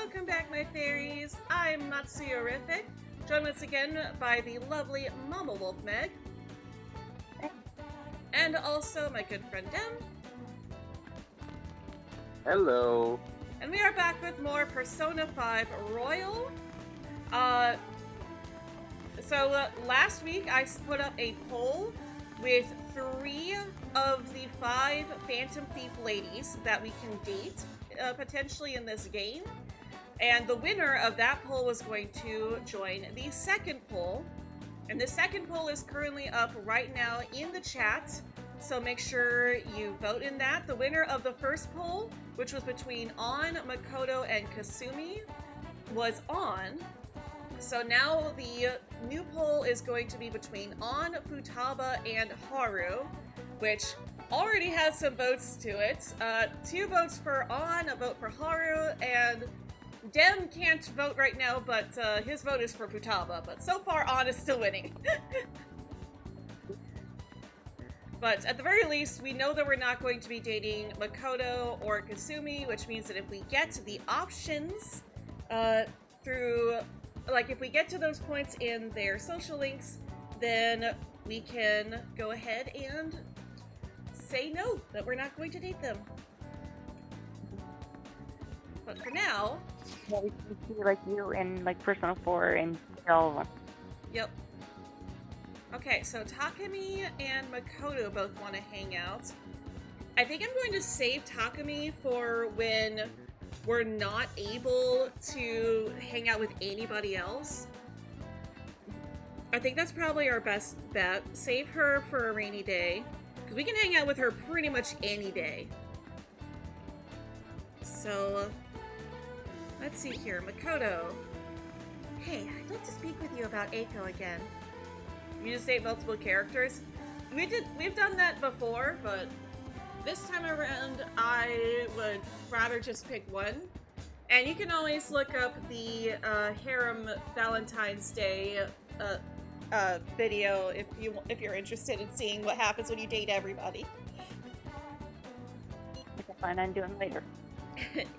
Welcome back, my fairies. I'm Matsuyorific, joined once again by the lovely Mama Wolf Meg, and also my good friend Dem. Hello. And we are back with more Persona 5 Royal. Last week I put up a poll with 3 of the 5 Phantom Thief ladies that we can date potentially in this game. And the winner of that poll was going to join the second poll. And the second poll is currently up right now in the chat. So make sure you vote in that. The winner of the first poll, which was between An, Makoto, and Kasumi, was An. So now the new poll is going to be between An, Futaba, and Haru, which already has some votes to it. 2 votes for An, a vote for Haru, and Dem can't vote right now, but his vote is for Futaba. But so far, An is still winning. But at the very least, we know that we're not going to be dating Makoto or Kasumi, which means that if we get to the options if we get to those points in their social links, then we can go ahead and say no, that we're not going to date them. But for now... Yeah, we can see like you in like Persona 4 and all of them. Yep. Okay, so Takumi and Makoto both want to hang out. I think I'm going to save Takumi for when we're not able to hang out with anybody else. I think that's probably our best bet. Save her for a rainy day, because we can hang out with her pretty much any day. So, let's see here. Makoto. Hey, I'd like to speak with you about Eiko again. You just date multiple characters? We've done that before, but this time around I would rather just pick one. And you can always look up the Harem Valentine's Day video if you're interested in seeing what happens when you date everybody. I can plan on doing later.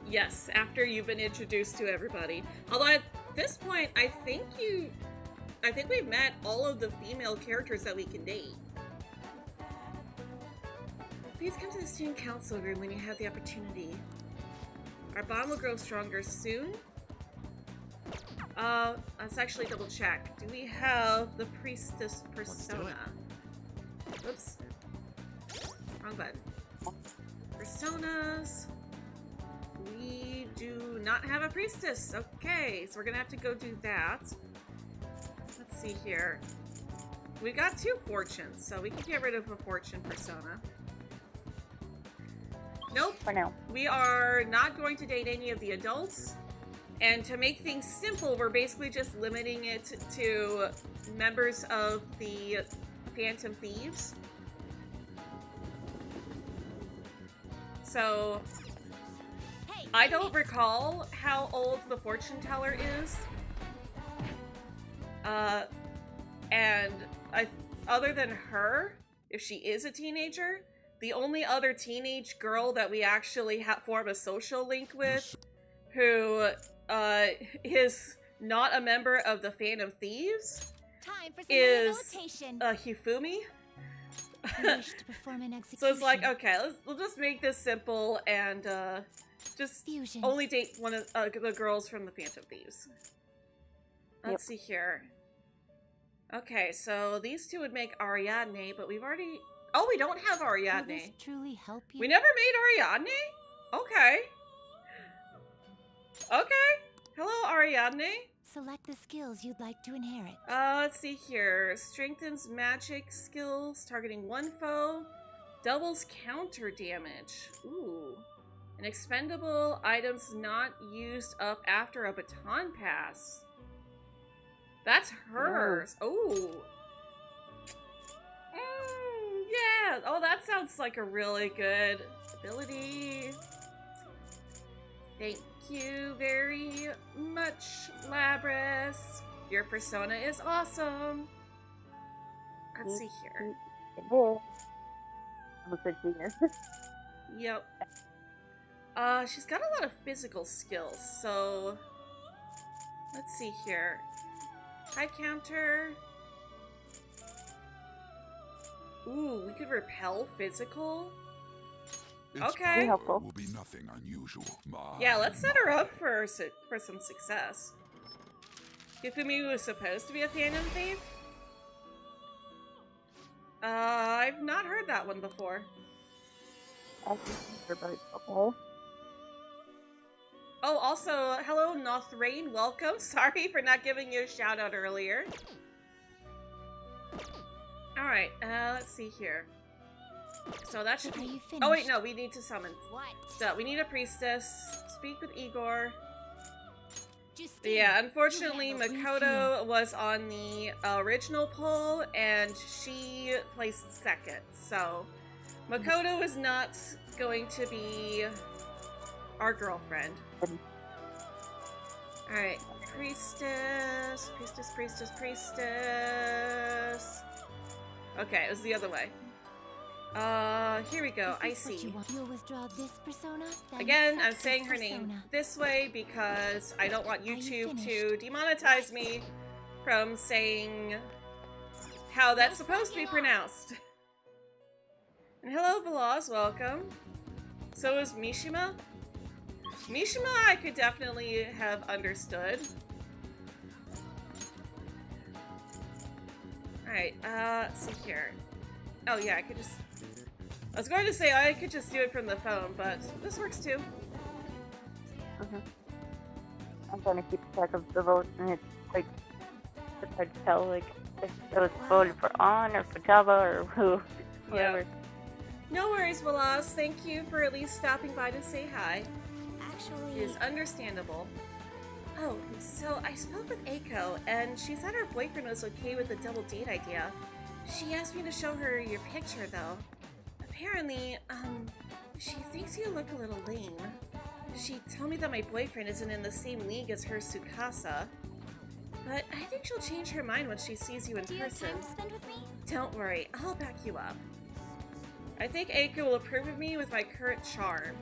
Yes, after you've been introduced to everybody. Although at this point, I think we've met all of the female characters that we can date. Please come to the student council room when you have the opportunity. Our bond will grow stronger soon. Let's actually double check. Do we have the priestess persona? Oops. Wrong button. Personas. We do not have a priestess. Okay, so we're gonna have to go do that. Let's see here. We got 2 fortunes, so we can get rid of a fortune persona. Nope. For now. We are not going to date any of the adults. And to make things simple, we're basically just limiting it to members of the Phantom Thieves. So, I don't recall how old the fortune teller is. Other than her, if she is a teenager, the only other teenage girl that we actually form a social link with, who is not a member of the Phantom Thieves, is Hifumi. So it's like, okay, we'll just make this simple and just only date one of the girls from the Phantom Thieves. Let's see here. Okay, so these 2 would make Ariadne, but we've already... Oh, we don't have Ariadne. Will this truly help you? We never made Ariadne? Okay. Okay. Hello, Ariadne. Select the skills you'd like to inherit. Let's see here. Strengthens magic skills, targeting 1 foe. Doubles counter damage. Ooh. And expendable items not used up after a baton pass. That's hers. Oh. Yeah. Oh, that sounds like a really good ability. Thank you very much, Labris. Your persona is awesome. Let's see here. Almost said genius. Yep. She's got a lot of physical skills, so... Let's see here. High counter. Ooh, we could repel physical? Okay. Helpful. Will be nothing unusual. Yeah, let's set her up for some success. Yukumi was supposed to be a Phantom Thief? I've not heard that one before. Okay. Oh, also, hello, Nothrain, welcome. Sorry for not giving you a shout out earlier. Alright, let's see here. So that should Are be... you Oh wait, finished? no, we need to summon. What? So, we need a priestess. Speak with Igor. Just Yeah, unfortunately, You handle Makoto was on the original poll, and she placed second. So, Makoto is not going to be our girlfriend. Alright, priestess, priestess, priestess, priestess. Okay, it was the other way. Here we go. I Is this what see. you want? You'll withdraw this persona? Then Again, fuck I'm this saying her name persona. this way because I don't want you YouTube to finished? demonetize me from saying how that's supposed to be pronounced. And hello, Velaz, welcome. So is Mishima? Mishima I could definitely have understood. Alright, let's see here. Oh yeah, I could just... I was going to say I could just do it from the phone, but this works too. I'm trying to keep track of the votes, and it's quite hard to tell, like, if it was voted for On or for Java or whoever. No worries, Velaz. Thank you for at least stopping by to say hi. Actually, It is understandable. Oh, so I spoke with Eiko, and she said her boyfriend was okay with the double date idea. She asked me to show her your picture, though. Apparently, she thinks you look a little lame. She told me that my boyfriend isn't in the same league as her Tsukasa. But I think she'll change her mind when she sees you in do you have person. time to spend with me? Don't worry, I'll back you up. I think Eiko will approve of me with my current charm.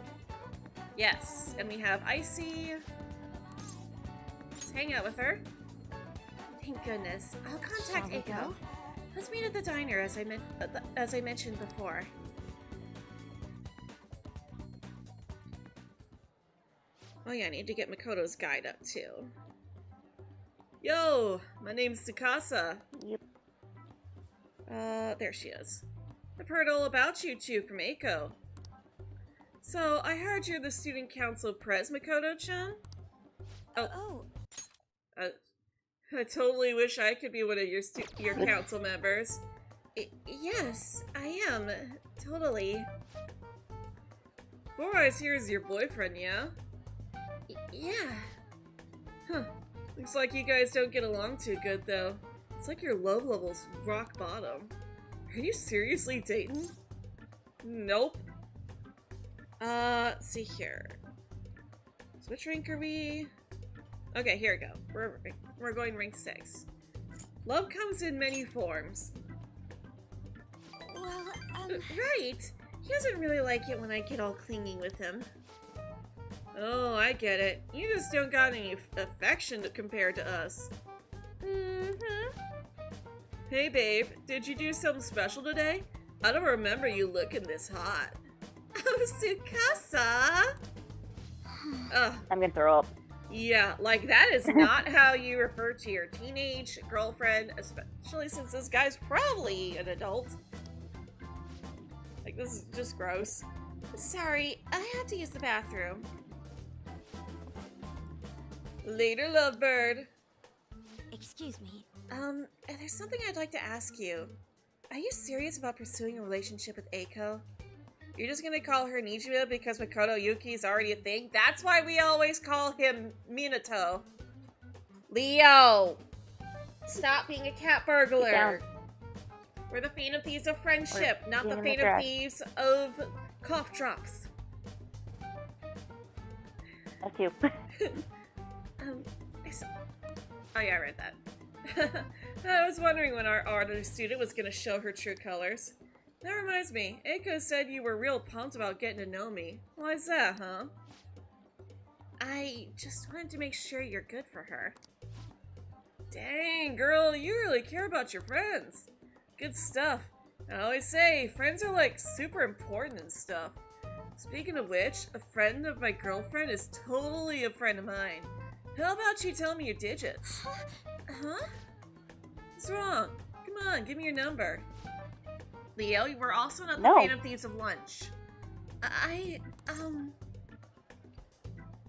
Yes, and we have Icy. Let's hang out with her. Thank goodness. I'll contact Shall we Eiko. go? Let's meet at the diner, as I mentioned before. Oh yeah, I need to get Makoto's guide up too. Yo, my name's Tsukasa. Yep. There she is. I've heard all about you two from Eiko. So, I heard you're the student council pres, Makoto-chan? Oh, I totally wish I could be one of your council members. Yes, I am. Totally. Four Eyes here is your boyfriend, yeah? Yeah. Huh. Looks like you guys don't get along too good, though. It's like your love level's rock bottom. Are you seriously dating? Nope. Let's see here. So which rank are we? Okay, here we go. We're going rank 6. Love comes in many forms. well, Right! He doesn't really like it when I get all clingy with him. Oh, I get it. You just don't got any affection compared to us. Mm-hmm. Hey, babe. Did you do something special today? I don't remember you looking this hot. Oh, Tsukasa! Ugh. I'm gonna throw up. Yeah, like that is not how you refer to your teenage girlfriend, especially since this guy's probably an adult. Like, this is just gross. Sorry, I have to use the bathroom. Later, lovebird. excuse me. There's something I'd like to ask you. Are you serious about pursuing a relationship with Eiko? You're just gonna call her Nijima because Makoto Yuki's already a thing? That's why we always call him Minato. Leo! Stop being a cat burglar! We're the Phantom Thieves of friendship, not the being in the Phantom trash. Thieves of cough drops. That's you. Oh yeah, I read that. I was wondering when our honor student was gonna show her true colors. That reminds me, Eiko said you were real pumped about getting to know me. Why's that, huh? I just wanted to make sure you're good for her. Dang, girl, you really care about your friends. Good stuff. I always say, friends are like super important and stuff. Speaking of which, a friend of my girlfriend is totally a friend of mine. How about you tell me your digits? Huh? What's wrong? Come on, give me your number. Leo, you were also not the No. fan of Thieves of Lunch.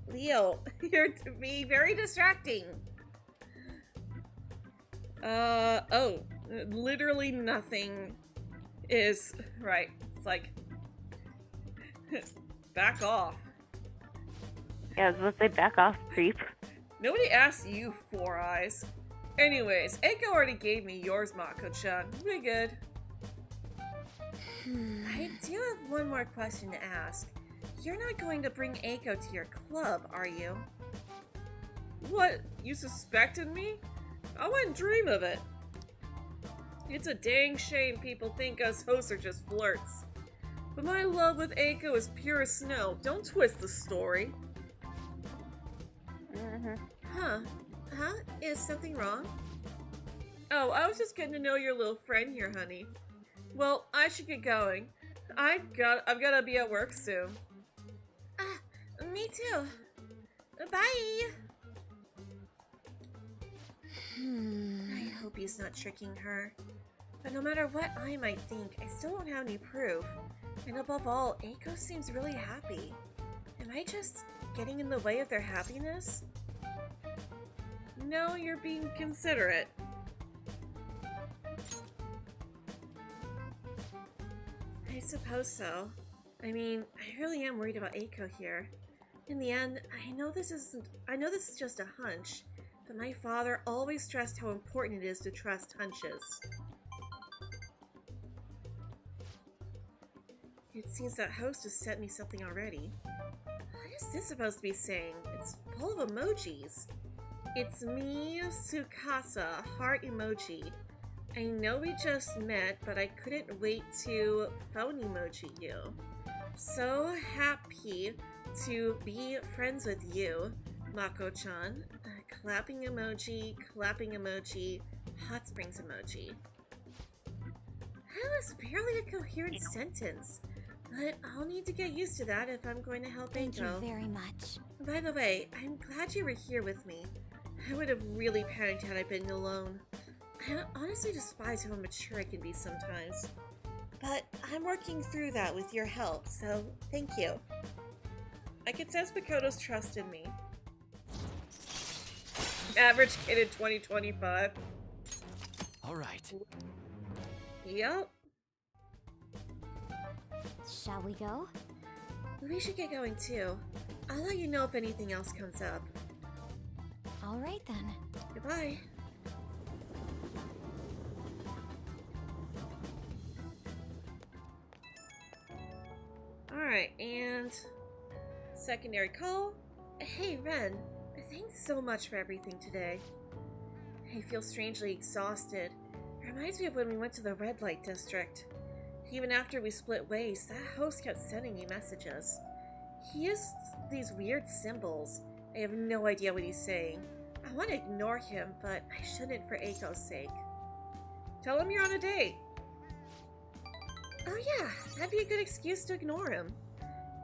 Leo, you're to me very distracting. Literally nothing is right. It's like, back off. Yeah, I was supposed to say back off, creep. Nobody asked you, Four Eyes. Anyways, Eiko already gave me yours, Mako-chan. We good. I do have one more question to ask. You're not going to bring Eiko to your club, are you? What? You suspected me? I wouldn't dream of it. It's a dang shame people think us hosts are just flirts. But my love with Eiko is pure as snow. Don't twist the story. Huh? Is something wrong? Oh, I was just getting to know your little friend here, honey. Well, I should get going. I've gotta be at work soon. Me too. Bye! I hope he's not tricking her. But no matter what I might think, I still don't have any proof. And above all, Eiko seems really happy. Am I just getting in the way of their happiness? No, you're being considerate. I suppose so. I mean, I really am worried about Eiko here. In the end, I know this is just a hunch, but my father always stressed how important it is to trust hunches. It seems that host has sent me something already. What is this supposed to be saying? It's full of emojis. It's me, Tsukasa, heart emoji. I know we just met, but I couldn't wait to phone emoji you. So happy to be friends with you, Mako-chan. Clapping emoji, hot springs emoji. That was barely a coherent sentence, but I'll need to get used to that if I'm going to help Thank you Eiko. very much. By the way, I'm glad you were here with me. I would have really panicked had I been alone. I honestly despise how immature I can be sometimes. But I'm working through that with your help, so thank you. I can sense Makoto's trust in me. Average kid in 2025. Alright. Yup. Shall we go? We should get going too. I'll let you know if anything else comes up. All right then. Goodbye. Alright, and secondary call. Hey, Ren. Thanks so much for everything today. I feel strangely exhausted. It reminds me of when we went to the red light district. Even after we split ways, that host kept sending me messages. He has these weird symbols. I have no idea what he's saying. I want to ignore him, but I shouldn't for Eiko's sake. Tell him you're on a date. Oh yeah, that'd be a good excuse to ignore him.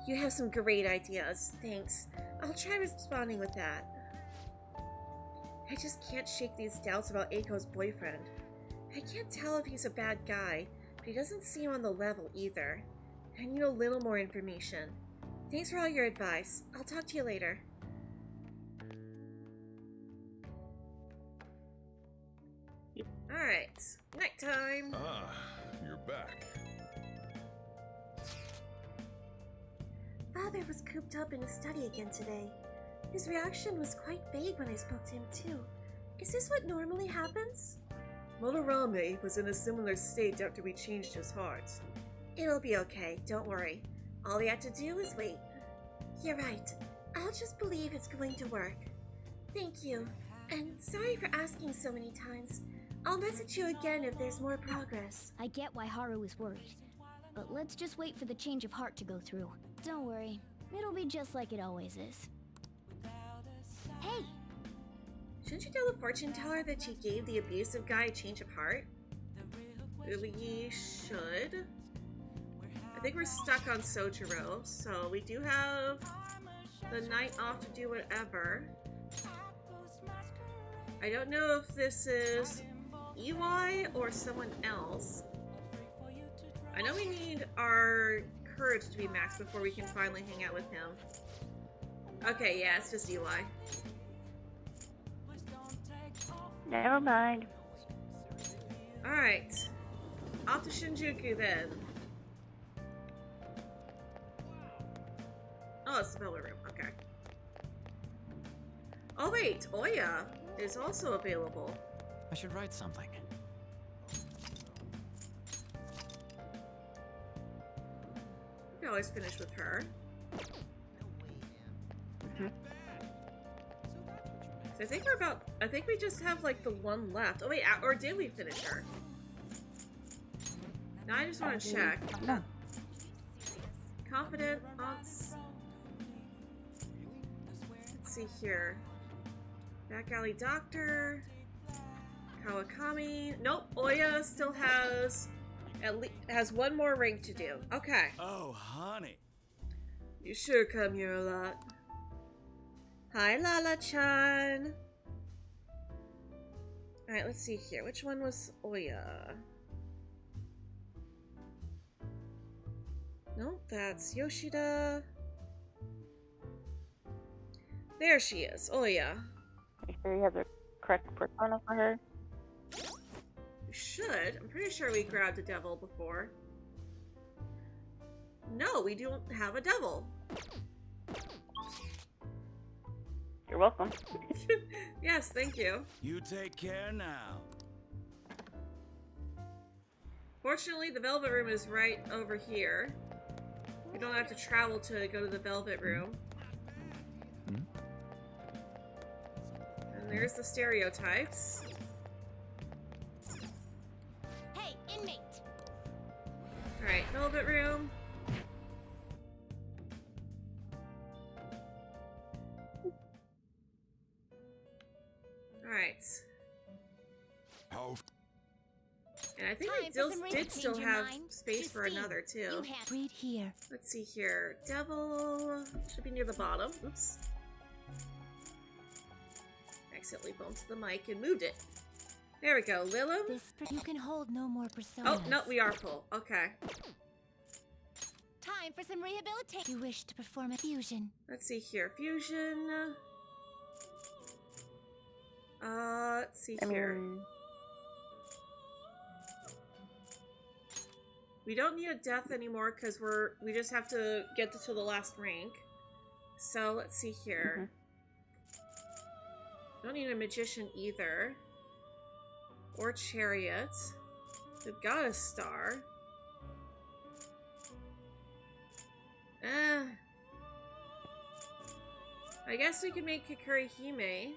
You have some great ideas, thanks. I'll try responding with that. I just can't shake these doubts about Eiko's boyfriend. I can't tell if he's a bad guy, but he doesn't seem on the level either. I need a little more information. Thanks for all your advice. I'll talk to you later. Alright, nighttime. Ah, you're back. Father was cooped up in his study again today. His reaction was quite vague when I spoke to him too. Is this what normally happens? Motorame was in a similar state after we changed his heart. It'll be okay, don't worry. All we have to do is wait. You're right. I'll just believe it's going to work. Thank you. And sorry for asking so many times. I'll message you again if there's more progress. I get why Haru is worried. But let's just wait for the change of heart to go through. Don't worry, it'll be just like it always is. Hey! Shouldn't you tell the fortune teller that she gave the abusive guy a change of heart? We should. I think we're stuck on Sojiro, so we do have the night off to do whatever. I don't know if this is EY or someone else. I know we need our courage to be maxed before we can finally hang out with him. Okay, yeah, it's just EY. Never mind. Alright. Off to Shinjuku then. Oh, it's the velvet room. Okay. Oh wait, Oya is also available. I should write something. We can always finish with her. So I think we just have like the one left. Oh wait, or did we finish her? Now I just want to check. No. Confident thoughts. Let's see here. Back alley doctor. Kawakami. Nope, Oya still has has one more ring to do. Okay. Oh, honey. You sure come here a lot. Hi, Lala-chan. Alright, let's see here. Which one was Oya? Nope, that's Yoshida. There she is, Oya. Make sure you have the correct persona for her. We should. I'm pretty sure we grabbed a devil before. No, we don't have a devil. You're welcome. Yes, thank you. You take care now. Fortunately, the Velvet Room is right over here. We don't have to travel to go to the Velvet Room. And there's the stereotypes. Hey, inmate! Alright, Velvet Room. Alright. How And I think we Time for some did still change your have mind. space for Justine, another, too. You have read here. Let's see here. Devil should be near the bottom. Oops. Accidentally bumped the mic and moved it. There we go. Lilum. You can hold no more personas. Oh, no, we are full. Okay. Time for some rehabilitation. You wish to perform a fusion. Let's see here. Fusion. Let's see here. We don't need a death anymore because we just have to get to the last rank. So let's see here. Don't need a magician either. Or chariot. We've got a star. I guess we can make Kikuri Hime.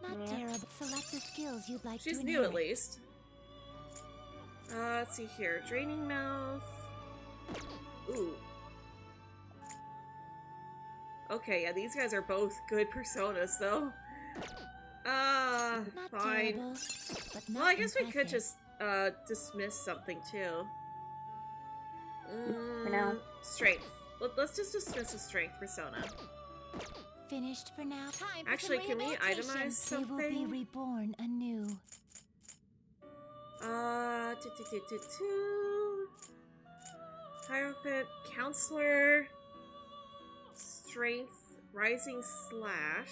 Not terrible. Select the skills you'd like She's to new at inherit. least. Let's see here. Draining Mouth. Ooh. Okay, yeah, these guys are both good personas, though. Not Fine. terrible, but not Well, I guess we could impressive. just, dismiss something, too. For now. Strength. Let's just dismiss a strength persona. Finished for now. Time for Actually, some can we rehabilitation. itemize They will be something? reborn anew. Hierophant, Counselor, Strength, Rising Slash.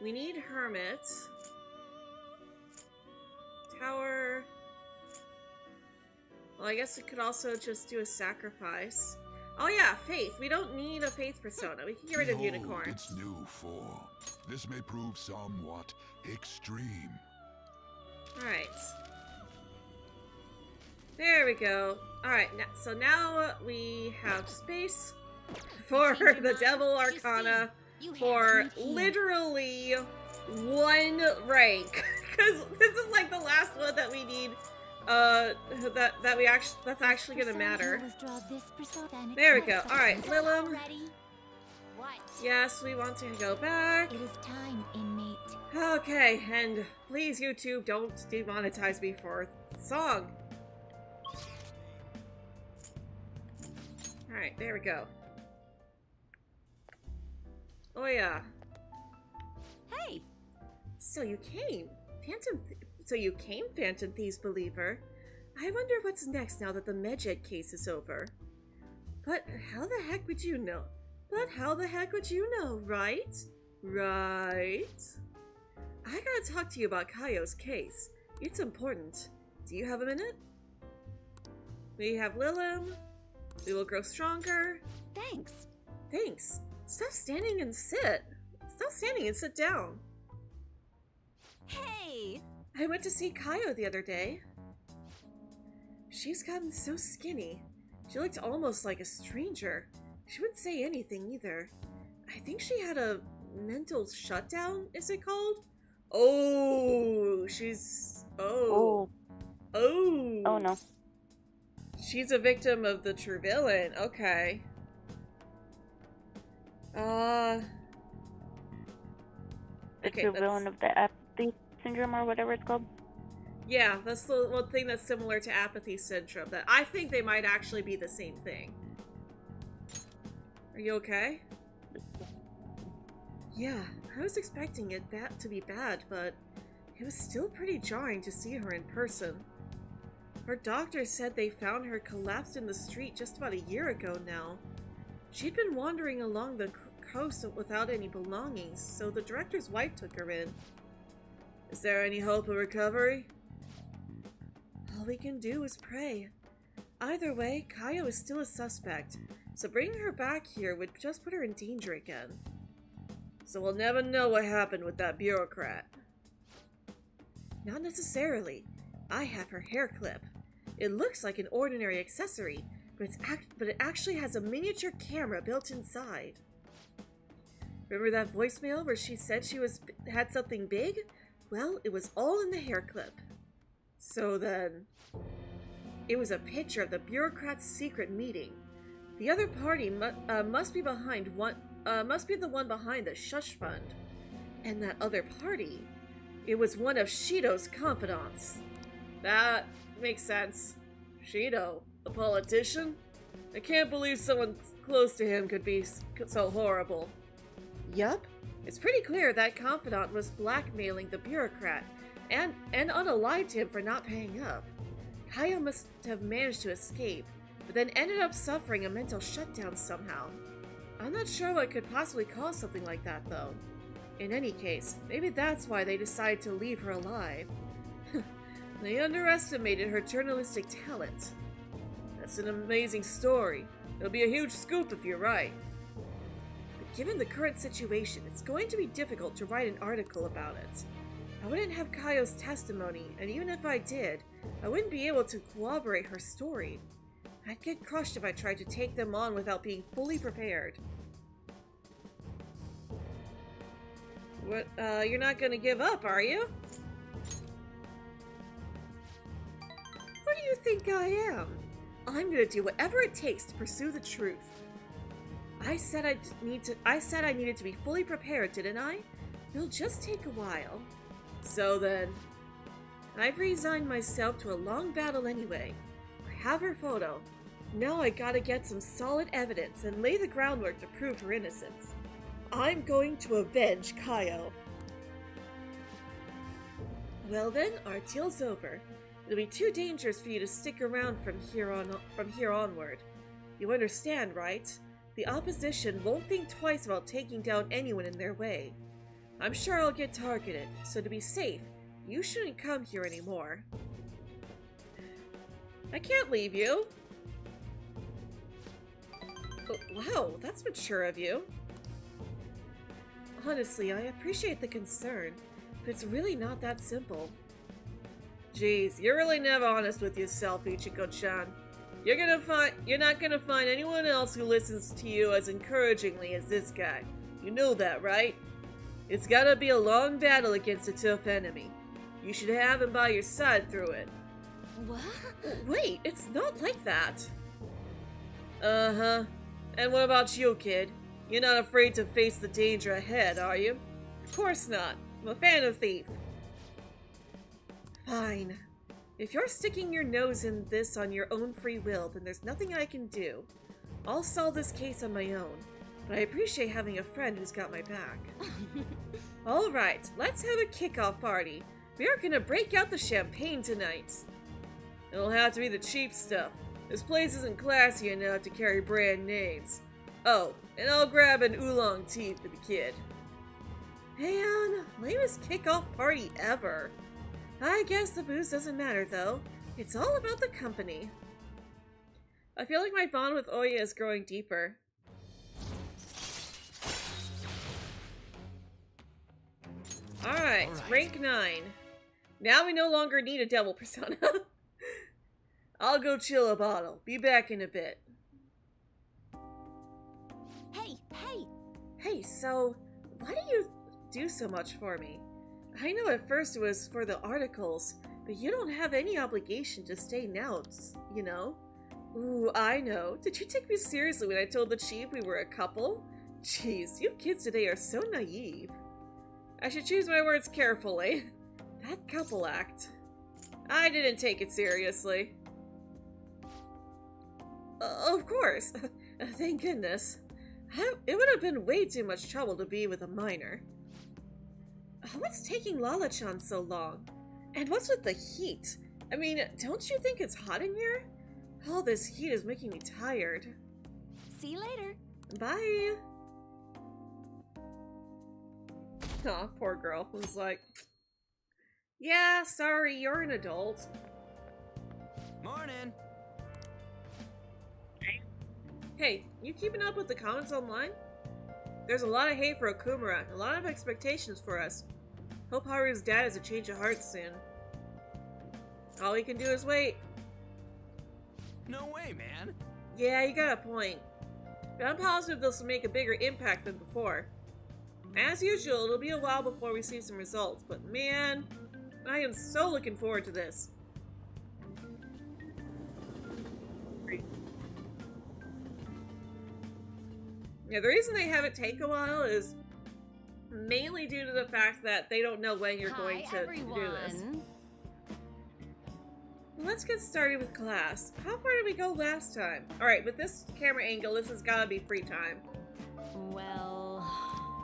We need Hermit. Tower. Well, I guess we could also just do a sacrifice. Oh yeah, Faith. We don't need a Faith persona. We can get rid of Behold Unicorn. its new form. This may prove somewhat extreme. Alright. There we go. Alright, so now we have space for Change your the mind. Devil Justine, Arcana you have for read here. literally one rank. Because this is like the last one that we need that's actually gonna matter. There There we go. Alright, Lilum. What? Yes, we want to go back. It is time, inmate. Okay, and please, YouTube, don't demonetize me for song. Alright, there we go. Oh yeah. Hey! So you came, Phantom Thieves believer. I wonder what's next now that the Medjed case is over. But how the heck would you know? Right? Right? I gotta talk to you about Kaio's case. It's important. Do you have a minute? We have Lilum. We will grow stronger. Thanks. Thanks. Stop standing and sit. Stop standing and sit down. Hey! I went to see Kaio the other day. She's gotten so skinny. She looked almost like a stranger. She wouldn't say anything either. I think she had a mental shutdown, is it called? Oh, she's... Oh. Oh. Oh no. She's a victim of the true villain. Okay. The Okay, true villain of the apathy syndrome or whatever it's called. Yeah, that's the one thing that's similar to apathy syndrome. That I think they might actually be the same thing. Are you okay? Yeah, I was expecting it to be bad, but it was still pretty jarring to see her in person. Her doctor said they found her collapsed in the street just about a year ago now. She'd been wandering along the coast without any belongings, so the director's wife took her in. Is there any hope of recovery? All we can do is pray. Either way, Kaio is still a suspect, so bringing her back here would just put her in danger again. So we'll never know what happened with that bureaucrat. Not necessarily. I have her hair clip. It looks like an ordinary accessory, but it actually has a miniature camera built inside. Remember that voicemail where she said she had something big? Well, it was all in the hair clip. So then, it was a picture of the bureaucrat's secret meeting. The other party must be the one behind the shush fund. And that other party, it was one of Shido's confidants. That makes sense. Shido, the politician? I can't believe someone close to him could be so horrible. Yup, it's pretty clear that confidant was blackmailing the bureaucrat and unalived him for not paying up. Kaio must have managed to escape, but then ended up suffering a mental shutdown somehow. I'm not sure what could possibly cause something like that, though. In any case, maybe that's why they decided to leave her alive. They underestimated her journalistic talent. That's an amazing story. It'll be a huge scoop if you're right. But given the current situation, it's going to be difficult to write an article about it. I wouldn't have Kaio's testimony, and even if I did, I wouldn't be able to corroborate her story. I'd get crushed if I tried to take them on without being fully prepared. What, you're not gonna give up, are you? Who do you think I am? I'm gonna do whatever it takes to pursue the truth. I said I needed to be fully prepared, didn't I? It'll just take a while. So then, I've resigned myself to a long battle anyway. I have her photo. Now I gotta get some solid evidence and lay the groundwork to prove her innocence. I'm going to avenge Kaio. Well then, our deal's over. It'll be too dangerous for you to stick around from here onward. You understand, right? The opposition won't think twice about taking down anyone in their way. I'm sure I'll get targeted, so to be safe, you shouldn't come here anymore. I can't leave you. Oh, wow, that's mature of you. Honestly, I appreciate the concern, but it's really not that simple. Jeez, you're really never honest with yourself, Ichiko-chan. You're not gonna find anyone else who listens to you as encouragingly as this guy. You know that, right? It's gotta be a long battle against a tough enemy. You should have him by your side through it. What? Wait, it's not like that. Uh-huh. And what about you, kid? You're not afraid to face the danger ahead, are you? Of course not. I'm a fan of Thief. Fine. If you're sticking your nose in this on your own free will, then there's nothing I can do. I'll solve this case on my own, but I appreciate having a friend who's got my back. Alright, let's have a kickoff party. We are gonna break out the champagne tonight. It'll have to be the cheap stuff. This place isn't classy enough to carry brand names. Oh, and I'll grab an oolong tea for the kid. Man, lamest kickoff party ever. I guess the booze doesn't matter though. It's all about the company. I feel like my bond with Oya is growing deeper. Alright, rank 9. Now we no longer need a devil persona. I'll go chill a bottle. Be back in a bit. Hey, hey! Hey, so, why do you do so much for me? I know at first it was for the articles, but you don't have any obligation to stay now, you know? Ooh, I know. Did you take me seriously when I told the chief we were a couple? Jeez, you kids today are so naive. I should choose my words carefully. That couple act. I didn't take it seriously. Of course. Thank goodness. It would have been way too much trouble to be with a minor. What's taking Lala-chan so long? And what's with the heat? I mean, don't you think it's hot in here? All this heat is making me tired. See you later. Bye! Aw, poor girl was like, yeah, sorry, you're an adult. Morning. Hey, you keeping up with the comments online? There's a lot of hate for Okumura, a lot of expectations for us. Hope Haru's dad has a change of heart soon. All we can do is wait. No way, man. Yeah, you got a point. But I'm positive this will make a bigger impact than before. As usual, it'll be a while before we see some results, but man, I am so looking forward to this. Yeah, the reason they have it take a while is mainly due to the fact that they don't know when you're going to do this. Let's get started with class. How far did we go last time? Alright, with this camera angle, this has gotta be free time. Well...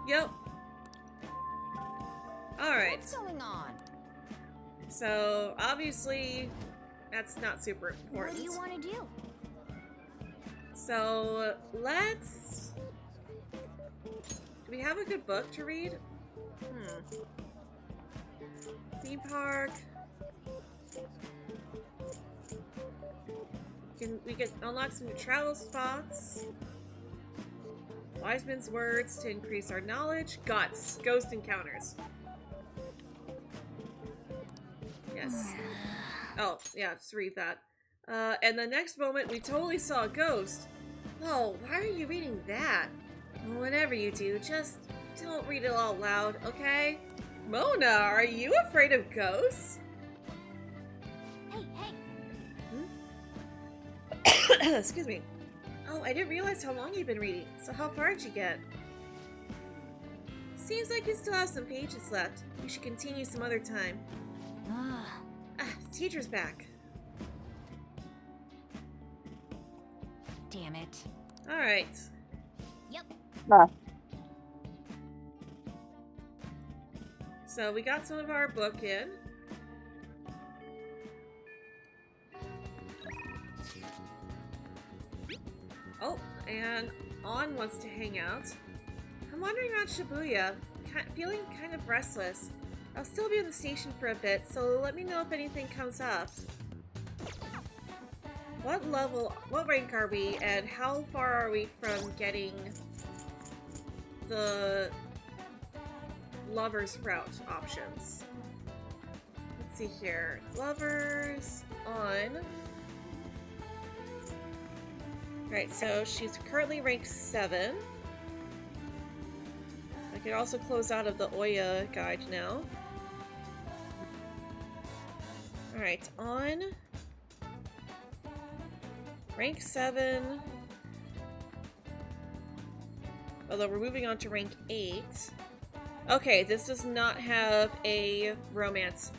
Yep. Alright. What's going on? So, obviously, that's not super important. What do you want to do? So, let's... Do we have a good book to read? Theme park. We can unlock some new travel spots. Wise Man's Words to increase our knowledge. Guts. Ghost encounters. Yes. Oh, yeah, just read that. And the next moment, we totally saw a ghost. Whoa, why are you reading that? Whatever you do, just don't read it out loud, okay? Mona, are you afraid of ghosts? Hey, hey! Excuse me. Oh, I didn't realize how long you've been reading. So how far did you get? Seems like you still have some pages left. You should continue some other time. Teacher's back. Damn it. Alright. Yep. Nah. So we got some of our book in. Oh, and On wants to hang out. I'm wandering around Shibuya, feeling kind of restless. I'll still be in the station for a bit, so let me know if anything comes up. What rank are we, and how far are we from getting the Lover's Route options? Let's see here. Lovers, On. Right, so she's currently ranked 7. I could also close out of the Oya guide now. Alright, On. Rank 7. Although we're moving on to rank 8. Okay, this does not have a romance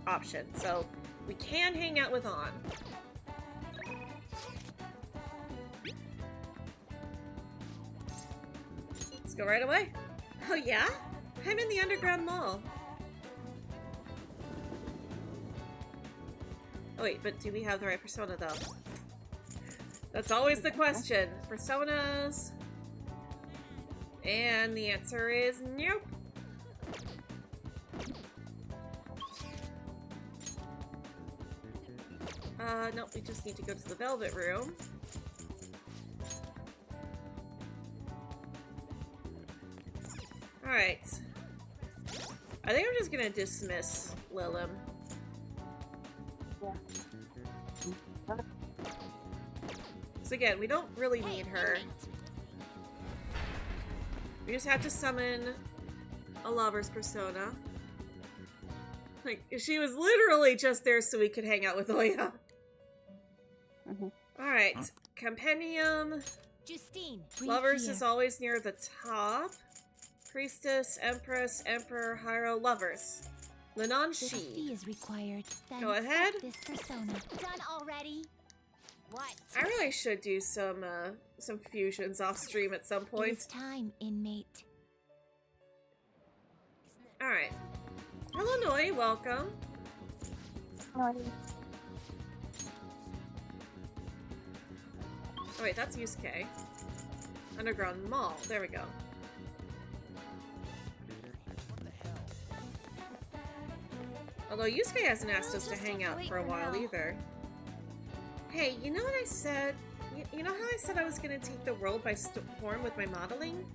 option, so we can hang out with On. Let's go right away. Oh yeah? I'm in the underground mall. Oh wait, but do we have the right persona though? That's always the question. Personas. And the answer is nope. Nope, we just need to go to the Velvet Room. Alright. I think I'm just gonna dismiss Lilim. Yeah. So again, we don't really need her. We just have to summon a lover's persona. Like, she was literally just there so we could hang out with Oya. Alright, Compendium. Justine, Lovers is always near the top. Priestess, Empress, Emperor, Hyro, Lovers. Lenon She Shi. is required. Then Go accept ahead. This persona. Done already. What? I really should do some fusions off stream at some It point. is time, inmate. Alright. Illinois, welcome. No, Oh wait, that's Yusuke. Underground Mall. There we go. Although Yusuke hasn't asked us to hang out for a while either. Hey, you know what I said? You know how I said I was gonna take the world by storm with my modeling?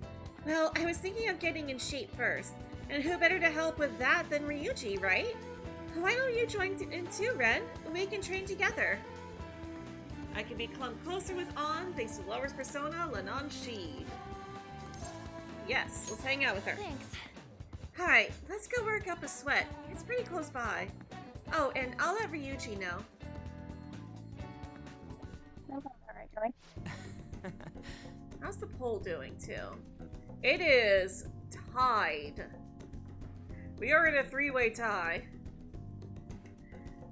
Well, I was thinking of getting in shape first. And who better to help with that than Ryuji, right? Why don't you join in too, Ren? We can train together. I can be clumped closer with On thanks to Lover's persona, Lenon Shi. Yes, let's hang out with her. Thanks. Alright, let's go work up a sweat. It's pretty close by. Oh, and I'll let Ryuji know. no, alright, Joey. How's the poll doing, too? It is tied. We are in a three-way tie.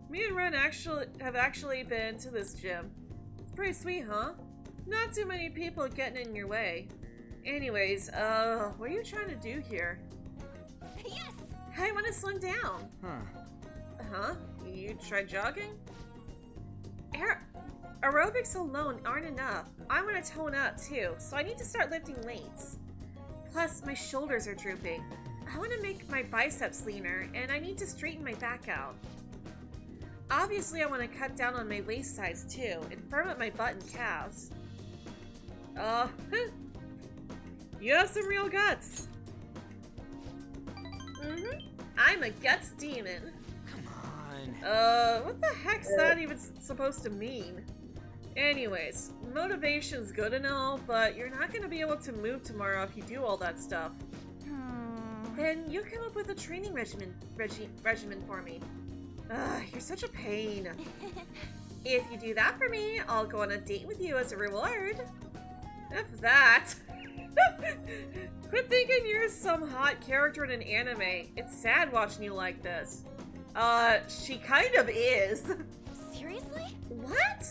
Me and Ren have actually been to this gym. It's pretty sweet, huh? Not too many people getting in your way. Anyways, what are you trying to do here? Yes. I want to slim down. Huh? You tried jogging? Aerobics alone aren't enough. I want to tone up too, so I need to start lifting weights. Plus, my shoulders are drooping. I want to make my biceps leaner, and I need to straighten my back out. Obviously, I want to cut down on my waist size too, and firm up my butt and calves. You have some real guts. I'm a guts demon. Come on. What the heck's that even supposed to mean? Anyways, motivation's good and all, but you're not gonna be able to move tomorrow if you do all that stuff. Then you come up with a training regimen for me. You're such a pain. If you do that for me, I'll go on a date with you as a reward. If that. Quit thinking you're some hot character in an anime. It's sad watching you like this. She kind of is. Seriously? What?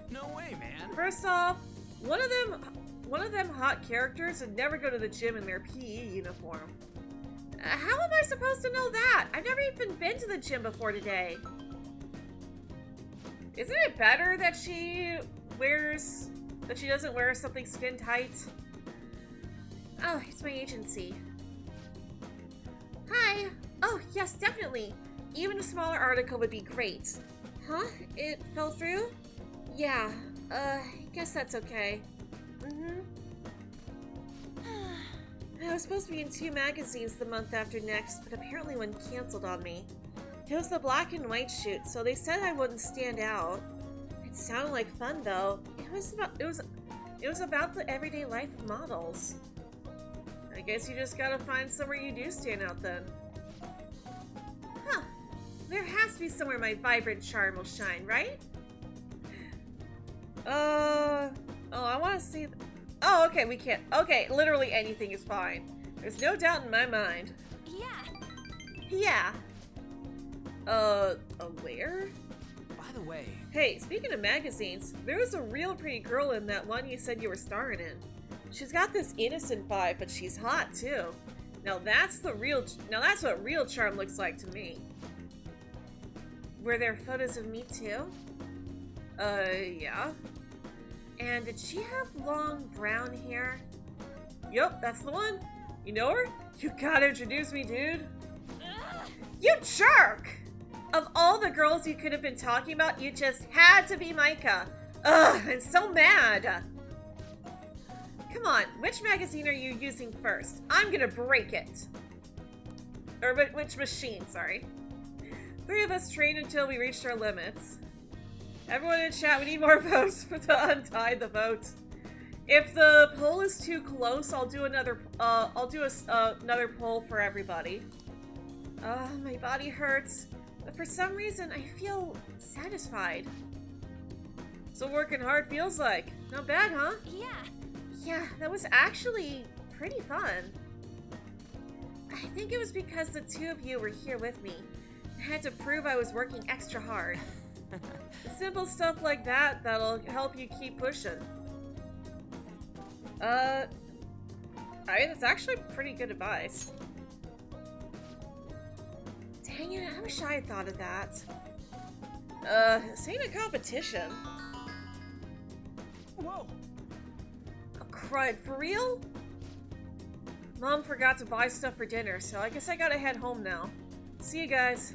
No way, man. First off, one of them hot characters would never go to the gym in their PE uniform. How am I supposed to know that? I've never even been to the gym before today. Isn't it better that she doesn't wear something skin tight? Oh, it's my agency. Hi. Oh, yes, definitely. Even a smaller article would be great. Huh? It fell through? Yeah. I guess that's okay. I was supposed to be in 2 magazines the month after next, but apparently one canceled on me. It was the black and white shoot, so they said I wouldn't stand out. It sounded like fun though. It was about the everyday life of models. I guess you just gotta find somewhere you do stand out then. Huh. There has to be somewhere my vibrant charm will shine, right? Oh, I want to see... Oh, okay, we can't... Okay, literally anything is fine. There's no doubt in my mind. Yeah. Where? By the way... Hey, speaking of magazines, there was a real pretty girl in that one you said you were starring in. She's got this innocent vibe, but she's hot, too. Now that's what real charm looks like to me. Were there photos of me, too? Yeah. And did she have long brown hair? Yup, that's the one. You know her? You gotta introduce me, dude. You jerk! Of all the girls you could have been talking about, you just had to be Micah. Ugh, I'm so mad. Come on, which magazine are you using first? I'm gonna break it. Or which machine, sorry. 3 of us trained until we reached our limits. Everyone in chat, we need more votes to untie the vote. If the poll is too close, I'll do another another poll for everybody. My body hurts, but for some reason I feel satisfied. So working hard feels like. Not bad, huh? Yeah, that was actually pretty fun. I think it was because the 2 of you were here with me. I had to prove I was working extra hard. Simple stuff like that'll help you keep pushing. That's actually pretty good advice. Dang it, I wish I had thought of that. This ain't a competition. Whoa! Oh, crud, for real? Mom forgot to buy stuff for dinner, so I guess I gotta head home now. See you guys.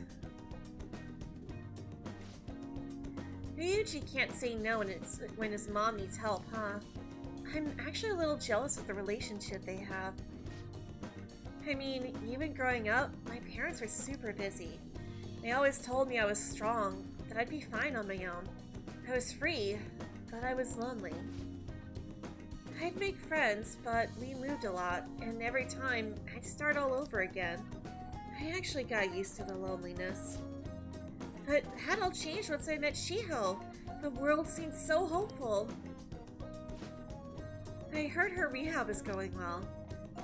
Ryuji can't say no when his mom needs help, huh? I'm actually a little jealous of the relationship they have. I mean, even growing up, my parents were super busy. They always told me I was strong, that I'd be fine on my own. I was free, but I was lonely. I'd make friends, but we moved a lot, and every time, I'd start all over again. I actually got used to the loneliness. But that all changed once I met Shiho. The world seemed so hopeful. I heard her rehab is going well.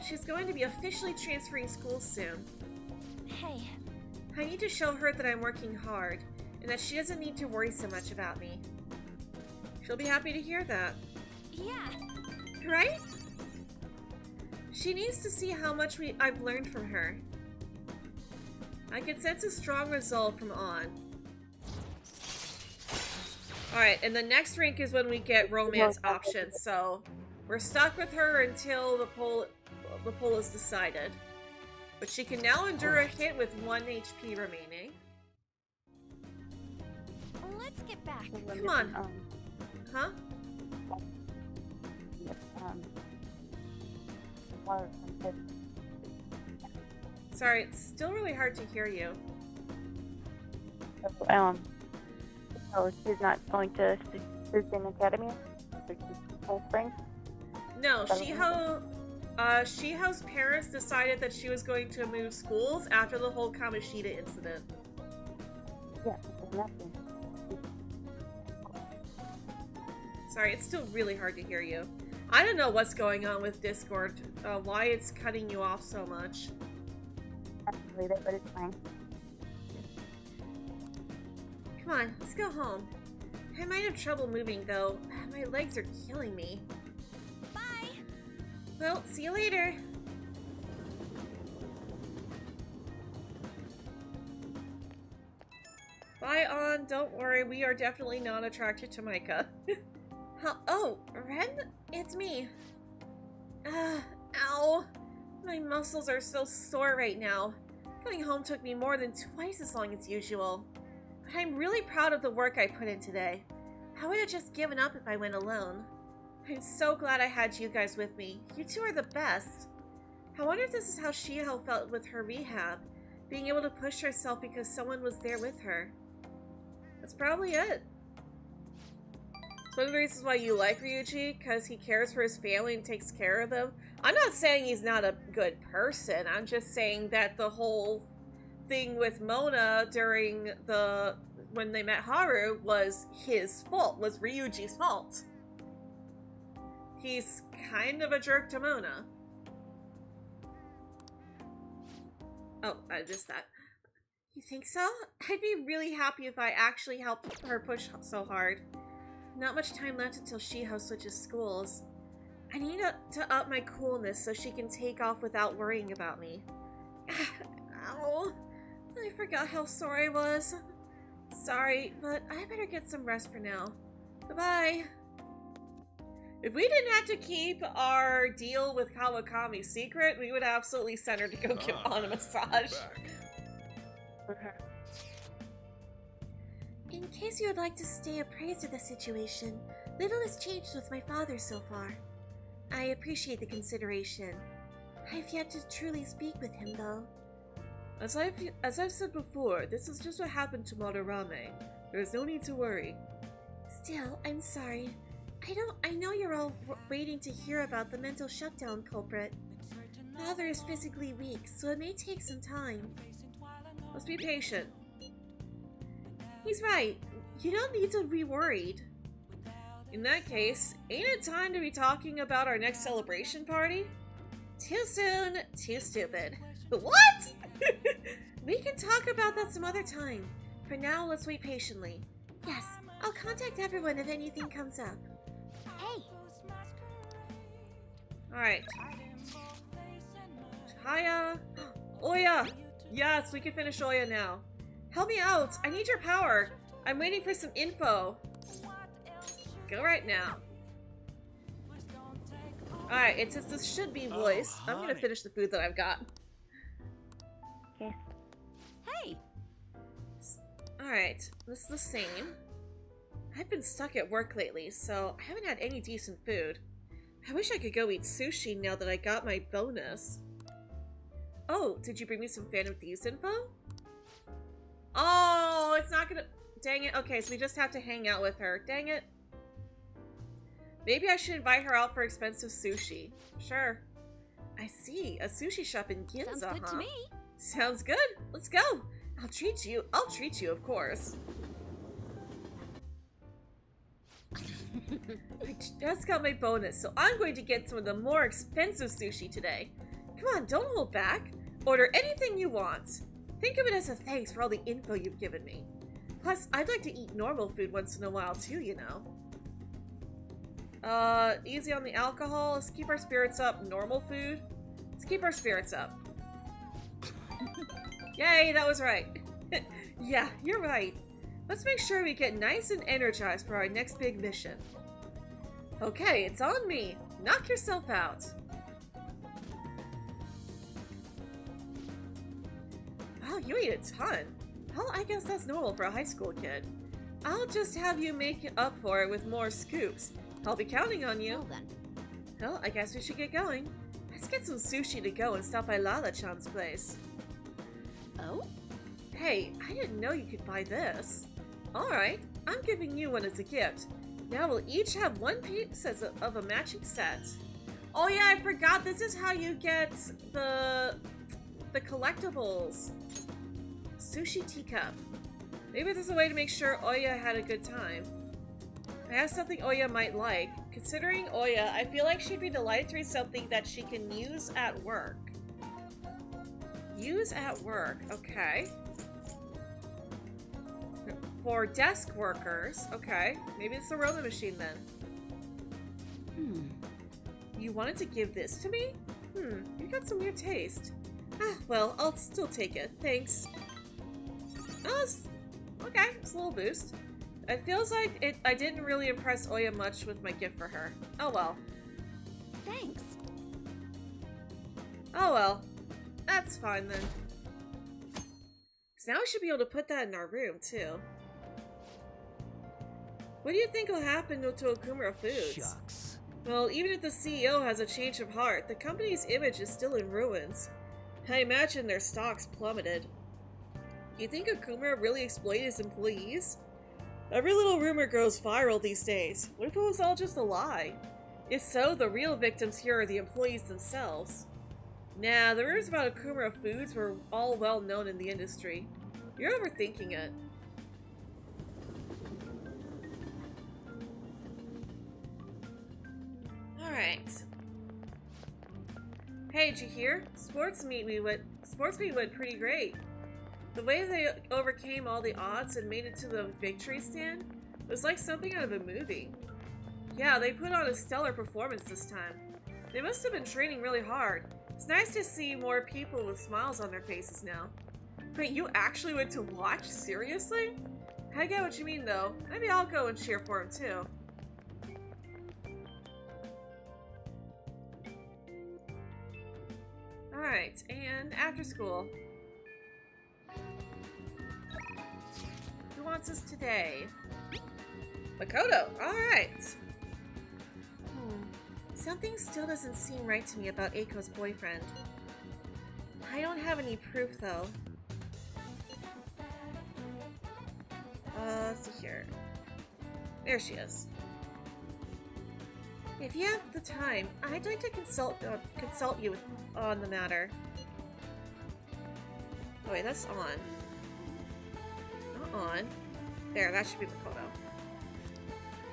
She's going to be officially transferring schools soon. Hey. I need to show her that I'm working hard, and that she doesn't need to worry so much about me. She'll be happy to hear that. Yeah. Right? She needs to see how much I've learned from her. I can sense a strong resolve from On. Alright, and the next rank is when we get romance options, so we're stuck with her until the poll is decided. But she can now endure a hit with 1 HP remaining. Let's get back. Come on. Huh? Sorry, it's still really hard to hear you. So she's not going to Persunday Academy? Full spring? No, Shiho's parents decided that she was going to move schools after the whole Kamoshida incident. Yeah, nothing. Sorry, it's still really hard to hear you. I don't know what's going on with Discord, why it's cutting you off so much. I have to read it, but it's fine. Come on, let's go home. I might have trouble moving, though. My legs are killing me. Bye! Well, see you later. Bye, On. Don't worry, we are definitely not attracted to Micah. Huh? Oh, Ren? It's me. Ow. My muscles are so sore right now. Going home took me more than twice as long as usual. But I'm really proud of the work I put in today. I would have just given up if I went alone. I'm so glad I had you guys with me. You two are the best. I wonder if this is how Shiho felt with her rehab, being able to push herself because someone was there with her. That's probably it. So one of the reasons why you like Ryuji, because he cares for his family and takes care of them. I'm not saying he's not a good person. I'm just saying that the whole thing with Mona during the when they met Haru was his fault, was Ryuji's fault. He's kind of a jerk to Mona. Oh, I missed that. You think so? I'd be really happy if I actually helped her push so hard. Not much time left until Shiho switches schools. I need to up my coolness so she can take off without worrying about me. Ow. I forgot how sore I was. Sorry, but I better get some rest for now. Bye-bye. If we didn't have to keep our deal with Kawakami secret, we would absolutely send her to go give Anna a massage. In case you would like to stay appraised of the situation, little has changed with my father so far. I appreciate the consideration. I've yet to truly speak with him, though. As I've said before, this is just what happened to Madarame. There is no need to worry. Still, I'm sorry. I know you're all waiting to hear about the mental shutdown culprit. Father is physically weak, so it may take some time. Let's be patient. He's right. You don't need to be worried. In that case, ain't it time to be talking about our next celebration party? Too soon, too stupid. What? We can talk about that some other time. For now, let's wait patiently. Yes, I'll contact everyone if anything comes up. Hey! Alright. Hiya! Oya! Yes, we can finish Oya now. Help me out! I need your power! I'm waiting for some info. Go right now. Alright, it says this should be voiced. I'm gonna finish the food that I've got. Okay. Hey! Alright, this is the same. I've been stuck at work lately, so I haven't had any decent food. I wish I could go eat sushi now that I got my bonus. Oh, did you bring me some Phantom Thieves info? Oh, it's not gonna... Dang it. Okay, so we just have to hang out with her. Dang it. Maybe I should invite her out for expensive sushi. Sure. I see. A sushi shop in Ginza, Sounds good to me. Sounds good. Let's go. I'll treat you, of course. I just got my bonus, so I'm going to get some of the more expensive sushi today. Come on, don't hold back. Order anything you want. Think of it as a thanks for all the info you've given me. Plus, I'd like to eat normal food once in a while too, you know. Easy on the alcohol. Let's keep our spirits up. Normal food. Let's keep our spirits up. Yay, that was right. Yeah, you're right. Let's make sure we get nice and energized for our next big mission. Okay, it's on me. Knock yourself out. Wow, you eat a ton. Well, I guess that's normal for a high school kid. I'll just have you make up for it with more scoops. I'll be counting on you. Well then. Well, I guess we should get going. Let's get some sushi to go and stop by Lala-chan's place. Oh? Hey, I didn't know you could buy this. Alright, I'm giving you one as a gift. Now we'll each have one piece of a matching set. Oh yeah, I forgot, this is how you get the collectibles. Sushi teacup. Maybe there's a way to make sure Oya had a good time. I have something Oya might like. Considering Oya, I feel like she'd be delighted to read something that she can use at work. Use at work, okay. For desk workers, okay. Maybe it's the Roma machine then. You wanted to give this to me? You got some weird taste. Ah, well, I'll still take it. Thanks. Oh, okay, it's a little boost. It feels like I didn't really impress Oya much with my gift for her. Oh well. Thanks. Oh well. That's fine then. So now we should be able to put that in our room too. What do you think will happen to Okumura Foods? Shucks. Well, even if the CEO has a change of heart, the company's image is still in ruins. I imagine their stocks plummeted. Do you think Okumura really exploited his employees? Every little rumor goes viral these days. What if it was all just a lie? If so, the real victims here are the employees themselves. Nah, the rumors about Okumura Foods were all well known in the industry. You're overthinking it. Alright. Hey, did you hear? Sports meet went pretty great. The way they overcame all the odds and made it to the victory stand was like something out of a movie. Yeah, they put on a stellar performance this time. They must have been training really hard. It's nice to see more people with smiles on their faces now. Wait, you actually went to watch? Seriously? I get what you mean though. Maybe I'll go and cheer for him too. Alright, and after school. Who wants us today? Makoto, alright. Something still doesn't seem right to me about Eiko's boyfriend. I don't have any proof though. Let's see here. There she is. If you have the time, I'd like to consult you on the matter. Oh wait, that's on. Not on. There, that should be Makoto.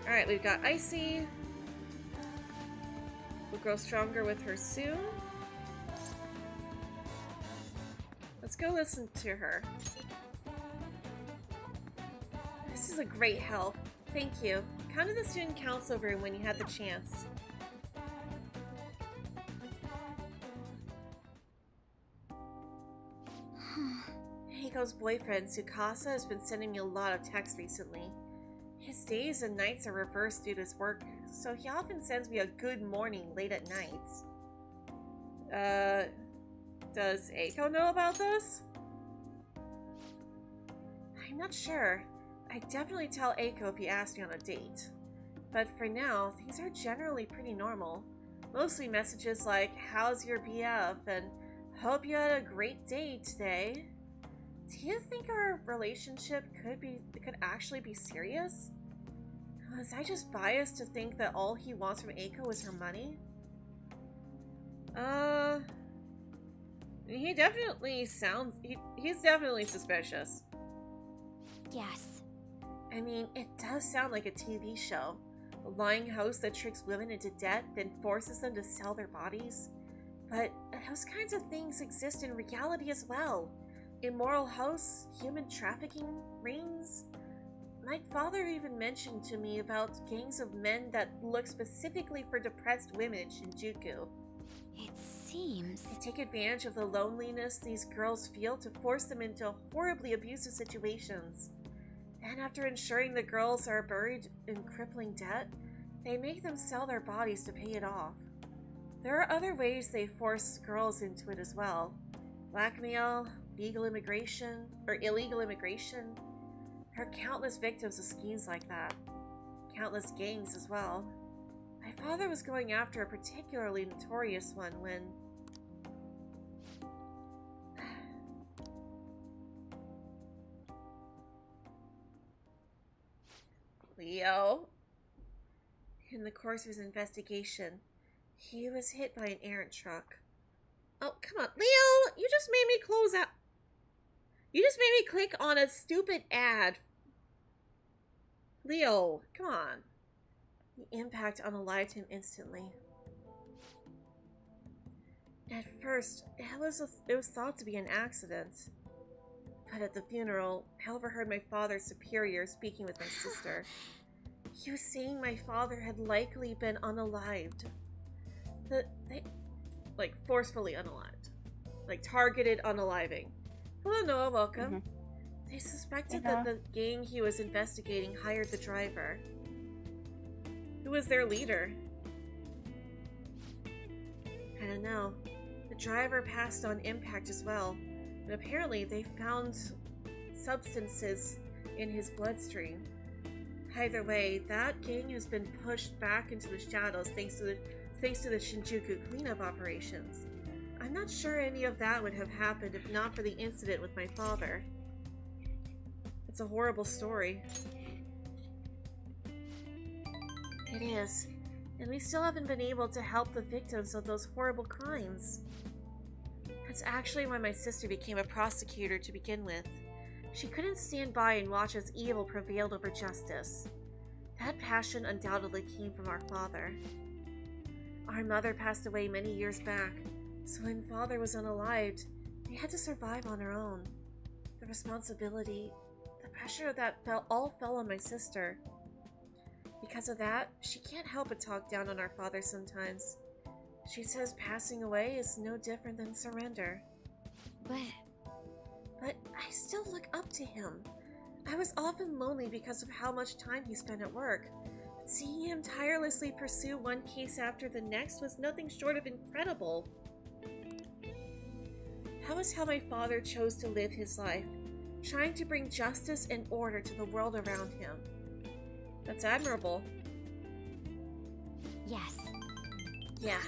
Alright, we've got Icy. Will grow stronger with her soon. Let's go listen to her. This is a great help. Thank you. Come to the student council room when you have the chance. Eiko's boyfriend, Tsukasa, has been sending me a lot of texts recently. His days and nights are reversed due to his work, so he often sends me a good morning late at night. Does Eiko know about this? I'm not sure. I'd definitely tell Eiko if he asked me on a date. But for now, things are generally pretty normal. Mostly messages like, how's your BF, and hope you had a great day today. Do you think our relationship could actually be serious? Was I just biased to think that all he wants from Eiko is her money? He definitely sounds... He's definitely suspicious. Yes. I mean, it does sound like a TV show. A lying host that tricks women into debt, then forces them to sell their bodies. But those kinds of things exist in reality as well. Immoral hosts, human trafficking rings. My father even mentioned to me about gangs of men that look specifically for depressed women in Shinjuku. It seems... They take advantage of the loneliness these girls feel to force them into horribly abusive situations. And after ensuring the girls are buried in crippling debt, they make them sell their bodies to pay it off. There are other ways they force girls into it as well. Blackmail, illegal immigration. There are countless victims of schemes like that. Countless gangs as well. My father was going after a particularly notorious one when... Leo. In the course of his investigation, he was hit by an errant truck. Oh, come on. Leo, you just made me close out. You just made me click on a stupid ad. Leo, come on. The impact unalived him instantly. At first, it was thought to be an accident. But at the funeral, I overheard my father's superior speaking with my sister. He was saying my father had likely been unalived. Like, forcefully unalived. Like, targeted unaliving. Hello, Noah, welcome. They suspected that the gang he was investigating hired the driver. Who was their leader? I don't know. The driver passed on impact as well. And apparently they found substances in his bloodstream. Either way, that gang has been pushed back into the shadows thanks to the Shinjuku cleanup operations. I'm not sure any of that would have happened if not for the incident with my father. It's a horrible story. It is. And we still haven't been able to help the victims of those horrible crimes. That's actually why my sister became a prosecutor to begin with. She couldn't stand by and watch as evil prevailed over justice. That passion undoubtedly came from our father. Our mother passed away many years back, so when father was unalived, we had to survive on our own. The responsibility, the pressure of that all fell on my sister. Because of that, she can't help but talk down on our father sometimes. She says passing away is no different than surrender. But I still look up to him. I was often lonely because of how much time he spent at work. But seeing him tirelessly pursue one case after the next was nothing short of incredible. That was how my father chose to live his life, trying to bring justice and order to the world around him. That's admirable. Yes. Yeah.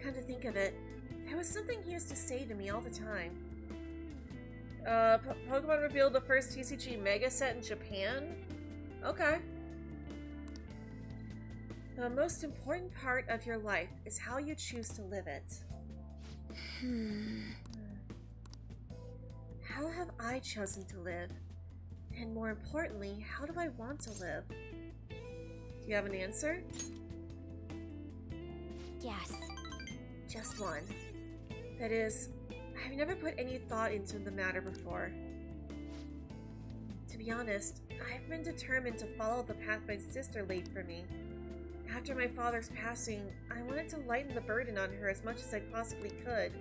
Come to think of it, there was something he used to say to me all the time. Pokemon revealed the first TCG Mega Set in Japan? Okay. The most important part of your life is how you choose to live it. How have I chosen to live? And more importantly, how do I want to live? Do you have an answer? Yes. Just one. That is, I've never put any thought into the matter before. To be honest, I've been determined to follow the path my sister laid for me. After my father's passing, I wanted to lighten the burden on her as much as I possibly could.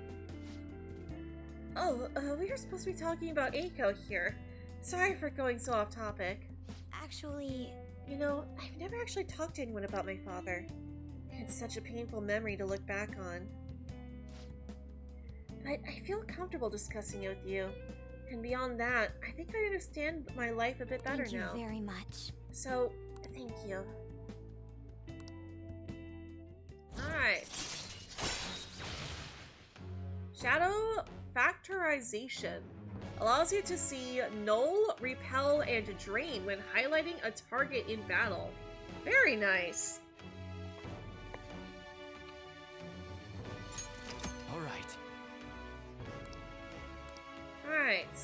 Oh, we were supposed to be talking about Eiko here. Sorry for going so off topic. Actually... You know, I've never actually talked to anyone about my father. It's such a painful memory to look back on. But I feel comfortable discussing it with you. And beyond that, I think I understand my life a bit better now. Thank you very much. So, thank you. Alright. Shadow Factorization allows you to see null, repel, and drain when highlighting a target in battle. Very nice. Alright.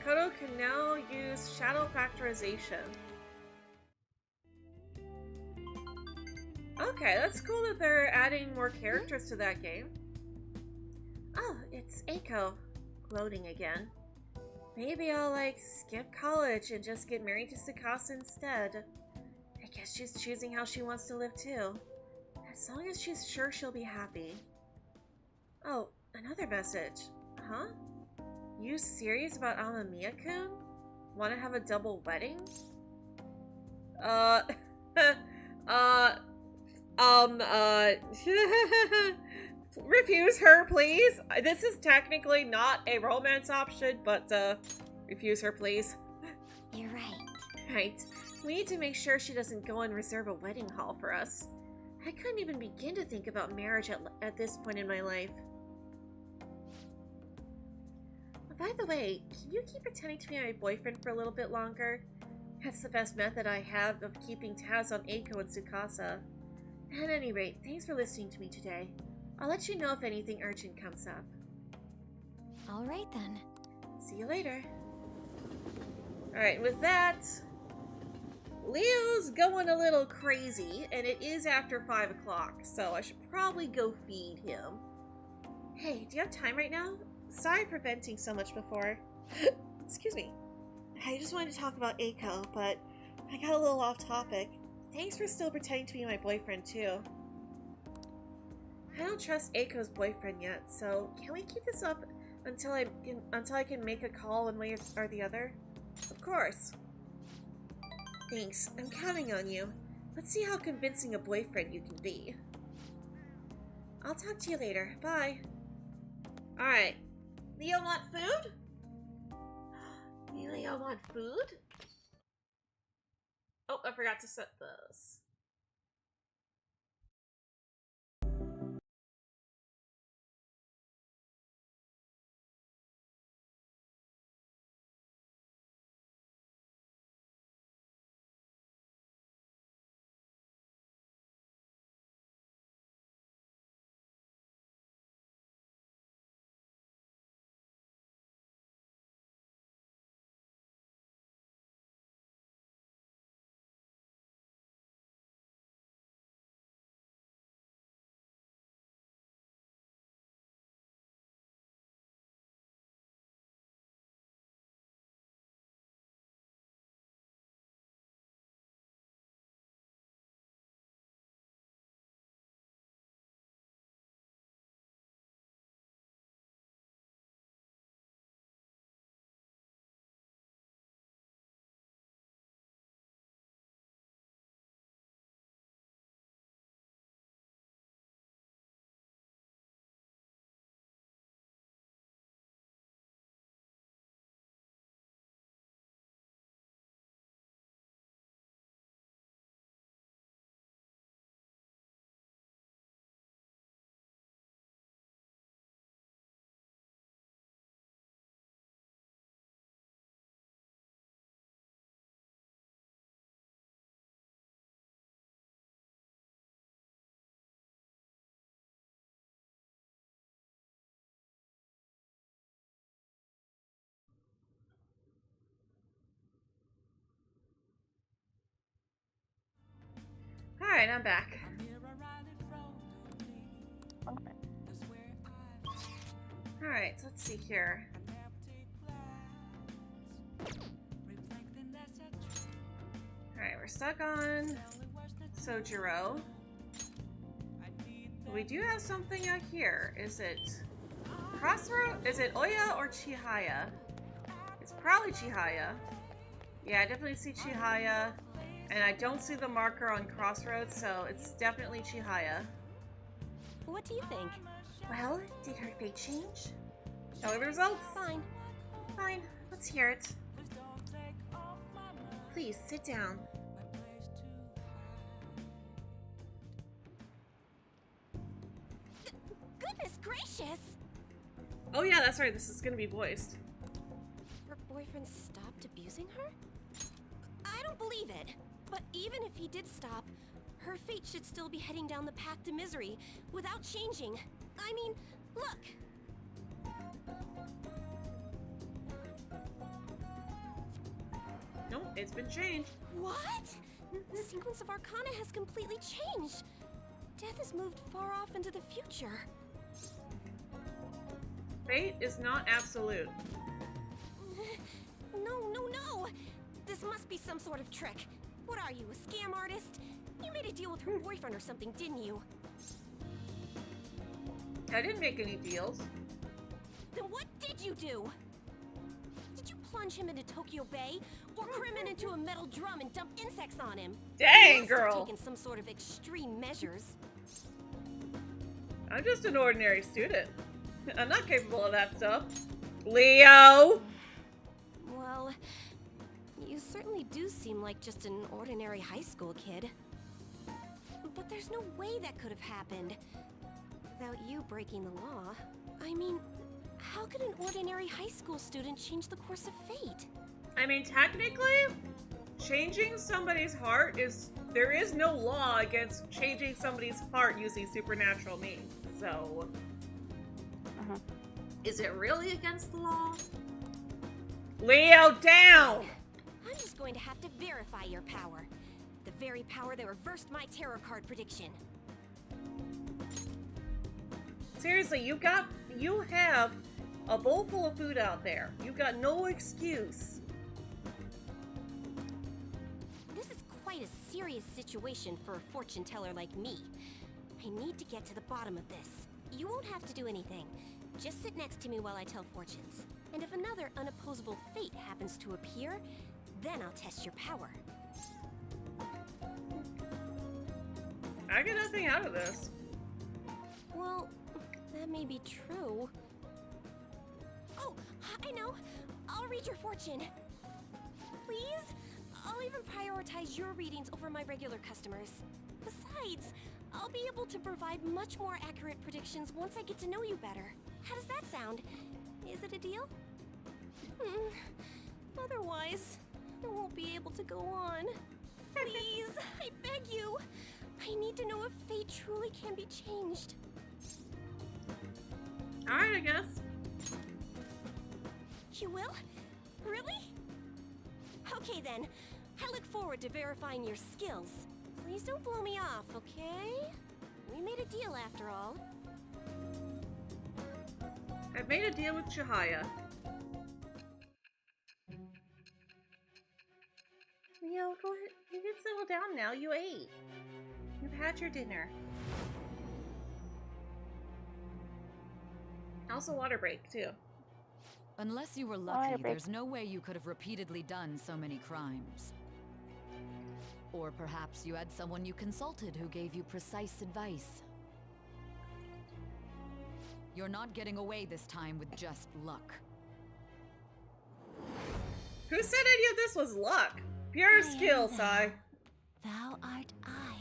Kodo can now use Shadow Factorization. Okay, that's cool that they're adding more characters to that game. Oh, it's Eiko. Gloating again. Maybe I'll, skip college and just get married to Tsukasa instead. I guess she's choosing how she wants to live too. As long as she's sure she'll be happy. Oh, another message. Huh? You serious about Amamiya-kun? Want to have a double wedding? Refuse her, please. This is technically not a romance option, but, refuse her, please. You're right. Right. We need to make sure she doesn't go and reserve a wedding hall for us. I couldn't even begin to think about marriage at this point in my life. By the way, can you keep pretending to be my boyfriend for a little bit longer? That's the best method I have of keeping tabs on Eiko and Tsukasa. At any rate, thanks for listening to me today. I'll let you know if anything urgent comes up. Alright then. See you later. Alright, with that, Leo's going a little crazy, and it is after 5 o'clock, so I should probably go feed him. Hey, do you have time right now? Sorry for venting so much before. Excuse me. I just wanted to talk about Eiko, but I got a little off topic. Thanks for still pretending to be my boyfriend, too. I don't trust Eiko's boyfriend yet, so can we keep this up until I can make a call one way or the other? Of course. Thanks, I'm counting on you. Let's see how convincing a boyfriend you can be. I'll talk to you later. Bye. Alright. Leo want food? Leo want food? Oh, I forgot to set this. Alright, I'm back. Okay. Alright, so let's see here. Alright, we're stuck on Sojiro. We do have something out here. Is it Crossroad? Is it Oya or Chihaya? It's probably Chihaya. Yeah, I definitely see Chihaya. And I don't see the marker on Crossroads, so it's definitely Chihaya. What do you think? Well, did her fate change? Tell me the results. Fine. Fine, let's hear it. Please, sit down. Goodness gracious! Oh yeah, that's right, this is gonna be voiced. Her boyfriend stopped abusing her? I don't believe it. But even if he did stop, her fate should still be heading down the path to misery without changing. I mean, look! Nope, it's been changed. What? The sequence of Arcana has completely changed. Death has moved far off into the future. Fate is not absolute. No! This must be some sort of trick. What are you, a scam artist? You made a deal with her boyfriend or something, didn't you? I didn't make any deals. Then what did you do? Did you plunge him into Tokyo Bay? Or cram him into a metal drum and dump insects on him? Dang, You must have girl! taken some sort of extreme measures. I'm just an ordinary student. I'm not capable of that stuff. Leo! Well, you certainly do seem like just an ordinary high school kid. But there's no way that could have happened without you breaking the law. I mean, how could an ordinary high school student change the course of fate? I mean, technically, changing somebody's heart is... There is no law against changing somebody's heart using supernatural means, so... Is it really against the law? Leo, down! I'm just going to have to verify your power. The very power that reversed my tarot card prediction. Seriously, you have a bowl full of food out there. You've got no excuse. This is quite a serious situation for a fortune teller like me. I need to get to the bottom of this. You won't have to do anything. Just sit next to me while I tell fortunes. And if another unopposable fate happens to appear, then I'll test your power. I get nothing out of this. Well, that may be true. Oh, I know. I'll read your fortune. Please? I'll even prioritize your readings over my regular customers. Besides, I'll be able to provide much more accurate predictions once I get to know you better. How does that sound? Is it a deal? Otherwise, I won't be able to go on. Please, I beg you. I need to know if fate truly can be changed. Alright, I guess. You will? Really? Okay then. I look forward to verifying your skills. Please don't blow me off, okay? We made a deal after all. I've made a deal with Chihaya. Leo, go ahead. You can settle down now. You ate. You've had your dinner. Also water break, too. Unless you were Water lucky, break. there's no way you could have repeatedly done so many crimes. Or perhaps you had someone you consulted who gave you precise advice. You're not getting away this time with just luck. Who said any of this was luck? Pure skill, Sai. Thou art I.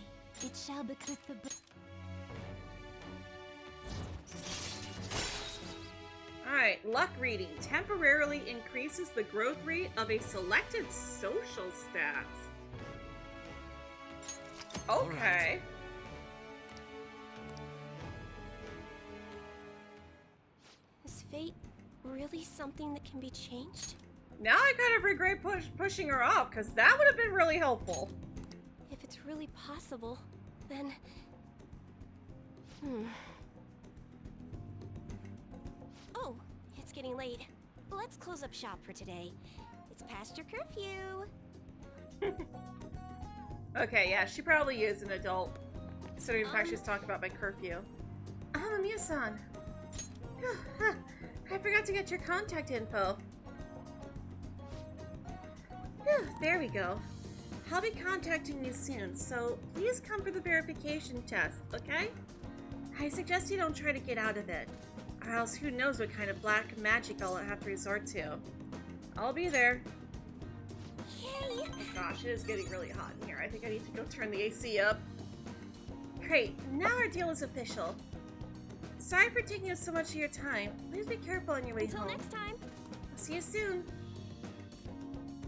It shall become the. Alright, luck reading. Temporarily increases the growth rate of a selected social stats. Okay. Is fate really something that can be changed? Now I kind of regret pushing her off, because that would have been really helpful. If it's really possible, then... Oh, it's getting late. Let's close up shop for today. It's past your curfew. Okay, yeah, she probably is an adult. Considering the fact she's talking about my curfew. Miya-san. I forgot to get your contact info. There we go. I'll be contacting you soon, so please come for the verification test, okay? I suggest you don't try to get out of it, or else who knows what kind of black magic I'll have to resort to. I'll be there. Yay! Oh gosh, it is getting really hot in here. I think I need to go turn the AC up. Great, now our deal is official. Sorry for taking up so much of your time. Please be careful on your way Until home. next time. See you soon.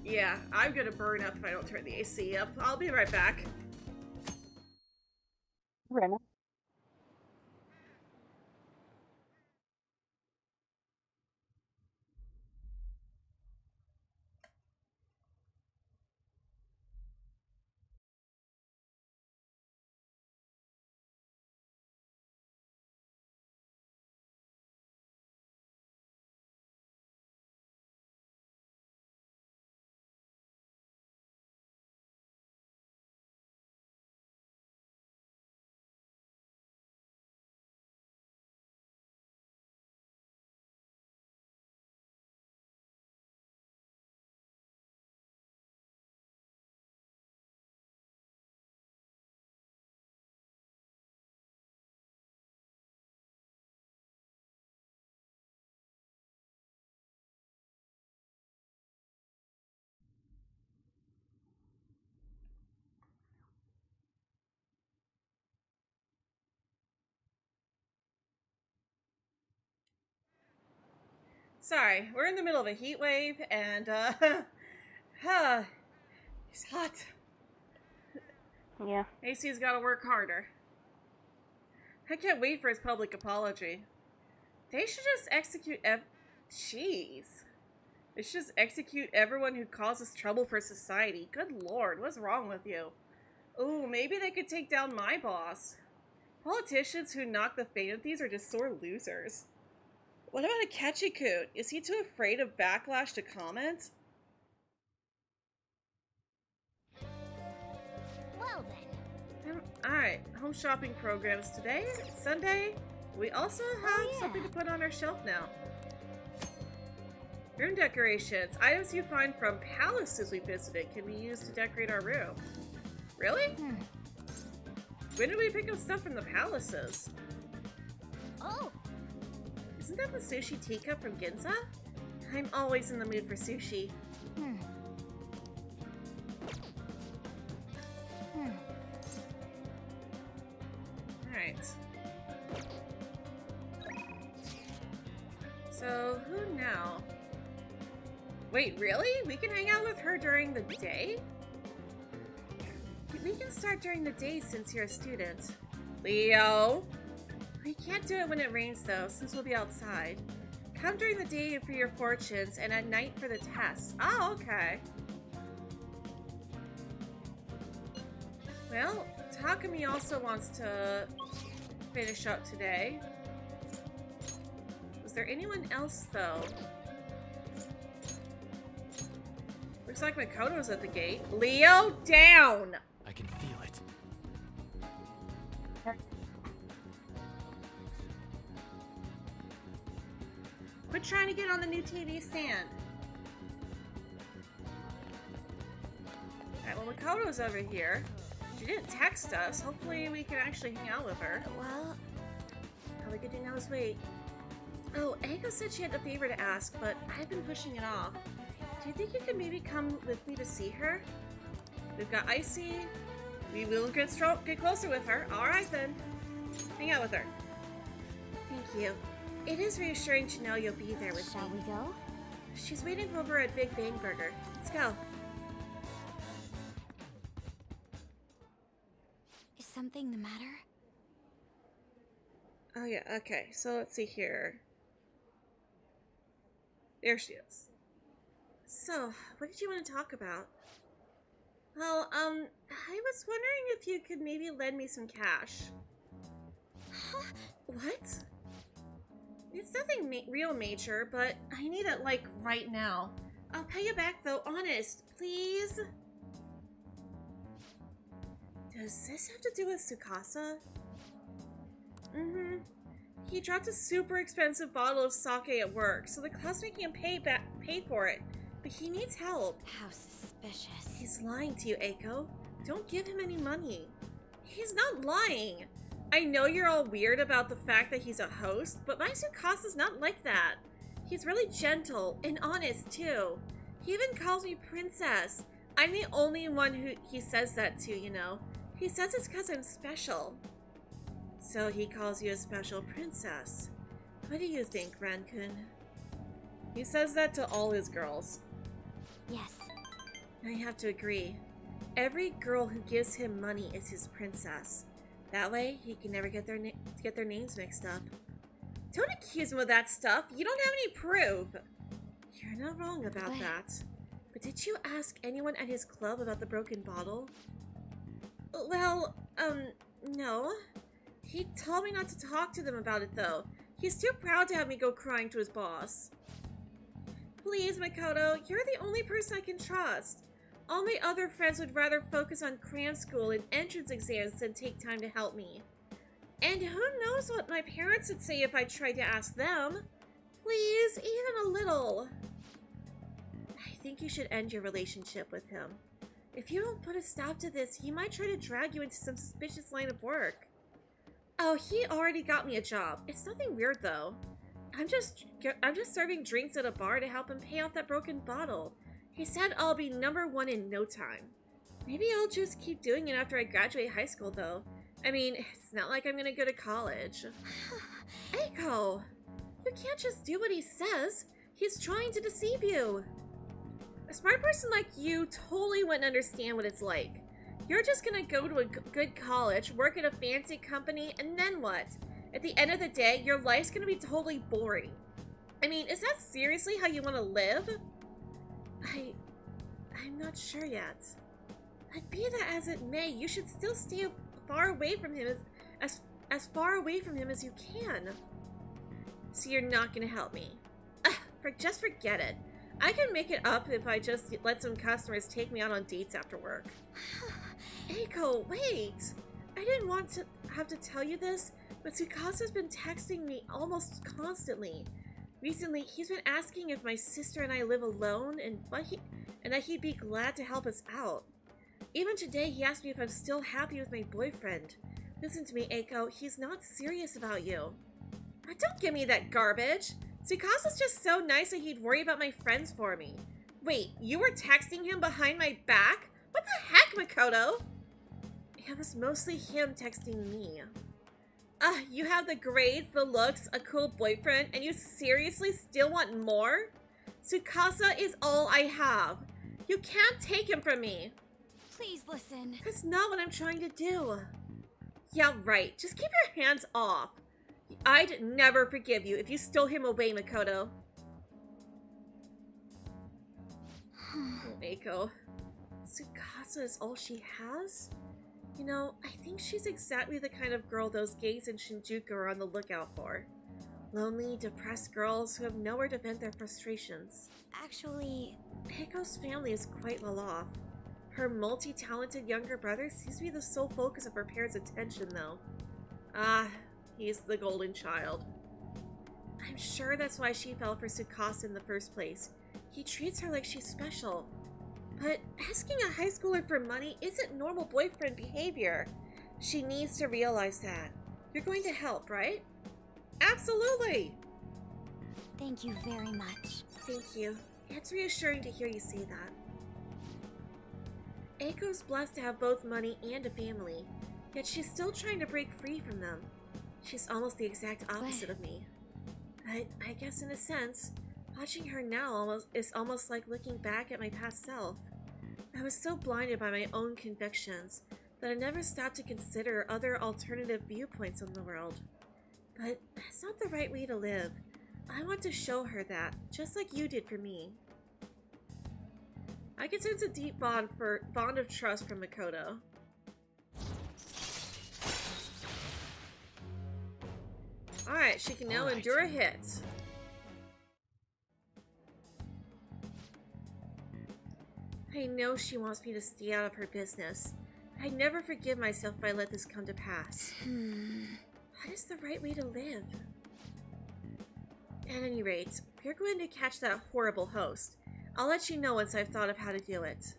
Yeah, I'm gonna burn up if I don't turn the AC up. I'll be right back. Rena. Sorry, we're in the middle of a heat wave, and, it's hot. Yeah. AC's gotta work harder. I can't wait for his public apology. They should just execute Jeez. They should just execute everyone who causes trouble for society. Good lord, what's wrong with you? Ooh, maybe they could take down my boss. Politicians who knock the fame of these are just sore losers. What about Akechi-kun? Is he too afraid of backlash to comment? Well then. Alright, home shopping programs today. It's Sunday. We also have something to put on our shelf now. Room decorations. Items you find from palaces we visited can be used to decorate our room. Really? When did we pick up stuff from the palaces? Oh, Isn't that the sushi teacup from Ginza? I'm always in the mood for sushi. Alright. So, who now? Wait, really? We can hang out with her during the day? We can start during the day since you're a student. Leo! We can't do it when it rains though, since we'll be outside. Come during the day for your fortunes, and at night for the test. Oh, okay. Well, Takumi also wants to finish up today. Was there anyone else, though? Looks like Makoto's at the gate. Leo, down! I can feel it. Quit trying to get on the new TV stand. Alright, well, Makoto's over here. She didn't text us. Hopefully we can actually hang out with her. Well, All we could do now is wait. Oh, Aiko said she had a favor to ask, but I've been pushing it off. Do you think you could maybe come with me to see her? We've got Icy. We will get closer with her. Alright then. Hang out with her. Thank you. It is reassuring to know you'll be there with shall me. we go? She's waiting over at Big Bang Burger. Let's go. Is something the matter? Oh yeah, okay. So let's see here. There she is. So, what did you want to talk about? Well, I was wondering if you could maybe lend me some cash. Huh? What? It's nothing real major, but I need it, like, right now. I'll pay you back, though, honest. Please? Does this have to do with Tsukasa? Mm-hmm. He dropped a super expensive bottle of sake at work, so the class making him pay for it. But he needs help. How suspicious. He's lying to you, Eiko. Don't give him any money. He's not lying. I know you're all weird about the fact that he's a host, but my Tsukasa's not like that. He's really gentle and honest, too. He even calls me princess. I'm the only one who he says that to, you know. He says it's because I'm special. So he calls you a special princess. What do you think, Ran-kun? He says that to all his girls. Yes. I have to agree. Every girl who gives him money is his princess. That way, he can never get their names mixed up. Don't accuse him of that stuff. You don't have any proof. You're not wrong about that. But did you ask anyone at his club about the broken bottle? Well, no. He told me not to talk to them about it, though. He's too proud to have me go crying to his boss. Please, Makoto, you're the only person I can trust. All my other friends would rather focus on cram school and entrance exams than take time to help me. And who knows what my parents would say if I tried to ask them. Please, even a little. I think you should end your relationship with him. If you don't put a stop to this, he might try to drag you into some suspicious line of work. Oh, he already got me a job. It's nothing weird, though. I'm just serving drinks at a bar to help him pay off that broken bottle. He said I'll be #1 in no time. Maybe I'll just keep doing it after I graduate high school, though. I mean, it's not like I'm gonna go to college. Eiko! You can't just do what he says. He's trying to deceive you. A smart person like you totally wouldn't understand what it's like. You're just gonna go to a good college, work at a fancy company, and then what? At the end of the day, your life's gonna be totally boring. I mean, is that seriously how you want to live? I'm not sure yet. But be that as it may, you should still stay far away from him as far away from him as you can. So you're not gonna help me. Just forget it. I can make it up if I just let some customers take me out on dates after work. Eiko, wait! I didn't want to have to tell you this, but Tsukasa's been texting me almost constantly. Recently, he's been asking if my sister and I live alone and that he'd be glad to help us out. Even today, he asked me if I'm still happy with my boyfriend. Listen to me, Eiko, he's not serious about you. Don't give me that garbage! Tsukasa's just so nice that he'd worry about my friends for me. Wait, you were texting him behind my back? What the heck, Makoto? It was mostly him texting me. You have the grades, the looks, a cool boyfriend, and you seriously still want more? Tsukasa is all I have. You can't take him from me. Please listen. That's not what I'm trying to do. Yeah, right. Just keep your hands off. I'd never forgive you if you stole him away, Makoto. Eiko. Tsukasa is all she has? You know, I think she's exactly the kind of girl those gangs in Shinjuku are on the lookout for. Lonely, depressed girls who have nowhere to vent their frustrations. Actually... Eiko's family is quite well off. Her multi-talented younger brother seems to be the sole focus of her parents' attention, though. He's the golden child. I'm sure that's why she fell for Tsukasa in the first place. He treats her like she's special. But asking a high schooler for money isn't normal boyfriend behavior. She needs to realize that. You're going to help, right? Absolutely! Thank you very much. Thank you. It's reassuring to hear you say that. Eiko's blessed to have both money and a family, yet she's still trying to break free from them. She's almost the exact opposite of me. But I guess in a sense, watching her now is almost like looking back at my past self. I was so blinded by my own convictions that I never stopped to consider other alternative viewpoints on the world. But that's not the right way to live. I want to show her that, just like you did for me. I can sense a deep bond of trust from Makoto. Alright, she can now Alright. endure a hit. I know she wants me to stay out of her business. I'd never forgive myself if I let this come to pass. What is the right way to live? At any rate, we're going to catch that horrible host. I'll let you know once I've thought of how to do it.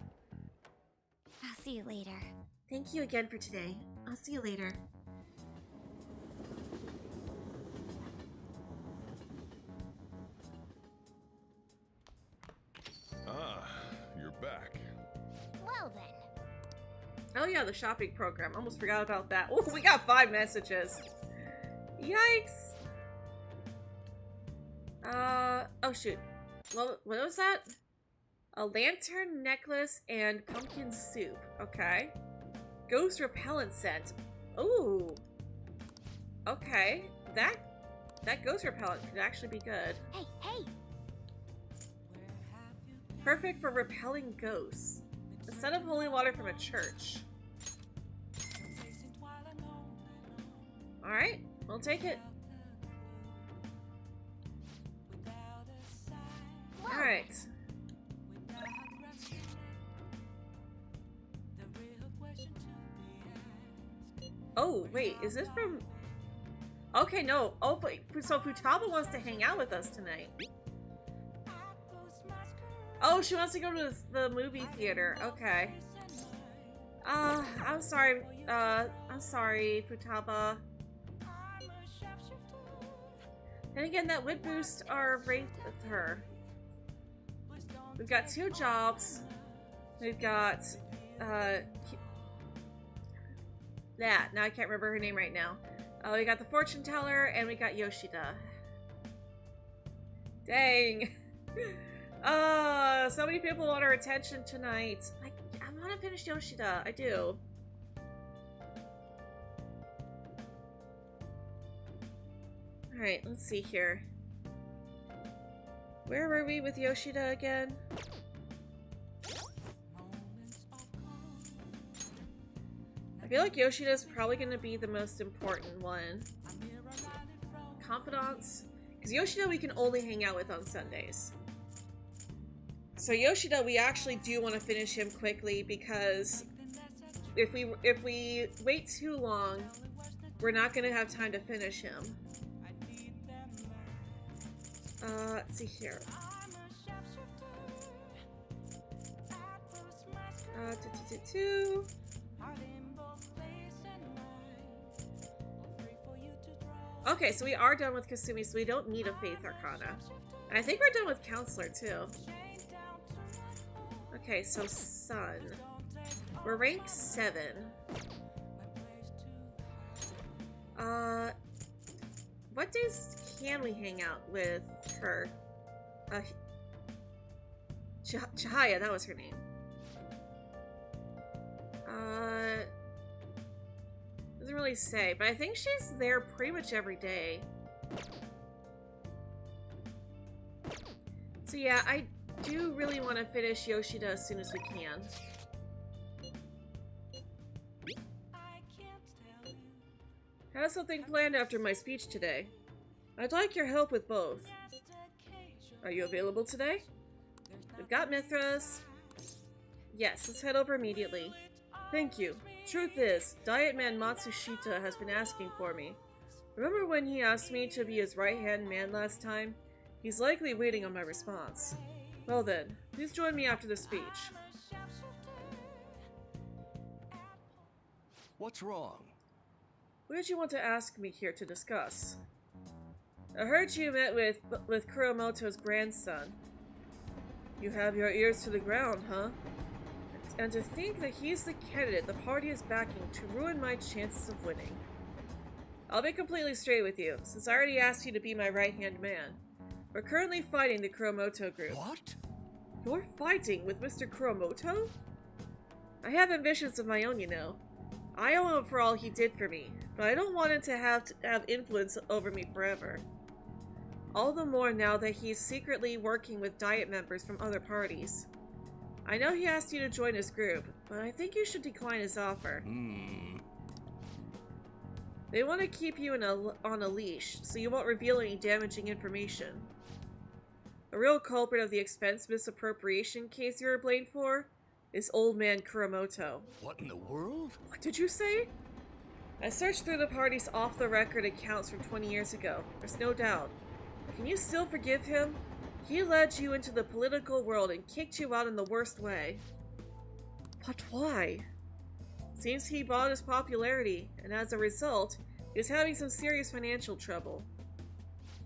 I'll see you later. Thank you again for today. I'll see you later. Ah, you're back. Well then. Oh yeah, the shopping program. Almost forgot about that. Oh, we got 5 messages. Yikes. Oh shoot. What was that? A lantern, necklace, and pumpkin soup. Okay. Ghost repellent scent. Ooh. Okay. That ghost repellent could actually be good. Hey, hey! Perfect for repelling ghosts. A set of holy water from a church. Alright, we'll take it. Alright. Oh, wait, is this from... Okay, no. Oh, so Futaba wants to hang out with us tonight. Oh, she wants to go to the movie theater. Okay. I'm sorry. I'm sorry, Futaba. And again, that would boost our rate with her. We've got 2 jobs. We've got, now I can't remember her name right now. We got the fortune teller, and we got Yoshida. Dang. So many people want our attention tonight. I want to finish Yoshida. I do. Alright, let's see here. Where were we with Yoshida again? I feel like Yoshida's probably going to be the most important one. Confidants? Because Yoshida we can only hang out with on Sundays. So Yoshida, we actually do want to finish him quickly because if we wait too long, we're not going to have time to finish him. Let's see here. Okay, so we are done with Kasumi, so we don't need a Faith Arcana. And I think we're done with Counselor, too. Okay, so Sun. We're rank 7. What days can we hang out with her? Chihaya, that was her name. Doesn't really say, but I think she's there pretty much every day. So yeah, I do really want to finish Yoshida as soon as we can. Have something planned after my speech today. I'd like your help with both. Are you available today? We've got Mithras. Yes, let's head over immediately. Thank you. Truth is, Diet Man Matsushita has been asking for me. Remember when he asked me to be his right-hand man last time? He's likely waiting on my response. Well then, please join me after the speech. What's wrong? What did you want to ask me here to discuss? I heard you met with Kuromoto's grandson. You have your ears to the ground, huh? And to think that he's the candidate the party is backing to ruin my chances of winning. I'll be completely straight with you, since I already asked you to be my right-hand man. We're currently fighting the Kuromoto group. What? You're fighting with Mr. Kuromoto? I have ambitions of my own, you know. I owe him for all he did for me, but I don't want him to have influence over me forever. All the more now that he's secretly working with Diet members from other parties. I know he asked you to join his group, but I think you should decline his offer. They want to keep you on a leash, so you won't reveal any damaging information. The real culprit of the expense misappropriation case you were blamed for is Old Man Kuromoto. What in the world? What did you say? I searched through the party's off-the-record accounts from 20 years ago. There's no doubt. Can you still forgive him? He led you into the political world and kicked you out in the worst way. But why? Seems he bought his popularity, and as a result, he's having some serious financial trouble.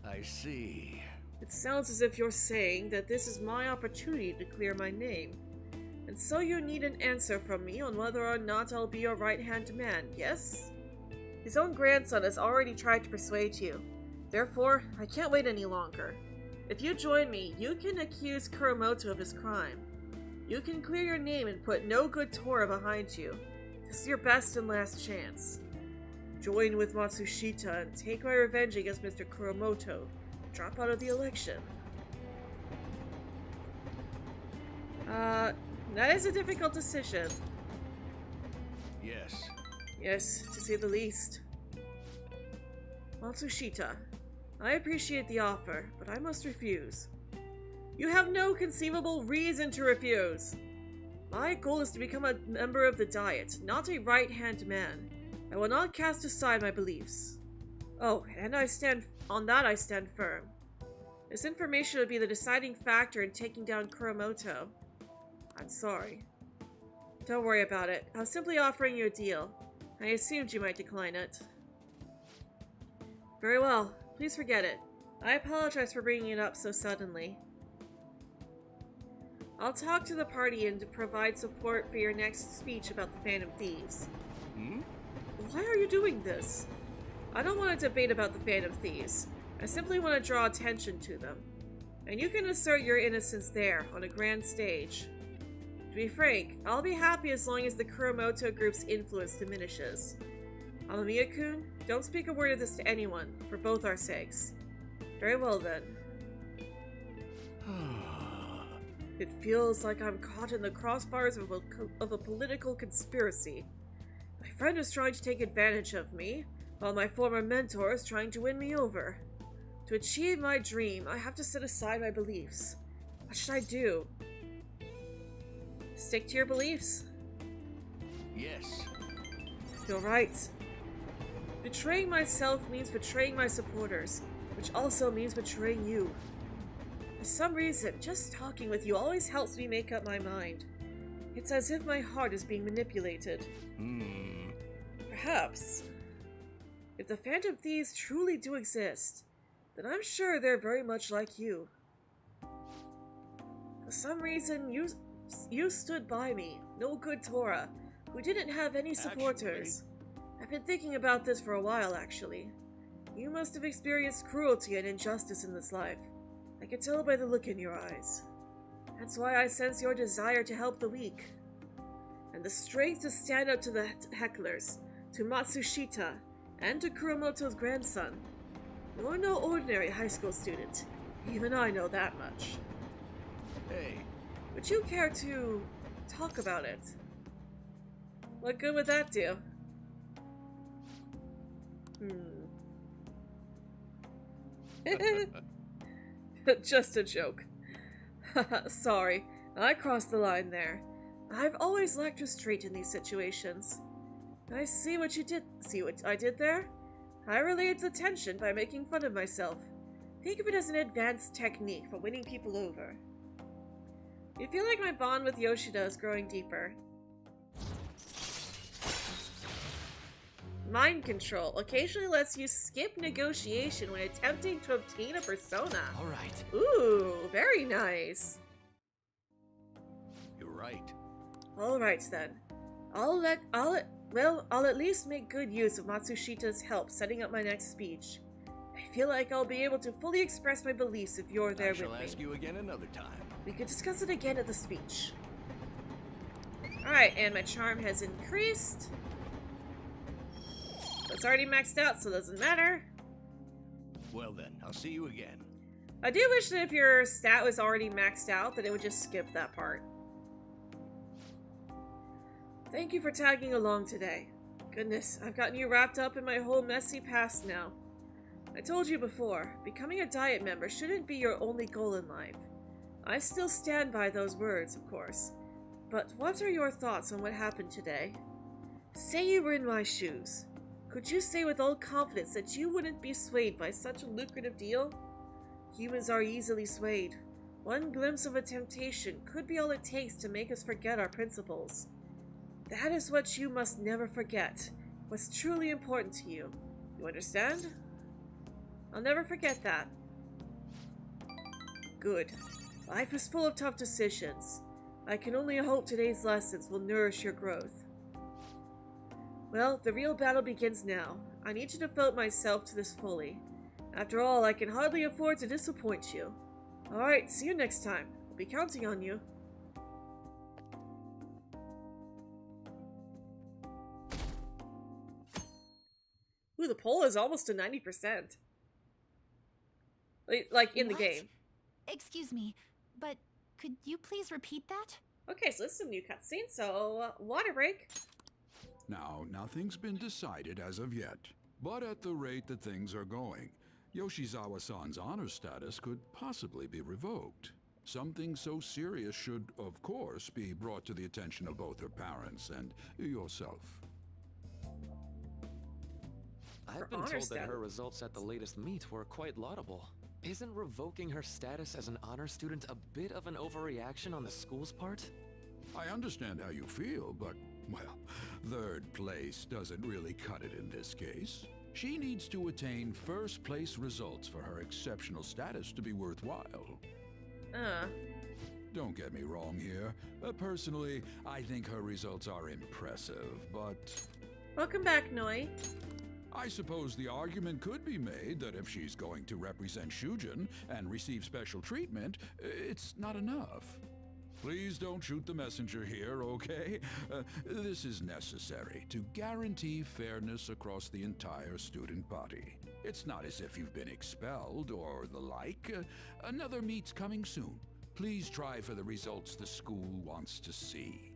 I see. It sounds as if you're saying that this is my opportunity to clear my name. And so you need an answer from me on whether or not I'll be your right-hand man, yes? His own grandson has already tried to persuade you. Therefore, I can't wait any longer. If you join me, you can accuse Kuromoto of his crime. You can clear your name and put no good Tora behind you. This is your best and last chance. Join with Matsushita and take my revenge against Mr. Kuromoto. Drop out of the election. That is a difficult decision. Yes. Yes, to say the least. Matsushita, I appreciate the offer, but I must refuse. You have no conceivable reason to refuse. My goal is to become a member of the Diet, not a right-hand man. I will not cast aside my beliefs. Oh, and I stand firm. This information would be the deciding factor in taking down Kuromoto. I'm sorry. Don't worry about it. I was simply offering you a deal. I assumed you might decline it. Very well. Please forget it. I apologize for bringing it up so suddenly. I'll talk to the party and provide support for your next speech about the Phantom Thieves. Why are you doing this? I don't want to debate about the Phantom Thieves. I simply want to draw attention to them. And you can assert your innocence there, on a grand stage. To be frank, I'll be happy as long as the Kuromoto group's influence diminishes. Amamiya-kun, don't speak a word of this to anyone, for both our sakes. Very well then. It feels like I'm caught in the crossbars of a political conspiracy. My friend is trying to take advantage of me, while my former mentor is trying to win me over. To achieve my dream, I have to set aside my beliefs. What should I do? Stick to your beliefs. Yes. You're right. Betraying myself means betraying my supporters, which also means betraying you. For some reason, just talking with you always helps me make up my mind. It's as if my heart is being manipulated. Perhaps. If the Phantom Thieves truly do exist, then I'm sure they're very much like you. For some reason, you stood by me, no good Tora, who didn't have any supporters. I've been thinking about this for a while, actually. You must have experienced cruelty and injustice in this life. I can tell by the look in your eyes. That's why I sense your desire to help the weak. And the strength to stand up to the hecklers, to Matsushita, and to Kuromoto's grandson. You're no ordinary high school student. Even I know that much. Hey. Would you care to talk about it? What good would that do? Just a joke. Sorry, I crossed the line there. I've always lacked restraint in these situations. I see what you did. See what I did there? I relieved the tension by making fun of myself. Think of it as an advanced technique for winning people over. You feel like my bond with Yoshida is growing deeper. Mind control occasionally lets you skip negotiation when attempting to obtain a persona. All right. Ooh, very nice. You're right. All right then. I'll at least make good use of Matsushita's help setting up my next speech. I feel like I'll be able to fully express my beliefs if you're there with me. I shall ask you again another time. We could discuss it again at the speech. Alright, and my charm has increased. It's already maxed out, so it doesn't matter. Well then, I'll see you again. I do wish that if your stat was already maxed out, that it would just skip that part. Thank you for tagging along today. Goodness, I've gotten you wrapped up in my whole messy past now. I told you before, becoming a diet member shouldn't be your only goal in life. I still stand by those words, of course. But what are your thoughts on what happened today? Say you were in my shoes. Could you say with all confidence that you wouldn't be swayed by such a lucrative deal? Humans are easily swayed. One glimpse of a temptation could be all it takes to make us forget our principles. That is what you must never forget. What's truly important to you. You understand? I'll never forget that. Good. Life is full of tough decisions. I can only hope today's lessons will nourish your growth. Well, the real battle begins now. I need to devote myself to this fully. After all, I can hardly afford to disappoint you. Alright, see you next time. I'll be counting on you. Ooh, the poll is almost to 90%. Like, in the What? game. Excuse me, but could you please repeat that? Okay, so this is a new cutscene, so water break. Now, nothing's been decided as of yet, but at the rate that things are going, Yoshizawa-san's honor status could possibly be revoked. Something so serious should, of course, be brought to the attention of both her parents and yourself. I've been honor told that status. her results at the latest meet were quite laudable. Isn't revoking her status as an honor student a bit of an overreaction on the school's part? I understand how you feel, but, well, third place doesn't really cut it in this case. She needs to attain first place results for her exceptional status to be worthwhile. Don't get me wrong here. Personally, I think her results are impressive, but Welcome back, Noi. I suppose the argument could be made that if she's going to represent Shujin and receive special treatment, it's not enough. Please don't shoot the messenger here, okay? This is necessary to guarantee fairness across the entire student body. It's not as if you've been expelled or the like. Another meet's coming soon. Please try for the results the school wants to see.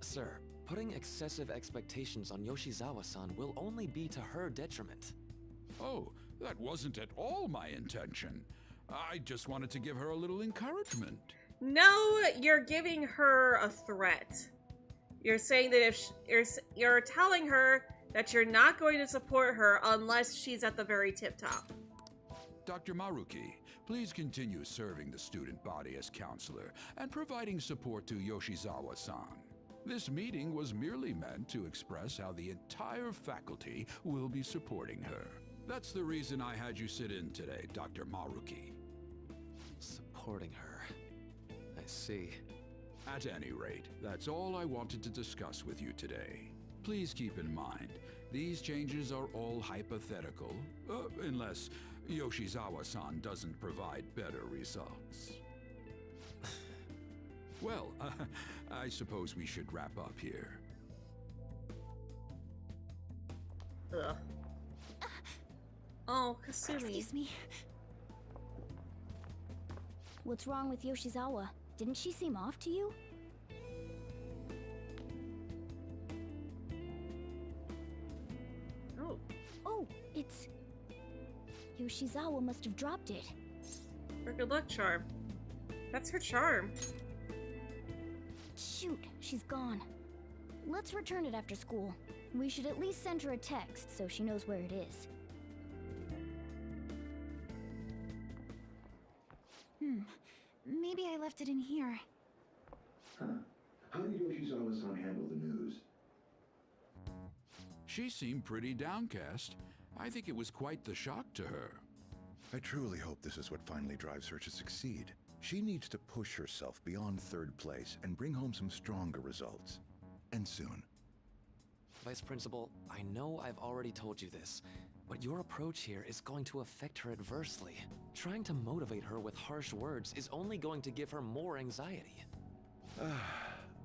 Sir, putting excessive expectations on Yoshizawa-san will only be to her detriment. Oh, that wasn't at all my intention. I just wanted to give her a little encouragement. No, you're giving her a threat. You're saying that if you're telling her that you're not going to support her unless she's at the very tip top. Dr. Maruki, please continue serving the student body as counselor and providing support to Yoshizawa-san. This meeting was merely meant to express how the entire faculty will be supporting her. That's the reason I had you sit in today, Dr. Maruki. Supporting her. I see. At any rate, that's all I wanted to discuss with you today. Please keep in mind, these changes are all hypothetical, unless Yoshizawa-san doesn't provide better results. Well, I suppose we should wrap up here. Ugh. Oh, Kasumi. Excuse me. What's wrong with Yoshizawa? Didn't she seem off to you? Oh, Oh, it's... Yoshizawa must have dropped it. her good luck charm. That's her charm. Shoot, she's gone. Let's return it after school. We should at least send her a text so she knows where it is. Maybe I left it in here. Huh. How did Yoshizawa-san handle the news? She seemed pretty downcast. I think it was quite the shock to her. I truly hope this is what finally drives her to succeed. She needs to push herself beyond third place and bring home some stronger results. And soon. Vice Principal, I know I've already told you this, but your approach here is going to affect her adversely. Trying to motivate her with harsh words is only going to give her more anxiety.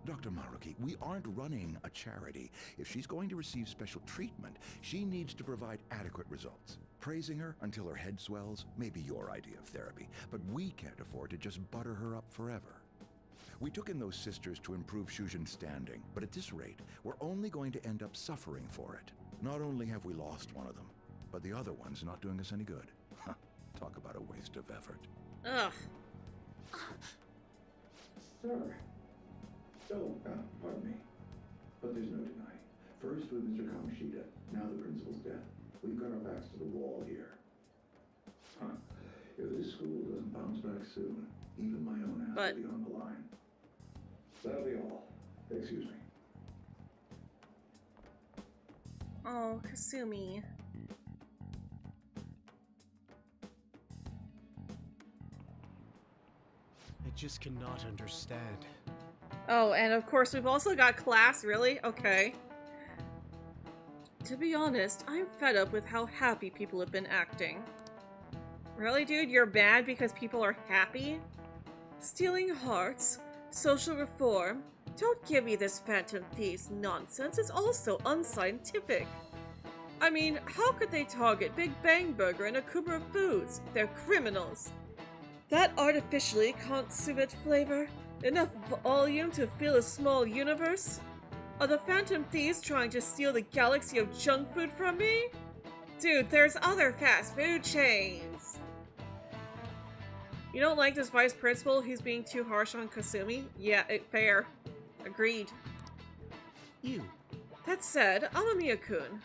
Dr. Maruki, we aren't running a charity. If she's going to receive special treatment, she needs to provide adequate results. Praising her until her head swells may be your idea of therapy, but we can't afford to just butter her up forever. We took in those sisters to improve Shujin's standing, but at this rate, we're only going to end up suffering for it. Not only have we lost one of them, but the other one's not doing us any good. Talk about a waste of effort. Ugh. Sir. Oh, pardon me. But there's no denying. First with Mr. Kamoshida, now the principal's death. We've got our backs to the wall here. If this school doesn't bounce back soon, even my own ass will be on the line. That'll be all. Excuse me. Oh, Kasumi. I just cannot understand. Oh, and of course we've also got class, really? Okay. To be honest, I'm fed up with how happy people have been acting. Really, dude? You're mad because people are happy? Stealing hearts? Social reform? Don't give me this Phantom Thieves nonsense, it's also unscientific. I mean, how could they target Big Bang Burger and Akubra Foods? They're criminals. That artificially consummate flavor? Enough volume to fill a small universe? Are the Phantom Thieves trying to steal the galaxy of junk food from me? Dude, there's other fast food chains. You don't like this vice principal who's being too harsh on Kasumi? Yeah, fair. Agreed. You. That said, Amamiya-kun.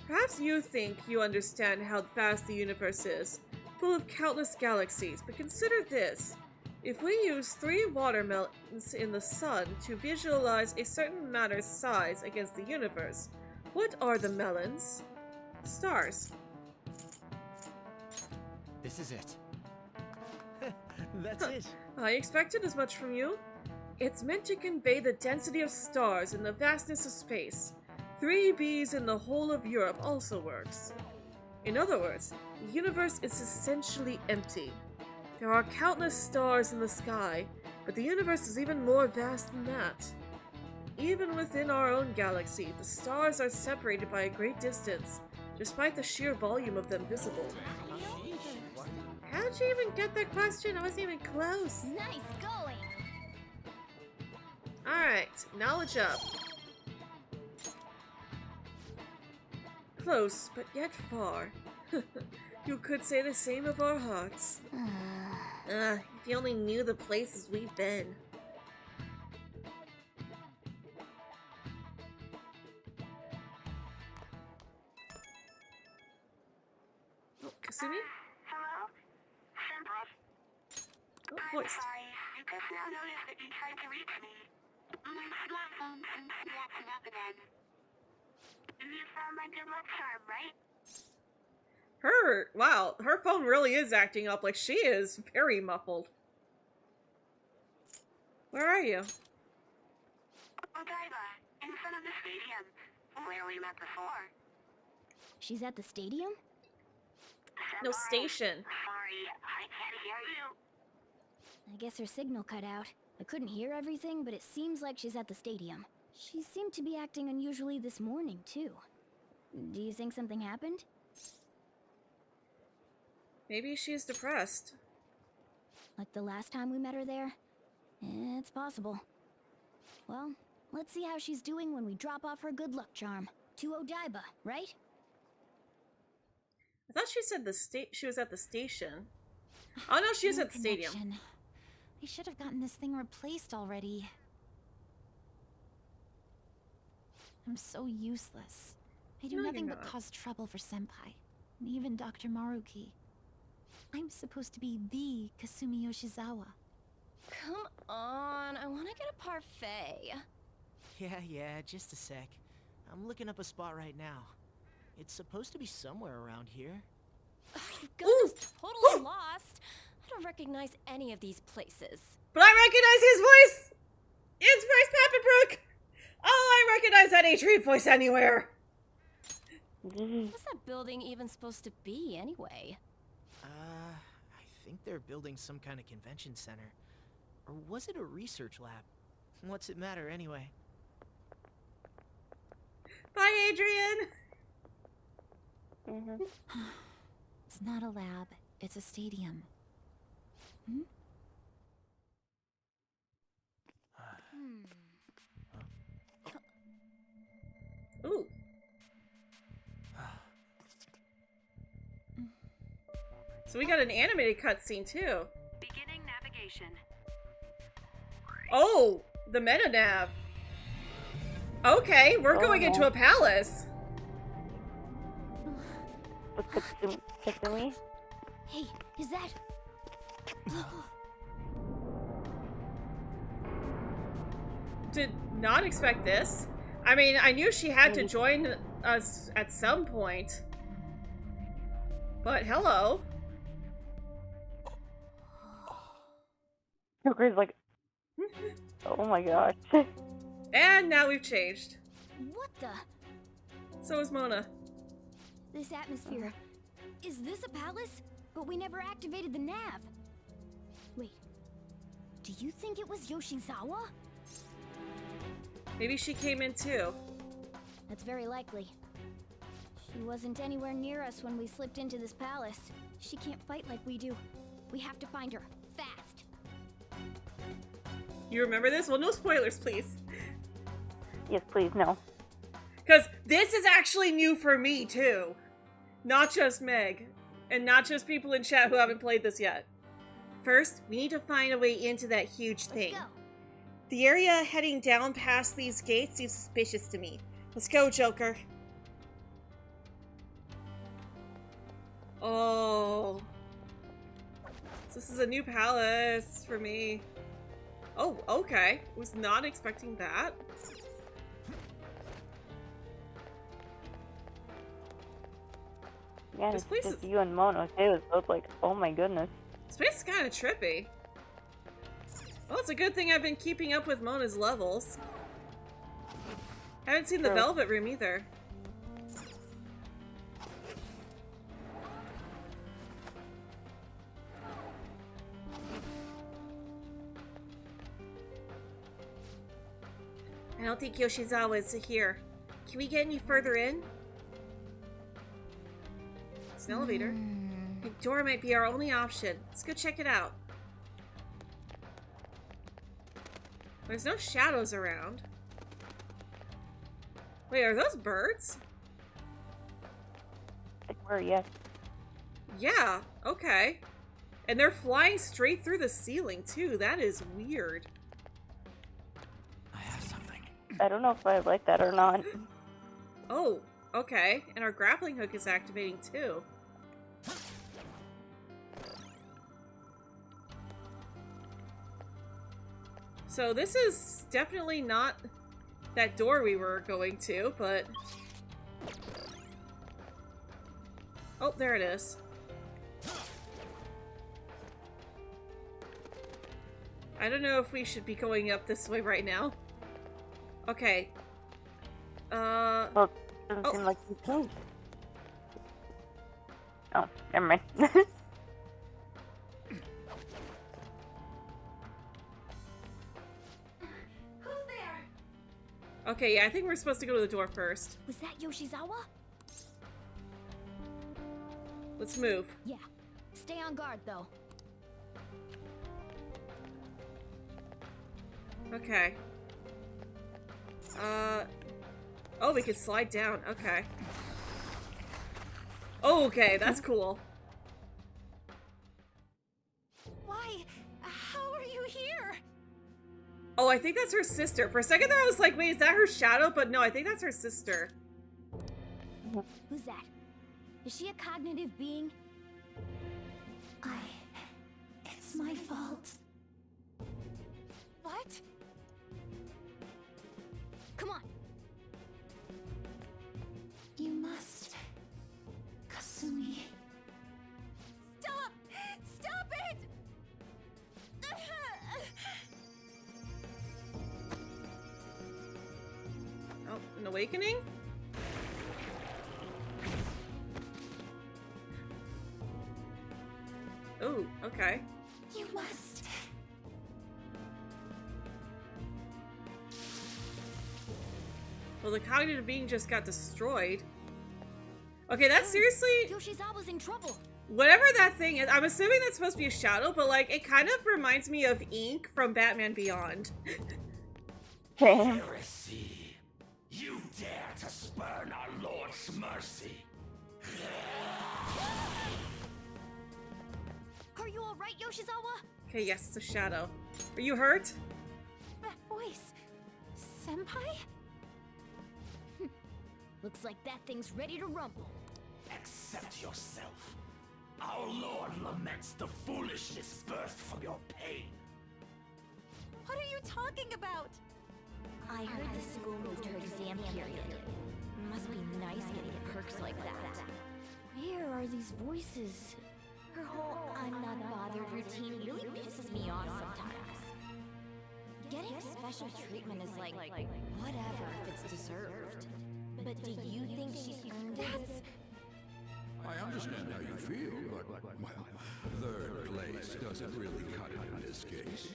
Perhaps you think you understand how vast the universe is, full of countless galaxies, but consider this. If we use 3 watermelons in the sun to visualize a certain matter's size against the universe, what are the melons? Stars. This is it. That's it. I expected as much from you. It's meant to convey the density of stars and the vastness of space. 3 Bs in the whole of Europe also works. In other words, the universe is essentially empty. There are countless stars in the sky, but the universe is even more vast than that. Even within our own galaxy, the stars are separated by a great distance, despite the sheer volume of them visible. How'd you even get that question? I wasn't even close. Nice going. Alright, knowledge up. Close, but yet far. You could say the same of our hearts. If you only knew the places we've been. Oh, Kasumi? Hello? Senpai. Oh, voice. Sorry, I just now noticed that you tried to reach me. My smartphone seems to be acting up again. You found my good luck charm, right? Wow, her phone really is acting up, like she is very muffled. Where are you? Odaiba, in front of the stadium, where we met before. She's at the stadium? No, station. Sorry, I can't hear you. I guess her signal cut out. I couldn't hear everything, but it seems like she's at the stadium. She seemed to be acting unusually this morning, too. Do you think something happened? Maybe she's depressed. Like the last time we met her there? It's possible. Well, let's see how she's doing when we drop off her good luck charm. To Odaiba, right? I thought she said she was at the station. Oh no, she's at the stadium. I should have gotten this thing replaced already. I'm so useless. I do No, nothing you're but not. cause trouble for Senpai. And even Dr. Maruki. I'm supposed to be the Kasumi Yoshizawa. Come on, I want to get a parfait. Yeah, just a sec. I'm looking up a spot right now. It's supposed to be somewhere around here. You guys totally lost. I don't recognize any of these places. But I recognize his voice! It's Bryce Papenbrook! Oh, I recognize that Adrian voice anywhere! What's that building even supposed to be, anyway? I think they're building some kind of convention center. Or was it a research lab? What's it matter anyway? Bye, Adrian! It's not a lab, it's a stadium. So we got an animated cutscene too. Beginning navigation. Oh, the meta nav. Okay, we're going into a palace. With Katsumi? Hey, is that? Did not expect this. I mean, I knew she had to join us at some point. But hello. Joker's like, oh my gosh. And now we've changed. What the? So is Mona. This atmosphere. Is this a palace? But we never activated the nav. Wait. Do you think it was Yoshizawa? Maybe she came in too. That's very likely. She wasn't anywhere near us when we slipped into this palace. She can't fight like we do. We have to find her. Fast. You remember this? Well, no spoilers, please. Yes, please, no. Because this is actually new for me, too. Not just Meg. And not just people in chat who haven't played this yet. First, we need to find a way into that huge thing. Let's go. The area heading down past these gates seems suspicious to me. Let's go, Joker. Oh. This is a new palace for me. Oh, okay. Was not expecting that. Yeah, This it's place just is... you and Mono. They was both like, oh my goodness. This place is kind of trippy. Well, it's a good thing I've been keeping up with Mona's levels. Haven't seen the Velvet Room either. I don't think Yoshizawa is here. Can we get any further in? It's an elevator. The door might be our only option. Let's go check it out. There's no shadows around. Wait, are those birds? Like, where, yes. Yeah, okay. And they're flying straight through the ceiling, too. That is weird. I have something. I don't know if I like that or not. Oh, okay. And our grappling hook is activating, too. So this is definitely not that door we were going to, but... Oh, there it is. I don't know if we should be going up this way right now. Okay. Well, it doesn't seem like you could. Oh, never mind. Okay, yeah, I think we're supposed to go to the door first. Was that Yoshizawa? Let's move. Yeah. Stay on guard, though. Okay. Oh, we can slide down. Okay. Oh, okay, that's cool. Why? How are you here? Oh, I think that's her sister. For a second there, I was like, wait, is that her shadow? But no, I think that's her sister. Who's that? Is she a cognitive being? It's my fault. What? Come on. You must. Kasumi. Stop! Stop it! Oh, an awakening? Oh, okay. You must. Well, the cognitive being just got destroyed. Okay, that's seriously... Yoshizawa's in trouble. Whatever that thing is, I'm assuming that's supposed to be a shadow, but like, it kind of reminds me of Ink from Batman Beyond. Heresy! You dare to spurn our Lord's mercy! all right, Yoshizawa? Okay, yes, it's a shadow. Are you hurt? That voice. Senpai? Looks like that thing's ready to rumble. Accept yourself. Our Lord laments the foolishness birthed from your pain. What are you talking about? I heard the school moved her exam period. Must be nice getting perks like that. Where are these voices? Her whole I'm not bothered routine really pisses me off sometimes. Getting special treatment is like whatever if it's deserved. But do you think she's earned it? I understand how you feel, but, well, third place doesn't really cut it in this case.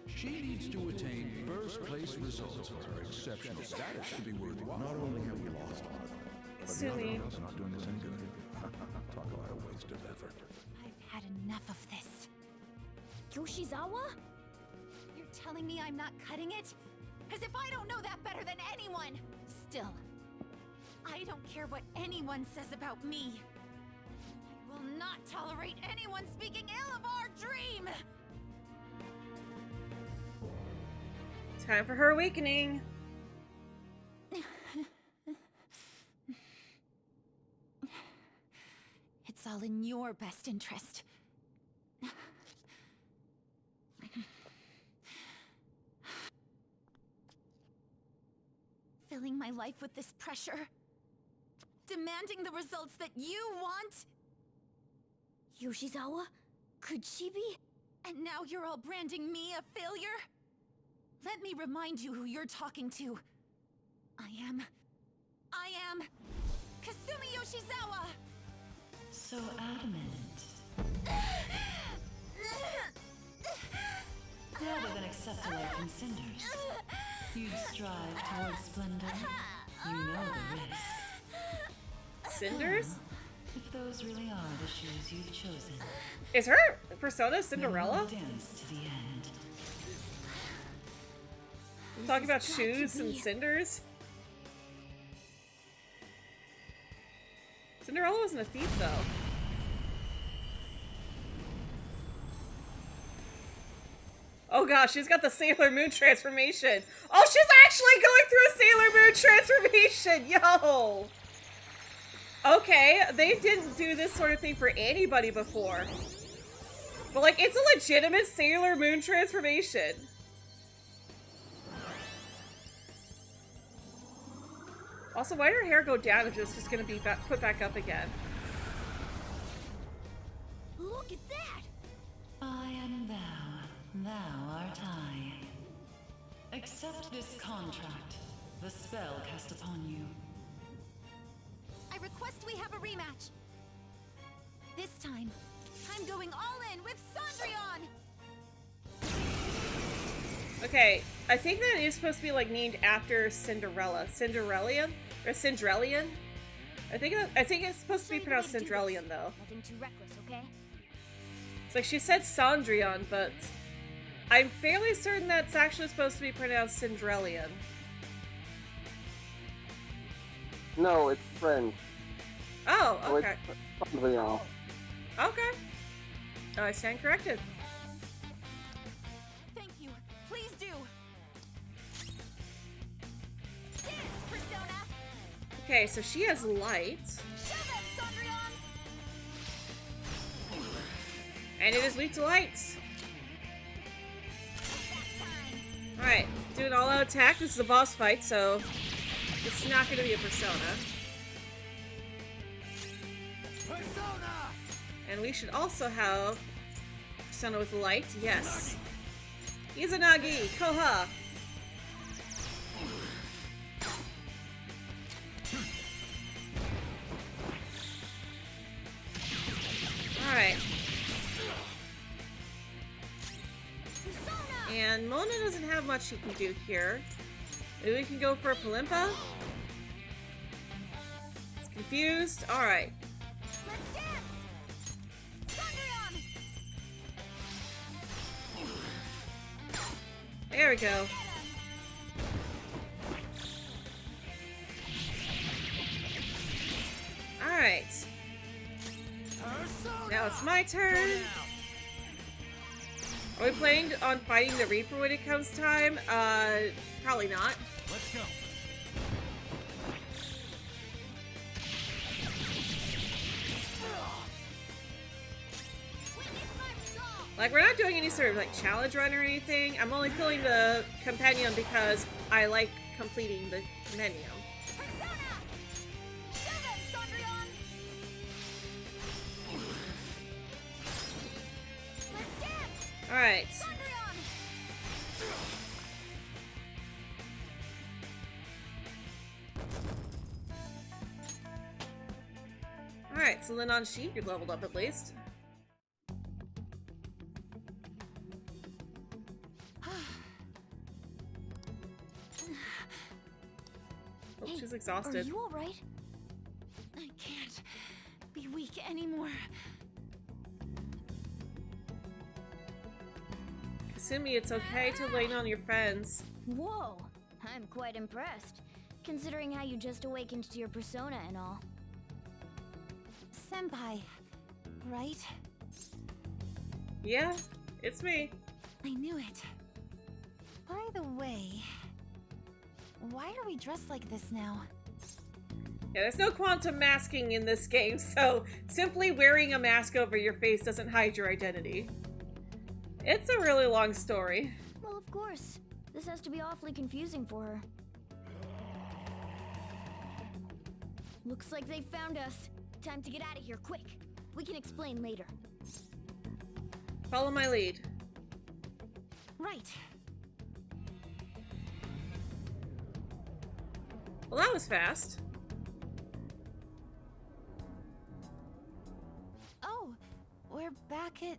She needs to attain first-place results for her exceptional status to be worthwhile. Not only have we lost one of them, but the other one's not doing us any good. Talk about a wasted effort. I've had enough of this. Yoshizawa? You're telling me I'm not cutting it? As if I don't know that better than anyone! Still, I don't care what anyone says about me. I will not tolerate anyone speaking ill of our dream! Time for her awakening. It's all in your best interest. Filling my life with this pressure. Demanding the results that you want. Yoshizawa? Could she be? And now you're all branding me a failure? Let me remind you who you're talking to. I am Kasumi Yoshizawa! So adamant. Rather than accept a life in cinders, you'd strive towards splendor. You know the risk. Cinders? If those really are the shoes you've chosen. Is her persona Cinderella? Dance to the end. Talking about shoes and cinders? Cinderella wasn't a thief, though. Oh gosh, she's got the Sailor Moon transformation. Oh, she's actually going through a Sailor Moon transformation! Yo! Okay, they didn't do this sort of thing for anybody before. But, like, it's a legitimate Sailor Moon transformation. Also, why did her hair go down if it's just gonna be put back up again? Look at that! I am thou, thou art I. Accept this contract, the spell cast upon you. I request we have a rematch. This time, I'm going all in with Cendrillon! Okay, I think that is supposed to be like named after Cinderella. Cinderellian? Or Cinderellian? I think it's supposed to be pronounced Cinderellian though. Nothing too reckless, okay? It's like she said Cendrillon, but I'm fairly certain that's actually supposed to be pronounced Cinderellian. No, it's French. Oh, So okay. it's Cendrillon. Okay. I stand corrected. Thank you. Please do. Dance, Persona! Okay, so she has light. Show them, Cendrillon! And it is weak to light. Alright, let's do an all-out attack. This is a boss fight, so it's not going to be a Persona. Persona! And we should also have Persona with light. Yes. Izanagi, Koha. Alright. And Mona doesn't have much he can do here. Maybe we can go for a Palimpa? It's confused. Alright. Let's dance! Cendrillon! There we go. Alright. Now it's my turn. Are we planning on fighting the Reaper when it comes time? Probably not. Let's go. Like, we're not doing any sort of, like, challenge run or anything. I'm only killing the Compendium because I like completing the Compendium. Alright. Alright, so then on Sheep, you're leveled up at least. Oh, Hey, she's exhausted. Are you alright? I can't be weak anymore. Kasumi, it's okay to lean on your friends. Whoa, I'm quite impressed, considering how you just awakened to your persona and all. Senpai, right? Yeah, it's me. I knew it. By the way, why are we dressed like this now? Yeah, there's no quantum masking in this game, so simply wearing a mask over your face doesn't hide your identity. It's a really long story. Well, of course. This has to be awfully confusing for her. Looks like they found us. Time to get out of here, quick. We can explain later. Follow my lead. Right. Well, that was fast. Oh, we're back at...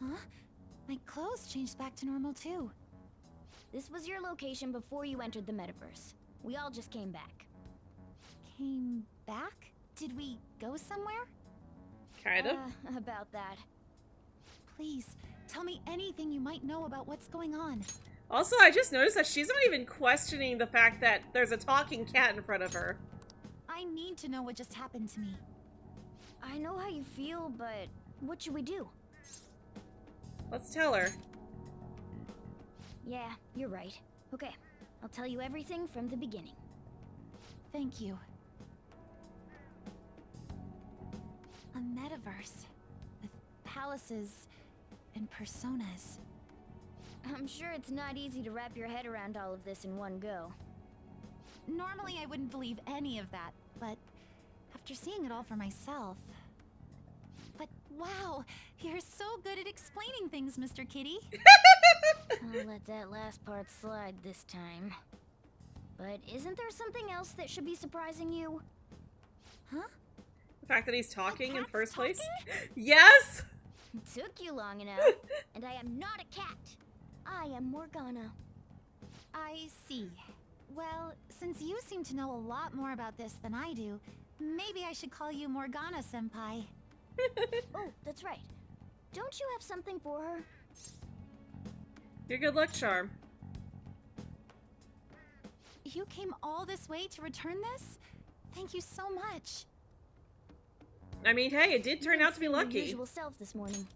Huh? My clothes changed back to normal too. This was your location before you entered the metaverse. We all just came back. Came back? Did we go somewhere? Kind of. About that. Please, tell me anything you might know about what's going on. Also, I just noticed that she's not even questioning the fact that there's a talking cat in front of her. I need to know what just happened to me. I know how you feel, but what should we do? Let's tell her. Yeah, you're right. Okay, I'll tell you everything from the beginning. Thank you. A metaverse with palaces and personas. I'm sure it's not easy to wrap your head around all of this in one go. Normally I wouldn't believe any of that, but after seeing it all for myself... But wow, you're so good at explaining things, Mr. Kitty. I'll let that last part slide this time. But isn't there something else that should be surprising you? Huh? The fact that he's talking in first place? Yes! It took you long enough, and I am not a cat. I am Morgana. I see. Well, since you seem to know a lot more about this than I do, maybe I should call you Morgana-senpai. Oh, that's right. Don't you have something for her? Your good luck charm. You came all this way to return this? Thank you so much. I mean, hey, it did turn out to be Your lucky. usual self this morning.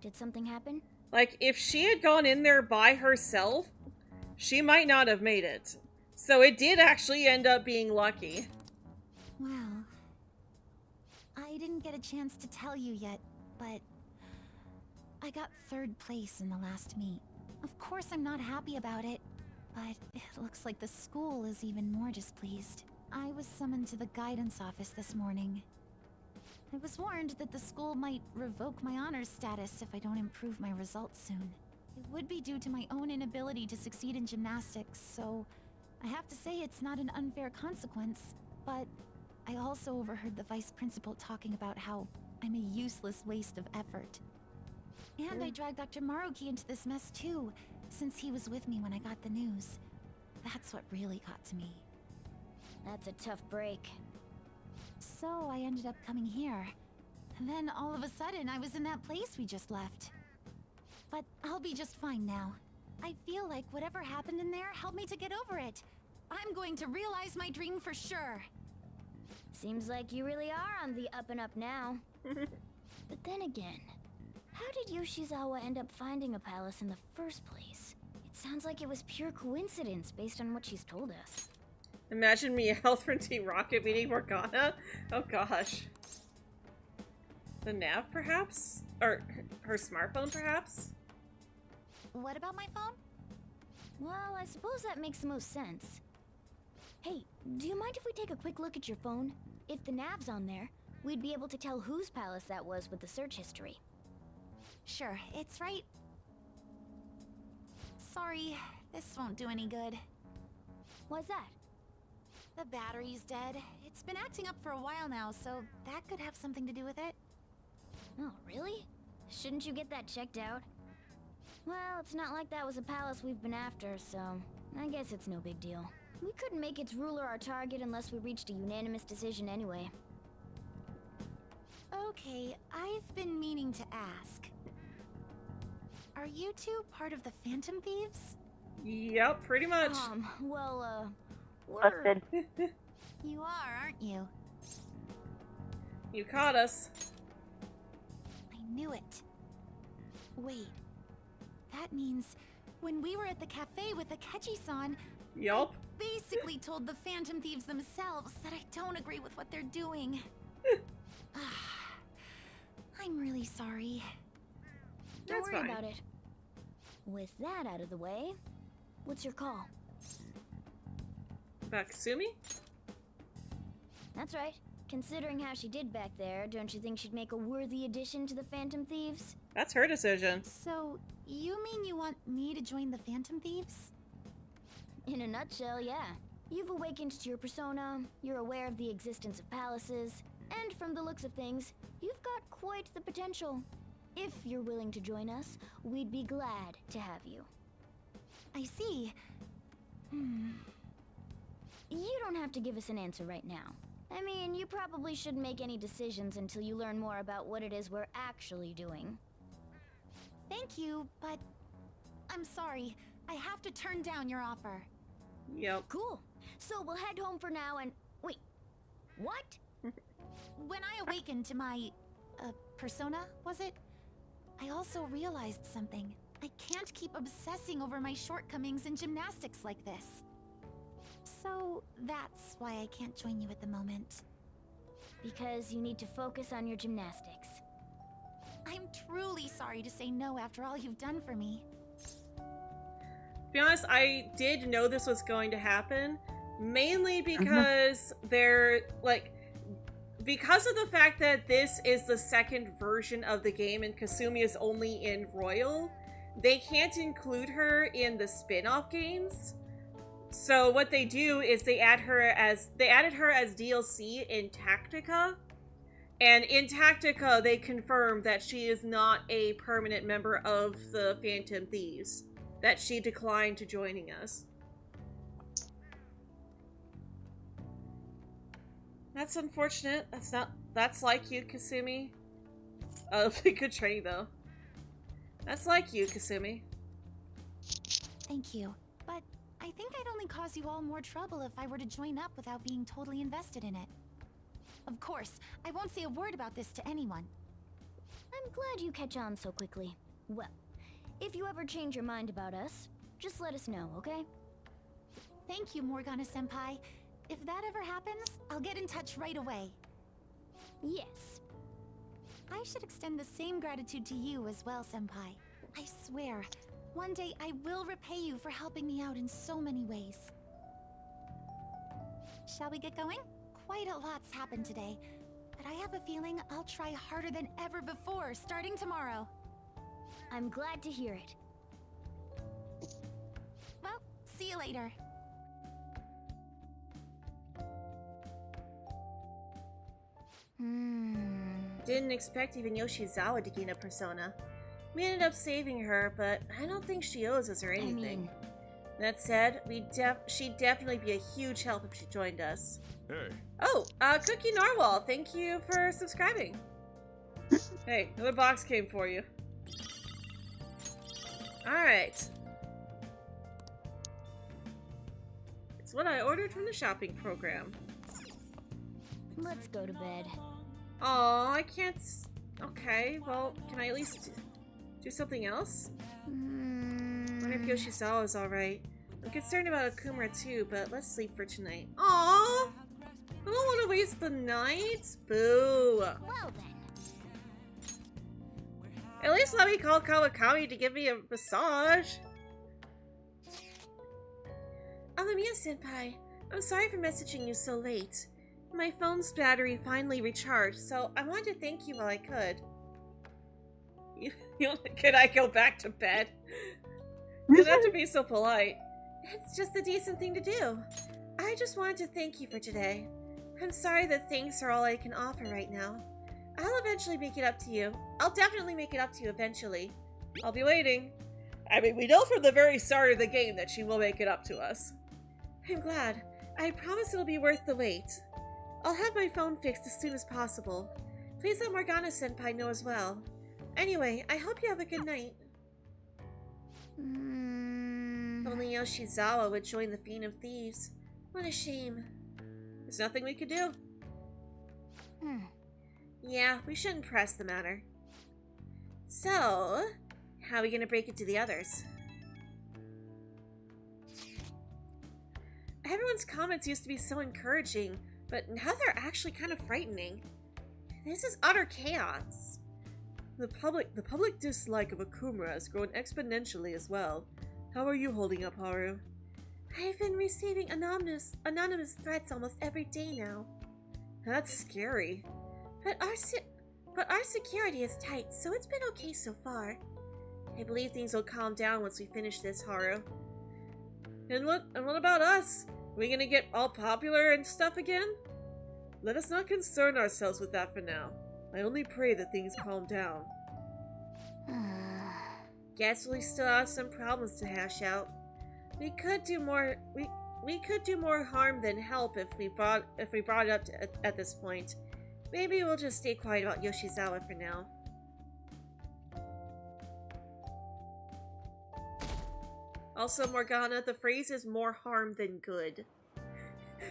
Did something happen? Like, if she had gone in there by herself, she might not have made it. So it did actually end up being lucky. Well, I didn't get a chance to tell you yet, but I got 3rd place in the last meet. Of course I'm not happy about it, but it looks like the school is even more displeased. I was summoned to the guidance office this morning. I was warned that the school might revoke my honors status if I don't improve my results soon. It would be due to my own inability to succeed in gymnastics, so I have to say it's not an unfair consequence, but I also overheard the vice principal talking about how I'm a useless waste of effort. And I dragged Dr. Maruki into this mess too, since he was with me when I got the news. That's what really got to me. That's a tough break. So I ended up coming here. And then all of a sudden I was in that place we just left. But I'll be just fine now. I feel like whatever happened in there helped me to get over it. I'm going to realize my dream for sure. Seems like you really are on the up and up now. But then again, How did Yoshizawa end up finding a palace in the first place? It sounds like it was pure coincidence based on what she's told us. Imagine Meowth from Team Rocket meeting Morgana. Oh gosh. The nav, perhaps? Or her smartphone, perhaps? What about my phone? Well, I suppose that makes the most sense. Hey, do you mind if we take a quick look at your phone? If the nav's on there, we'd be able to tell whose palace that was with the search history. Sure, it's right. Sorry, this won't do any good. Why's that? The battery's dead. It's been acting up for a while now, so that could have something to do with it. Oh, really? Shouldn't you get that checked out? Well, it's not like that was a palace we've been after, so I guess it's no big deal. We couldn't make its ruler our target unless we reached a unanimous decision anyway. Okay, I've been meaning to ask. Are you two part of the Phantom Thieves? Yep, pretty much. Well, Busted. You are, aren't you? You caught us. I knew it. Wait. That means when we were at the cafe with Akechi-san, Yup. I basically told the Phantom Thieves themselves that I don't agree with what they're doing. I'm really sorry. Don't That's worry fine. about it. With that out of the way, what's your call? About Kasumi? That's right. Considering how she did back there, don't you think she'd make a worthy addition to the Phantom Thieves? That's her decision. So, you mean you want me to join the Phantom Thieves? In a nutshell, yeah. You've awakened to your persona, you're aware of the existence of palaces, and from the looks of things, you've got quite the potential. If you're willing to join us, we'd be glad to have you. I see. You don't have to give us an answer right now. I mean, you probably shouldn't make any decisions until you learn more about what it is we're actually doing. Thank you, but I'm sorry. I have to turn down your offer. Yep. Cool. So we'll head home for now and... Wait. What? When I awakened to my... persona, was it? I also realized something. I can't keep obsessing over my shortcomings in gymnastics like this. So, that's why I can't join you at the moment. Because you need to focus on your gymnastics. I'm truly sorry to say no after all you've done for me. To be honest, I did know this was going to happen, mainly because because of the fact that this is the second version of the game and Kasumi is only in Royal, they can't include her in the spin-off games. So what they do is they added her as DLC in Tactica. And in Tactica, they confirmed that she is not a permanent member of the Phantom Thieves. That she declined to joining us. That's unfortunate. That's like you, Kasumi. Oh, good training though. That's like you, Kasumi. Thank you. But I think I'd only cause you all more trouble if I were to join up without being totally invested in it. Of course, I won't say a word about this to anyone. I'm glad you catch on so quickly. Well, if you ever change your mind about us, just let us know, okay? Thank you, Morgana-senpai. If that ever happens, I'll get in touch right away. Yes. I should extend the same gratitude to you as well, senpai. I swear, one day I will repay you for helping me out in so many ways. Shall we get going? Quite a lot's happened today, but I have a feeling I'll try harder than ever before starting tomorrow. I'm glad to hear it. Well, see you later. Didn't expect even Yoshizawa to gain a persona. We ended up saving her, but I don't think she owes us or anything. That said, she'd definitely be a huge help if she joined us. Hey. Oh, Cookie Narwhal, thank you for subscribing. Hey, another box came for you. Alright. It's what I ordered from the shopping program. Let's go to bed. Aw, I can't Okay, well, can I at least do something else? I wonder if Yoshizawa is alright. I'm concerned about Akumura too, but let's sleep for tonight. Aww! I don't want to waste the night. Boo! Well then. At least let me call Kawakami to give me a massage. Amamiya-senpai, I'm sorry for messaging you so late. My phone's battery finally recharged, so I wanted to thank you while I could. Could I go back to bed? You don't have to be so polite. It's just a decent thing to do. I just wanted to thank you for today. I'm sorry that thanks are all I can offer right now. I'll eventually make it up to you. I'll definitely make it up to you eventually. I'll be waiting. I mean, we know from the very start of the game that she will make it up to us. I'm glad. I promise it'll be worth the wait. I'll have my phone fixed as soon as possible. Please let Morgana-senpai know as well. Anyway, I hope you have a good night. If only Yoshizawa would join the Fiend of Thieves. What a shame. There's nothing we could do. Yeah, we shouldn't press the matter. So, how are we gonna break it to the others? Everyone's comments used to be so encouraging, but now they're actually kind of frightening. This is utter chaos. The public dislike of Akumura has grown exponentially as well. How are you holding up, Haru? I've been receiving anonymous threats almost every day now. That's scary. But our security is tight, so it's been okay so far. I believe things will calm down once we finish this, Haru. And what about us? Are we gonna get all popular and stuff again? Let us not concern ourselves with that for now. I only pray that things calm down. Guess we still have some problems to hash out. We could do more. We could do more harm than help if we brought it up at this point. Maybe we'll just stay quiet about Yoshizawa for now. Also, Morgana, the phrase is more harm than good.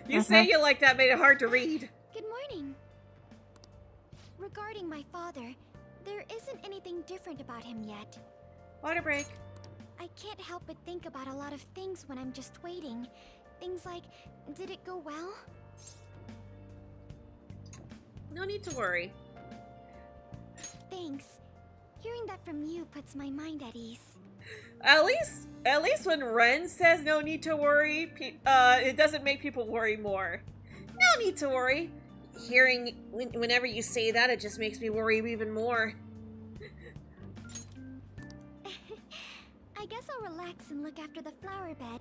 You saying it like that made it hard to read. Good morning. Regarding my father, there isn't anything different about him yet. Water break. I can't help but think about a lot of things when I'm just waiting. Things like, did it go well? No need to worry. Thanks. Hearing that from you puts my mind at ease. At least when Ren says no need to worry, it doesn't make people worry more. No need to worry. Hearing whenever you say that, it just makes me worry even more. I guess I'll relax and look after the flower bed.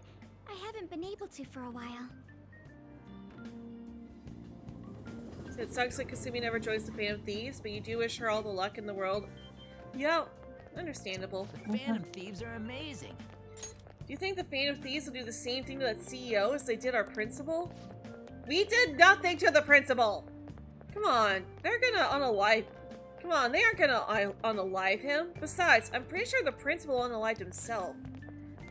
I haven't been able to for a while. So it sucks that Kasumi never joins the Fan of Thieves, but you do wish her all the luck in the world. Yeah, understandable. The Fan of Thieves are amazing. Do you think the Fan of Thieves will do the same thing to that CEO as they did our principal? We did nothing to the principal! Come on, they're gonna unalive. Come on, they aren't gonna unalive him. Besides, I'm pretty sure the principal unalived himself.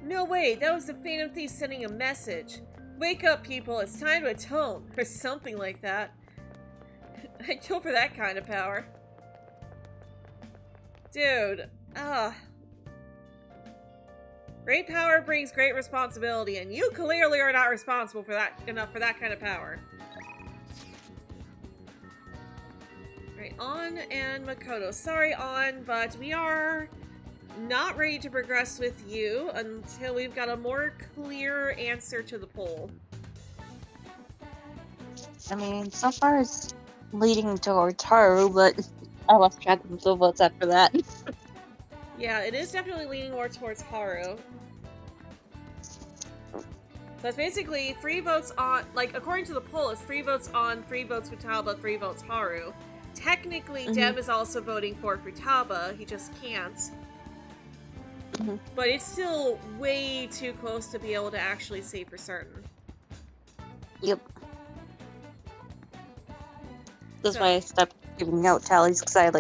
No way, that was the Fan of Thieves sending a message. Wake up, people, it's time to atone, or something like that. I'd kill for that kind of power. Dude, great power brings great responsibility, and you clearly are not responsible for that enough for that kind of power. Right, On and Makoto. Sorry, On, but we are not ready to progress with you until we've got a more clear answer to the poll. I mean, so far it's leading towards Haru, but I lost track of the votes after that. Yeah, it is definitely leaning more towards Haru. So it's basically 3 votes on, like, according to the poll, it's 3 votes on, 3 votes Futaba, 3 votes Haru. Technically, Dem is also voting for Futaba, he just can't. But it's still way too close to be able to actually say for certain. Yep. That's why I stopped giving out tallies, because I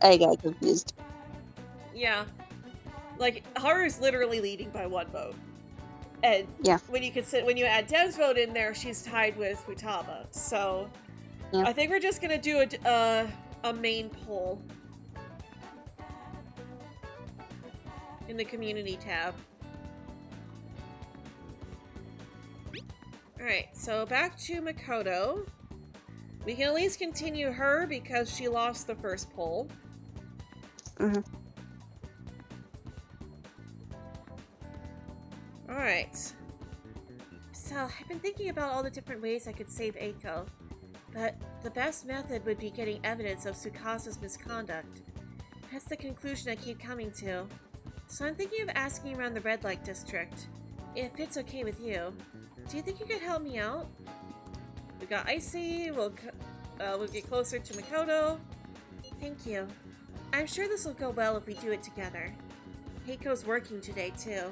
I got confused. Yeah. Like, Haru's literally leading by 1 vote. And when you add Dem's vote in there, she's tied with Futaba. So I think we're just gonna do a main poll in the community tab. Alright, so back to Makoto. We can at least continue her because she lost the first poll. Alright. So, I've been thinking about all the different ways I could save Eiko. But the best method would be getting evidence of Tsukasa's misconduct. That's the conclusion I keep coming to. So I'm thinking of asking around the red light district. If it's okay with you. Do you think you could help me out? We got Icy, we'll get closer to Makoto. Thank you. I'm sure this will go well if we do it together. Heiko's working today, too.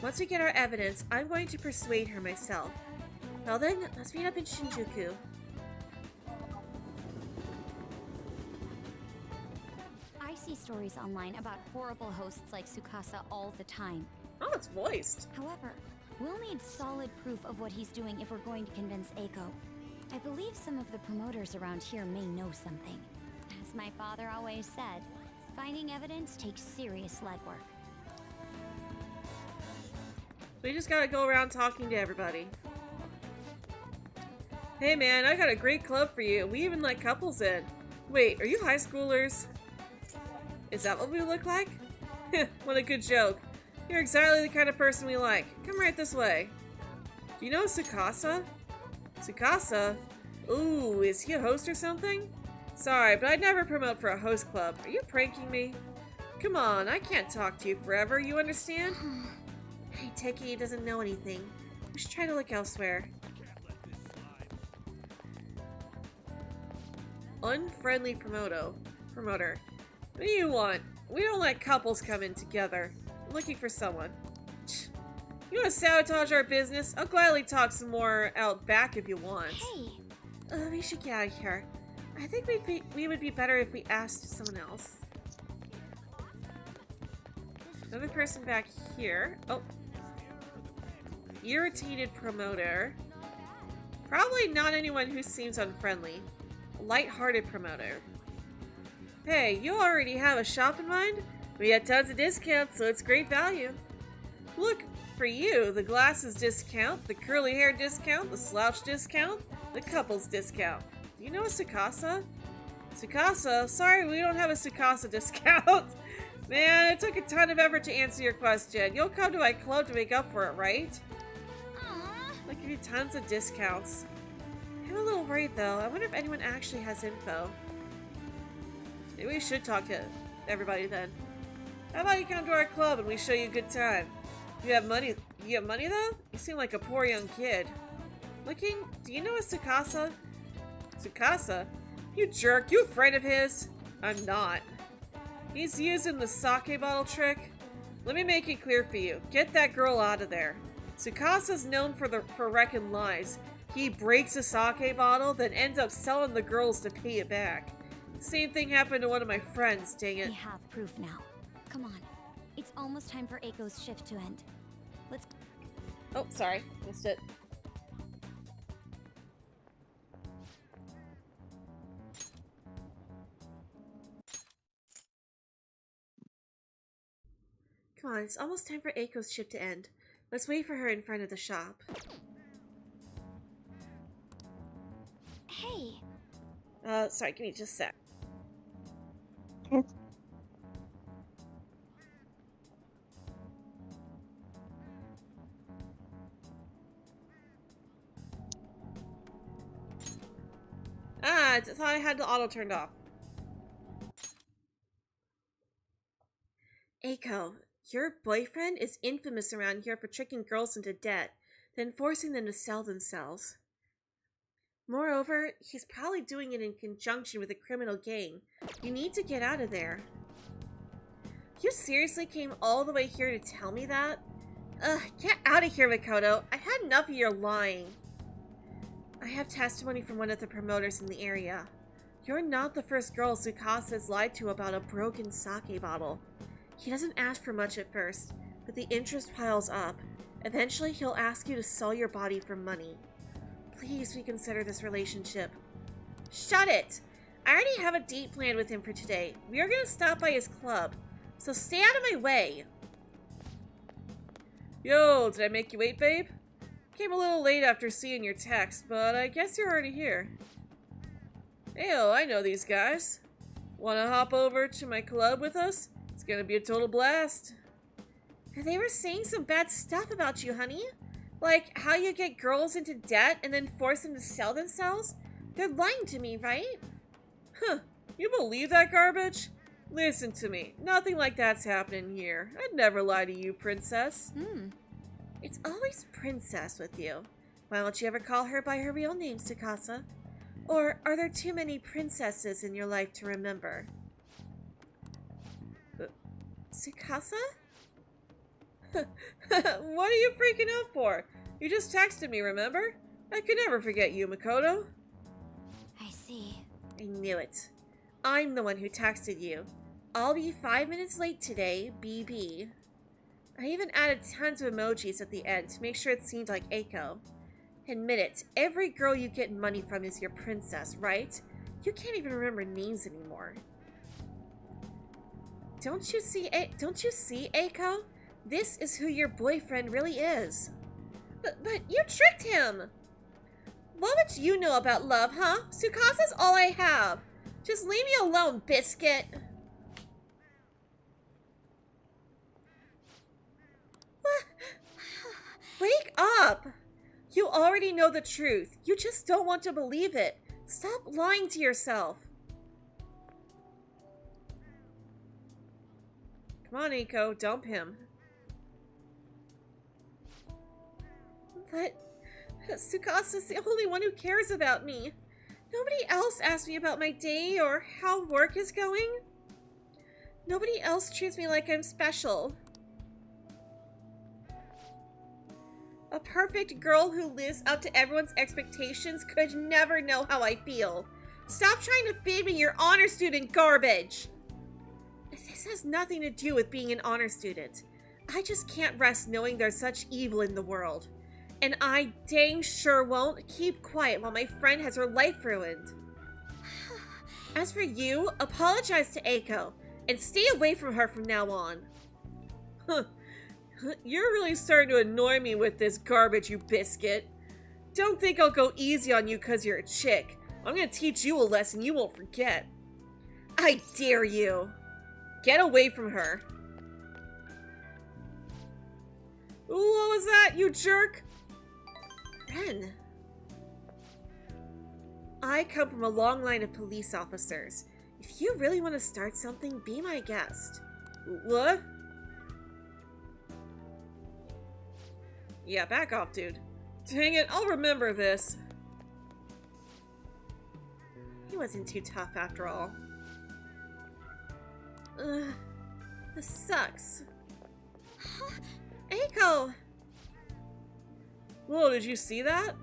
Once we get our evidence, I'm going to persuade her myself. Well then, let's meet up in Shinjuku. I see stories online about horrible hosts like Tsukasa all the time. Oh, it's voiced. However, we'll need solid proof of what he's doing if we're going to convince Eiko. I believe some of the promoters around here may know something. As my father always said, finding evidence takes serious legwork. We just gotta go around talking to everybody. Hey man, I got a great club for you. We even let couples in. Wait, are you high schoolers? Is that what we look like? What a good joke. You're exactly the kind of person we like. Come right this way. Do you know Tsukasa? Tsukasa? Ooh, is he a host or something? Sorry, but I'd never promote for a host club. Are you pranking me? Come on, I can't talk to you forever, you understand? Hey, Teki doesn't know anything. We should try to look elsewhere. Unfriendly promoter. What do you want? We don't let couples come in together. I'm looking for someone. You want to sabotage our business? I'll gladly talk some more out back if you want. Hey! We should get out of here. I think we would be better if we asked someone else. Another person back here. Oh. Irritated promoter. Probably not anyone who seems unfriendly. Light-hearted promoter. Hey, you already have a shop in mind? We got tons of discounts, so it's great value. Look, for you, the glasses discount, the curly hair discount, the slouch discount, the couples discount. Do you know a Tsukasa? Tsukasa? Sorry, we don't have a Tsukasa discount. Man, it took a ton of effort to answer your question. You'll come to my club to make up for it, right? I'll give you tons of discounts. I'm a little worried though. I wonder if anyone actually has info. Maybe we should talk to everybody then. How about you come to our club and we show you a good time? You have money? You have money though? You seem like a poor young kid. Looking? Do you know a Tsukasa? Tsukasa? You jerk! You a friend of his? I'm not. He's using the sake bottle trick. Let me make it clear for you. Get that girl out of there. Tsukasa's known for wrecking lies. He breaks a sake bottle, then ends up selling the girls to pay it back. Same thing happened to one of my friends, dang it. We have proof now. Come on. It's almost time for Eiko's shift to end. Let's... Oh, sorry. Missed it. Come on, it's almost time for Eiko's shift to end. Let's wait for her in front of the shop. Hey! Sorry, give me just a sec. I thought I had the auto turned off. Eiko, your boyfriend is infamous around here for tricking girls into debt, then forcing them to sell themselves. Moreover, he's probably doing it in conjunction with a criminal gang. You need to get out of there. You seriously came all the way here to tell me that? Ugh, get out of here, Makoto. I've had enough of your lying. I have testimony from one of the promoters in the area. You're not the first girl Tsukasa has lied to about a broken sake bottle. He doesn't ask for much at first, but the interest piles up. Eventually, he'll ask you to sell your body for money. Please reconsider this relationship. Shut it! I already have a date planned with him for today. We are gonna stop by his club, so stay out of my way. Yo, did I make you wait, babe? Came a little late after seeing your text, but I guess you're already here. Heyo, I know these guys. Wanna hop over to my club with us? It's gonna be a total blast. They were saying some bad stuff about you, honey. Like how you get girls into debt and then force them to sell themselves? They're lying to me, right? Huh, you believe that garbage? Listen to me, nothing like that's happening here. I'd never lie to you, princess. It's always princess with you. Why don't you ever call her by her real name, Tsukasa? Or are there too many princesses in your life to remember? Tsukasa? What are you freaking out for? You just texted me, remember? I could never forget you, Makoto. I see. I knew it. I'm the one who texted you. I'll be 5 minutes late today, BB. I even added tons of emojis at the end to make sure it seemed like Eiko. Admit it, every girl you get money from is your princess, right? You can't even remember names anymore. Don't you see, Eiko? This is who your boyfriend really is. But you tricked him! What would you know about love, huh? Tsukasa's all I have. Just leave me alone, biscuit. Wake up! You already know the truth. You just don't want to believe it. Stop lying to yourself. Come on, Eiko, dump him. But Tsukasa's the only one who cares about me. Nobody else asks me about my day or how work is going. Nobody else treats me like I'm special. A perfect girl who lives up to everyone's expectations could never know how I feel. Stop trying to feed me your honor student garbage. This has nothing to do with being an honor student. I just can't rest knowing there's such evil in the world. And I dang sure won't keep quiet while my friend has her life ruined. As for you, apologize to Eiko and stay away from her from now on. You're really starting to annoy me with this garbage, you biscuit. Don't think I'll go easy on you because you're a chick. I'm gonna teach you a lesson you won't forget. I dare you. Get away from her. Ooh, what was that, you jerk? Ren. I come from a long line of police officers. If you really want to start something, be my guest. What? Yeah, back off, dude. Dang it, I'll remember this. He wasn't too tough after all. Ugh, this sucks. Eiko! Whoa, did you see that?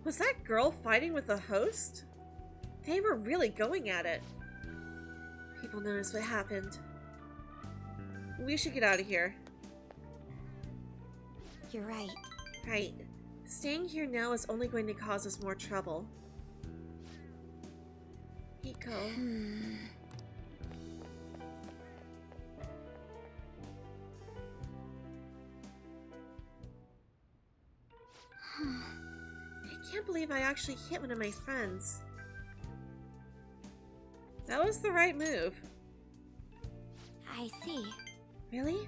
Was that girl fighting with the host? They were really going at it. People noticed what happened. We should get out of here. You're right. Right. Staying here now is only going to cause us more trouble. Eiko. I can't believe I actually hit one of my friends. That was the right move. I see. Really?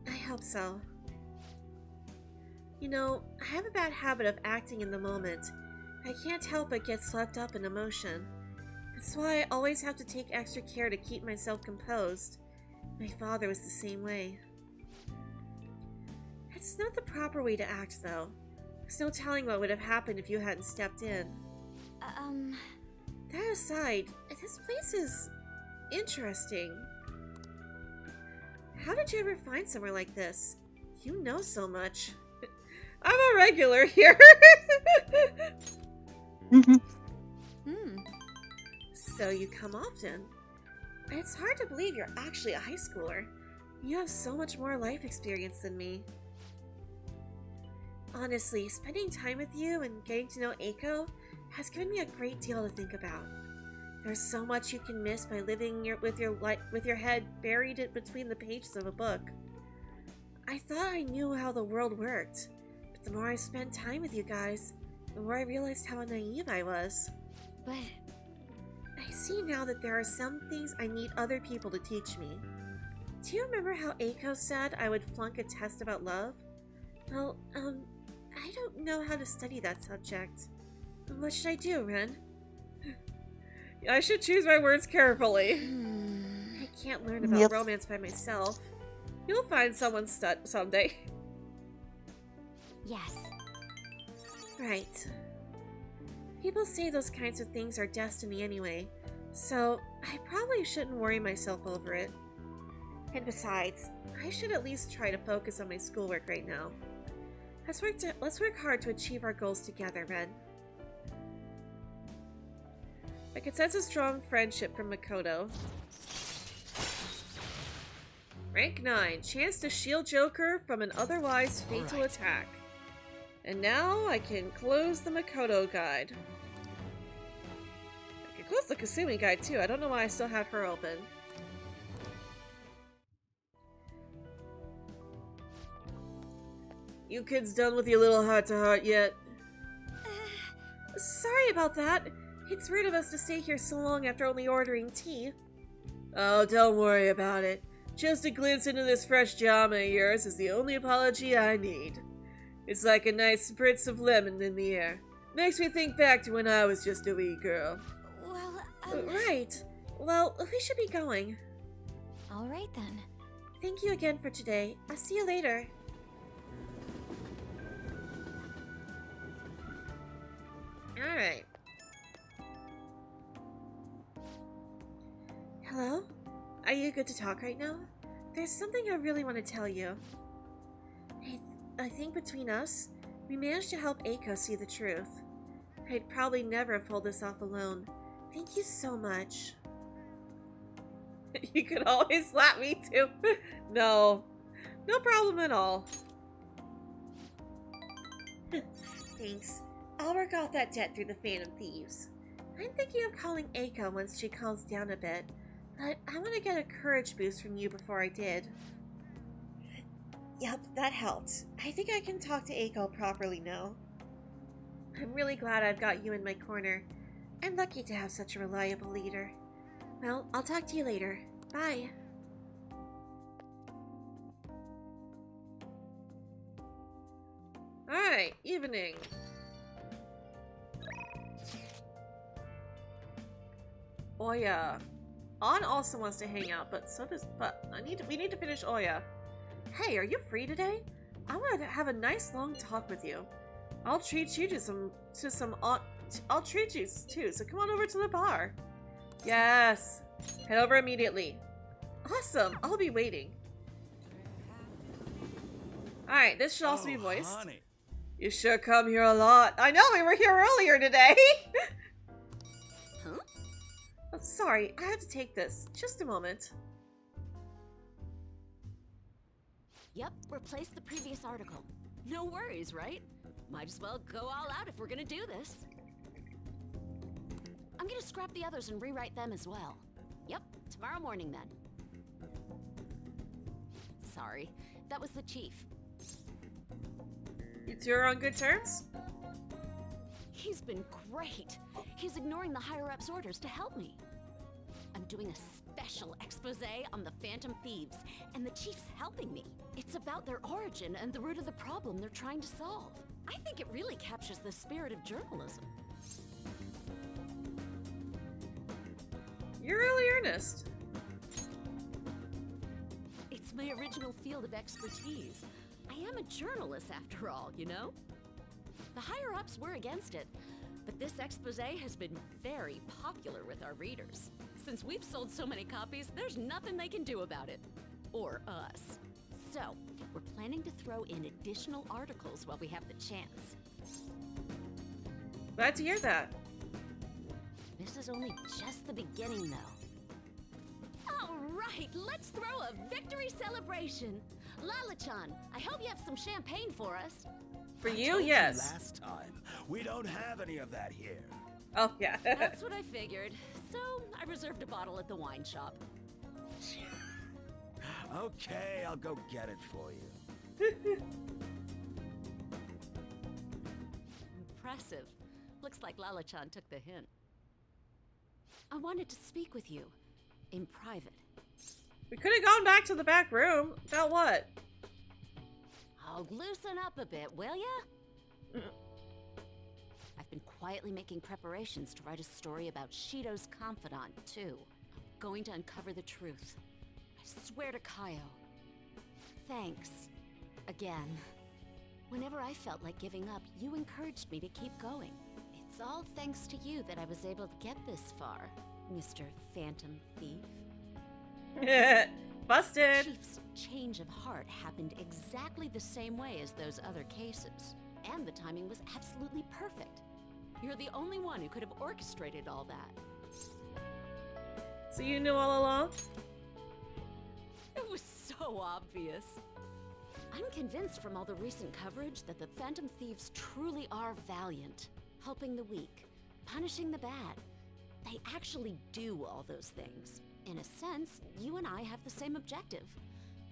I hope so. You know, I have a bad habit of acting in the moment. I can't help but get swept up in emotion. That's why I always have to take extra care to keep myself composed. My father was the same way. It's not the proper way to act, though. There's no telling what would have happened if you hadn't stepped in. That aside, this place is interesting. How did you ever find somewhere like this? You know so much. I'm a regular here. So you come often. It's hard to believe you're actually a high schooler. You have so much more life experience than me. Honestly, spending time with you and getting to know Eiko has given me a great deal to think about. There's so much you can miss by living with your head buried between the pages of a book. I thought I knew how the world worked, but the more I spent time with you guys, the more I realized how naive I was. But I see now that there are some things I need other people to teach me. Do you remember how Eiko said I would flunk a test about love? Well, I don't know how to study that subject. What should I do, Ren? I should choose my words carefully. I can't learn about romance by myself. You'll find someone someday. yes. Right. People say those kinds of things are destiny anyway, so I probably shouldn't worry myself over it. And besides, I should at least try to focus on my schoolwork right now. Let's work hard to achieve our goals together, Ren. I could sense a strong friendship from Makoto. Rank 9. Chance to shield Joker from an otherwise fatal attack. And now I can close the Makoto guide. I can close the Kasumi guide too. I don't know why I still have her open. You kids done with your little heart-to-heart yet? Sorry about that. It's rude of us to stay here so long after only ordering tea. Oh, don't worry about it. Just a glimpse into this fresh jama of yours is the only apology I need. It's like a nice spritz of lemon in the air. Makes me think back to when I was just a wee girl. Well, Right. Well, we should be going. all right then. Thank you again for today. I'll see you later. Alright. Hello? Are you good to talk right now? There's something I really want to tell you. I think between us, we managed to help Eiko see the truth. I'd probably never have pulled this off alone. Thank you so much. You could always slap me too. No. No problem at all. Thanks. I'll work off that debt through the Phantom Thieves. I'm thinking of calling Eiko once she calms down a bit, but I want to get a courage boost from you before I did. Yep, that helped. I think I can talk to Eiko properly now. I'm really glad I've got you in my corner. I'm lucky to have such a reliable leader. Well, I'll talk to you later. Bye. Alright, evening. Oya. An also wants to hang out, but we need to finish Oya. Hey, are you free today? I want to have a nice long talk with you. I'll treat you I'll treat you too, so come on over to the bar. Yes. Head over immediately. Awesome, I'll be waiting. Alright, this should also be voiced. Honey. You sure come here a lot. I know, we were here earlier today. Huh? Oh, sorry, I have to take this. Just a moment. Yep, replace the previous article. No worries, right? Might as well go all out if we're gonna do this. I'm gonna scrap the others and rewrite them as well. Yep, tomorrow morning then. Sorry, that was the chief. You two are on good terms? He's been great. He's ignoring the higher-ups' orders to help me. I'm doing a special expose on the Phantom Thieves, and the chief's helping me. It's about their origin and the root of the problem they're trying to solve. I think it really captures the spirit of journalism. You're really earnest. It's my original field of expertise. I am a journalist after all, you know? The higher-ups were against it, but this expose has been very popular with our readers. Since we've sold so many copies, there's nothing they can do about it. Or us. So, we're planning to throw in additional articles while we have the chance. Glad to hear that. This is only just the beginning, though. All right, let's throw a victory celebration. Lala-chan, I hope you have some champagne for us. For I you, told yes. Last time, we don't have any of that here. Oh, yeah. That's what I figured. so I reserved a bottle at the wine shop. Okay, I'll go get it for you. Impressive. Looks like Lala-chan took the hint. I wanted to speak with you. In private. We could have gone back to the back room. About what? Oh, loosen up a bit, will ya? I've been quietly making preparations to write a story about Shido's confidant, too. I'm going to uncover the truth. I swear to Kaio. Thanks. Again. Whenever I felt like giving up, you encouraged me to keep going. It's all thanks to you that I was able to get this far, Mr. Phantom Thief. Busted! Chief's change of heart happened exactly the same way as those other cases. And the timing was absolutely perfect. You're the only one who could have orchestrated all that. So you knew all along? It was so obvious. I'm convinced from all the recent coverage that the Phantom Thieves truly are valiant, helping the weak, punishing the bad. They actually do all those things. In a sense, you and I have the same objective.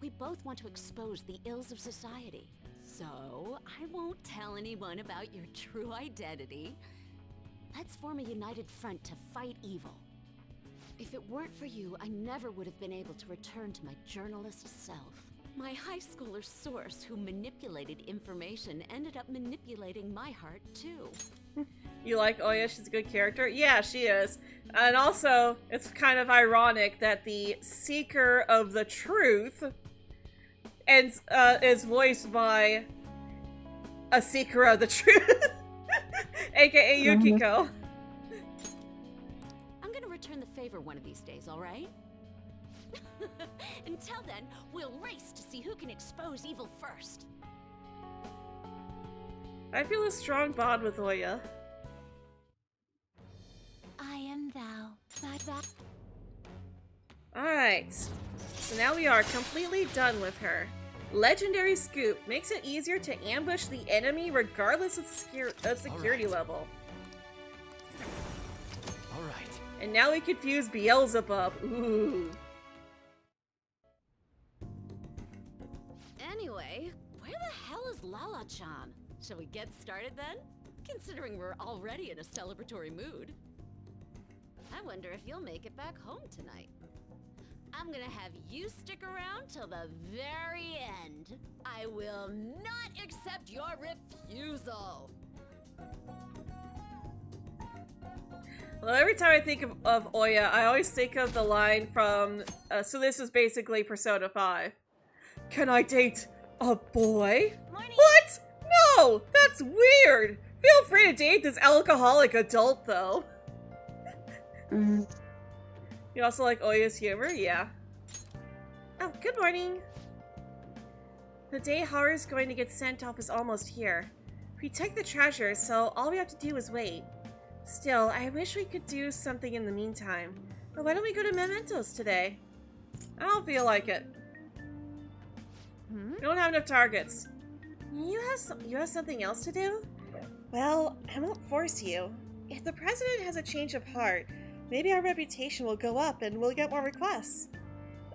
We both want to expose the ills of society. So, I won't tell anyone about your true identity. Let's form a united front to fight evil. If it weren't for you, I never would have been able to return to my journalist self. My high schooler source who manipulated information ended up manipulating my heart, too. You like Oya? She's a good character? Yeah, she is. And also, it's kind of ironic that the Seeker of the Truth is voiced by a Seeker of the Truth, aka Yukiko. I'm gonna return the favor one of these days, alright? Until then, we'll race to see who can expose evil first. I feel a strong bond with Oya. I am thou. Alright, so now we are completely done with her. Legendary Scoop makes it easier to ambush the enemy regardless of security level. Alright. And now we could fuse Beelzebub. Ooh. Anyway, where the hell is Lala-chan? Shall we get started then? Considering we're already in a celebratory mood. I wonder if you'll make it back home tonight. I'm gonna have you stick around till the very end. I will not accept your refusal. Well, every time I think of Oya, I always think of the line from, so this is basically Persona 5. Can I date a boy? Morning. What? No! That's weird! Feel free to date this alcoholic adult, though. You also like Oya's humor? Yeah. Oh, good morning. The day Haru's going to get sent off is almost here. We took the treasure, so all we have to do is wait. Still, I wish we could do something in the meantime. But why don't we go to Mementos today? I don't feel like it. We don't have enough targets. You have something else to do? Well, I won't force you. If the president has a change of heart, maybe our reputation will go up and we'll get more requests.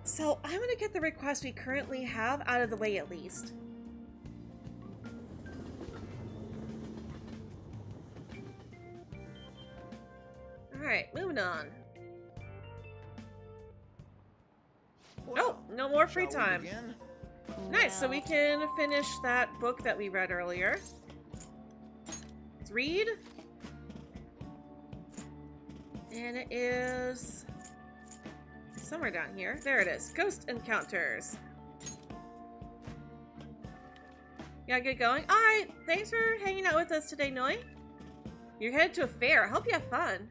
So I want to get the requests we currently have out of the way at least. Alright, moving on. Oh, no more free time. Nice, so we can finish that book that we read earlier. Let's read. And it is somewhere down here. There it is. Ghost Encounters. Yeah, get going. Alright, thanks for hanging out with us today, Noi. You're headed to a fair. I hope you have fun.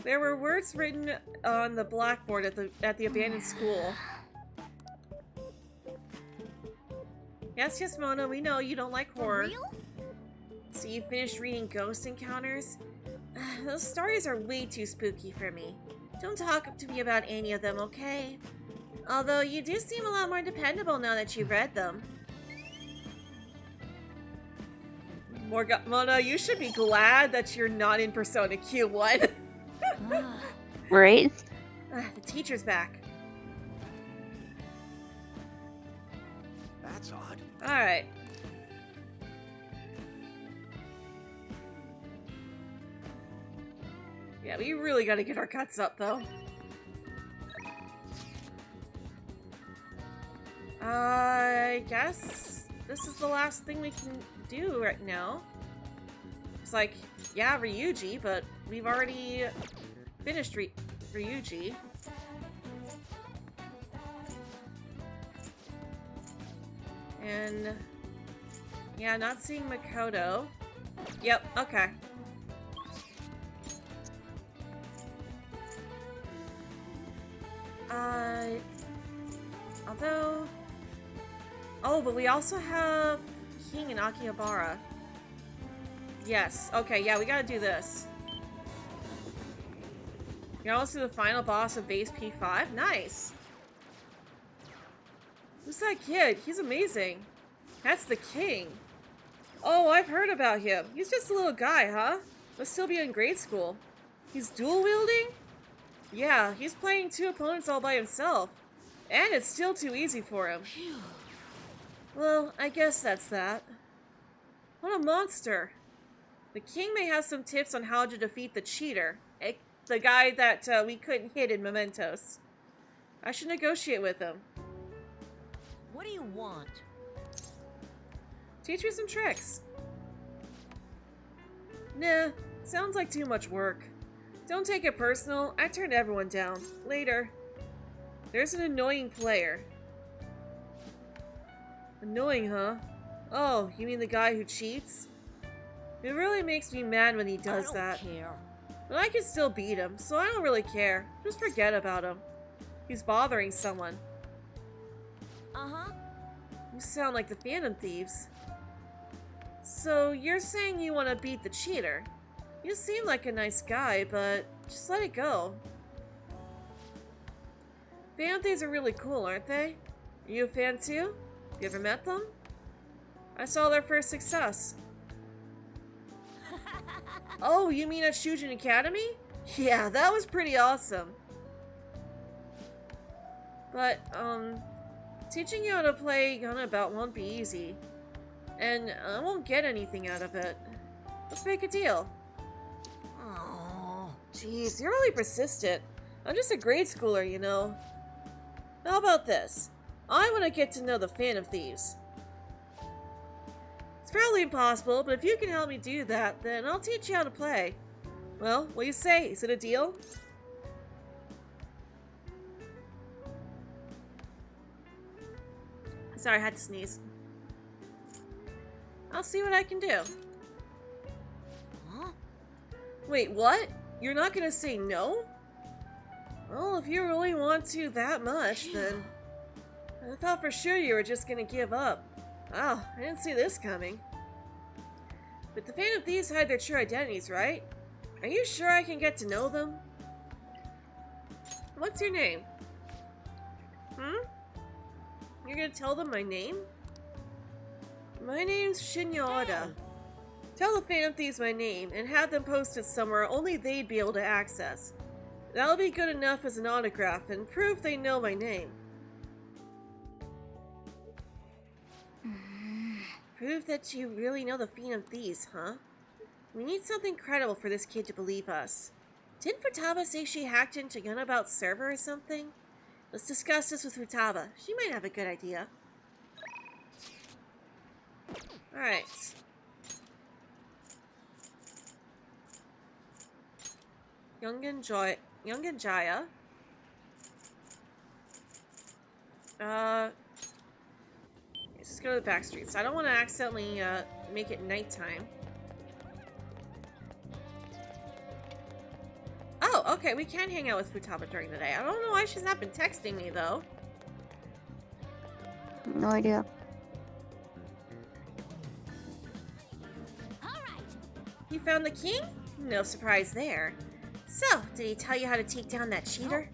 There were words written on the blackboard at the abandoned school. Yes, yes, Mona, we know you don't like horror. So you finished reading Ghost Encounters? Those stories are way too spooky for me. Don't talk to me about any of them, okay? Although you do seem a lot more dependable now that you've read them. Mona, you should be glad that you're not in Persona Q1. Right? The teacher's back. That's odd. Alright. Yeah, we really gotta get our guts up, though. I guess this is the last thing we can do right now. It's like, yeah, Ryuji, but we've already finished Ryuji. And yeah, not seeing Makoto. Yep, okay. Although... Oh, but we also have King and Akihabara. Yes, okay, yeah, we gotta do this. You're also the final boss of base P5? Nice! Who's that kid? He's amazing. That's the king. Oh, I've heard about him. He's just a little guy, huh? Must still be in grade school. He's dual wielding? Yeah, he's playing 2 opponents all by himself. And it's still too easy for him. Well, I guess that's that. What a monster. The king may have some tips on how to defeat the cheater. The guy that we couldn't hit in Mementos. I should negotiate with him. What do you want? Teach me some tricks. Nah, sounds like too much work. Don't take it personal, I turned everyone down. Later. There's an annoying player. Annoying, huh? Oh, you mean the guy who cheats? It really makes me mad when he does that. I don't care. But I can still beat him, so I don't really care. Just forget about him. He's bothering someone. Uh-huh. You sound like the Phantom Thieves. So, you're saying you want to beat the cheater? You seem like a nice guy, but just let it go. Phantom Thieves are really cool, aren't they? Are you a fan too? You ever met them? I saw their first success. Oh, you mean at Shujin Academy? Yeah, that was pretty awesome. But, teaching you how to play Gunabout won't be easy. And I won't get anything out of it. Let's make a deal. Oh. Jeez, you're really persistent. I'm just a grade schooler, you know. How about this? I want to get to know the Phantom Thieves. It's probably impossible, but if you can help me do that, then I'll teach you how to play. Well, what do you say? Is it a deal? Sorry, I had to sneeze. I'll see what I can do. Huh? Wait, what? You're not gonna say no? Well, if you really want to that much, then... I thought for sure you were just gonna give up. Wow, I didn't see this coming. But the Phantom Thieves hide their true identities, right? Are you sure I can get to know them? What's your name? You're gonna tell them my name? My name's Shinya Oda. Tell the Phantom Thieves my name and have them post it somewhere only they'd be able to access. That'll be good enough as an autograph and prove they know my name. Prove that you really know the Phantom Thieves, huh? We need something credible for this kid to believe us. Didn't Futaba say she hacked into Gunabout's server or something? Let's discuss this with Futaba. She might have a good idea. Alright. Young and Jaya. Let's just go to the back streets. I don't want to accidentally make it nighttime. Oh, okay, we can hang out with Futaba during the day. I don't know why she's not been texting me, though. No idea. You found the king? No surprise there. So, did he tell you how to take down that cheater?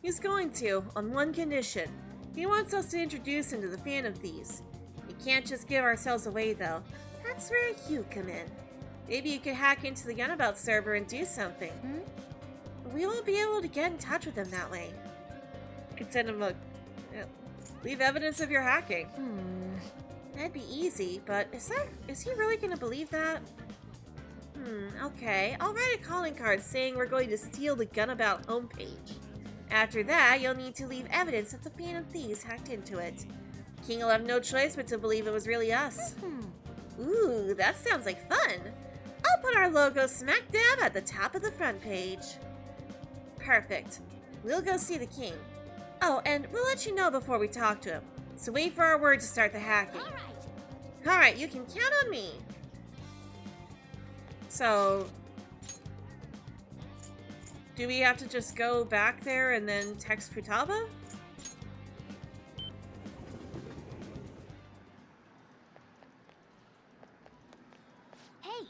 He's going to, on one condition. He wants us to introduce him to the Phantom Thieves. We can't just give ourselves away, though. That's where you come in. Maybe you could hack into the Gunabout server and do something. we won't be able to get in touch with him that way. You can send him a... leave evidence of your hacking. That'd be easy, but is he really gonna believe that? Okay. I'll write a calling card saying we're going to steal the Gunabout homepage. After that, you'll need to leave evidence that the Phantom Thieves hacked into it. King will have no choice but to believe it was really us. Ooh, that sounds like fun. I'll put our logo smack dab at the top of the front page. Perfect. We'll go see the king. Oh, and we'll let you know before we talk to him. So wait for our word to start the hacking. Alright, you can count on me. So, do we have to just go back there and then text Futaba? Hey!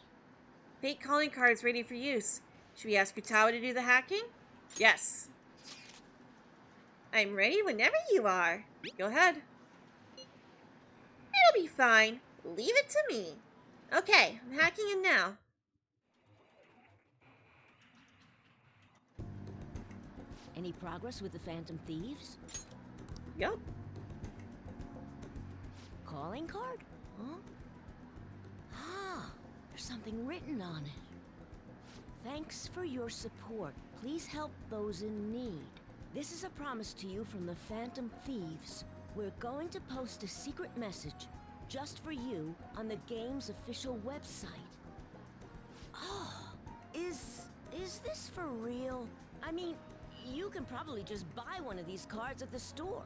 Fake calling cards ready for use. Should we ask Futaba to do the hacking? Yes. I'm ready whenever you are. Go ahead. It'll be fine. Leave it to me. Okay, I'm hacking in now. Any progress with the Phantom Thieves? Yup. Calling card? Huh? Ah, there's something written on it. Thanks for your support. Please help those in need. This is a promise to you from the Phantom Thieves. We're going to post a secret message just for you on the game's official website. Oh, is this for real? I mean, you can probably just buy one of these cards at the store.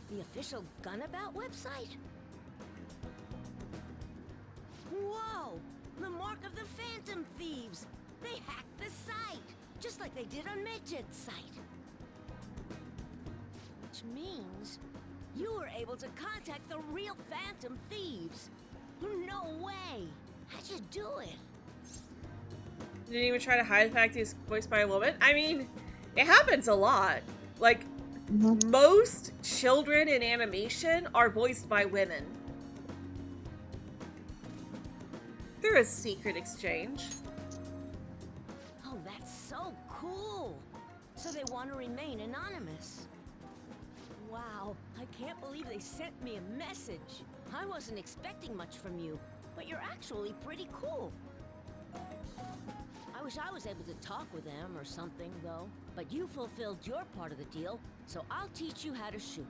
The official Gunabout website? Whoa! The mark of the Phantom Thieves! They hacked the site! Just like they did on Medjed's site. Which means you were able to contact the real Phantom Thieves. No way! How'd you do it? Didn't even try to hide the fact he's voiced by a woman. I mean, it happens a lot. Like, most children in animation are voiced by women. Through a secret exchange. Oh, that's so cool! So they want to remain anonymous. Wow, I can't believe they sent me a message. I wasn't expecting much from you, but you're actually pretty cool. I wish I was able to talk with them or something, though. But you fulfilled your part of the deal, so I'll teach you how to shoot.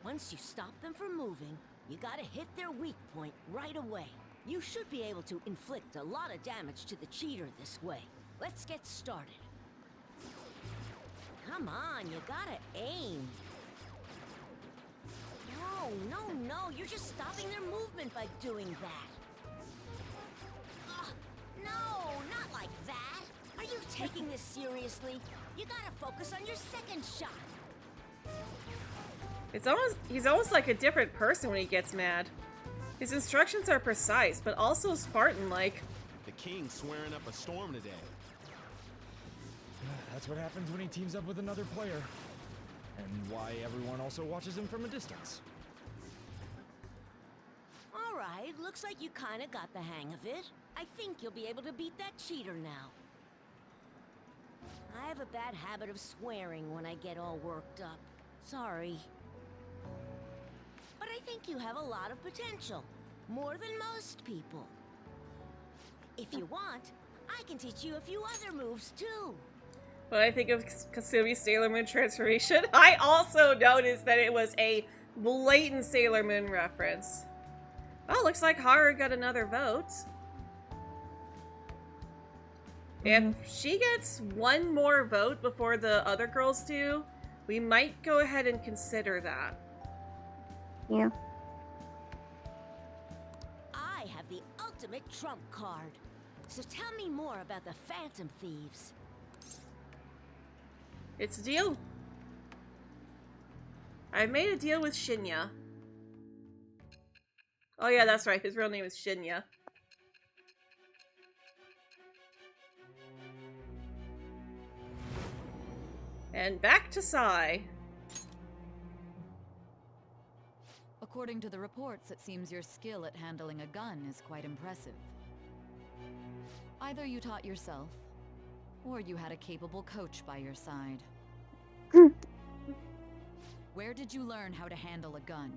Once you stop them from moving, you gotta hit their weak point right away. You should be able to inflict a lot of damage to the cheater this way. Let's get started. Come on, you gotta aim. No, you're just stopping their movement by doing that. No, not like that. Are you taking this seriously? You gotta focus on your second shot. He's almost like a different person when he gets mad. His instructions are precise, but also Spartan-like. The king's swearing up a storm today. That's what happens when he teams up with another player. And why everyone also watches him from a distance. Alright, looks like you kinda got the hang of it. I think you'll be able to beat that cheater now. I have a bad habit of swearing when I get all worked up. Sorry. But I think you have a lot of potential. More than most people. If you want, I can teach you a few other moves too. When I think of Kasumi's Sailor Moon transformation, I also noticed that it was a blatant Sailor Moon reference. Oh, looks like Haru got another vote. If she gets one more vote before the other girls do, we might go ahead and consider that. Yeah. I have the ultimate trump card. So tell me more about the Phantom Thieves. It's a deal. I've made a deal with Shinya. Oh yeah, that's right. His real name is Shinya. And back to Sai. According to the reports, it seems your skill at handling a gun is quite impressive. Either you taught yourself, or you had a capable coach by your side. Where did you learn how to handle a gun?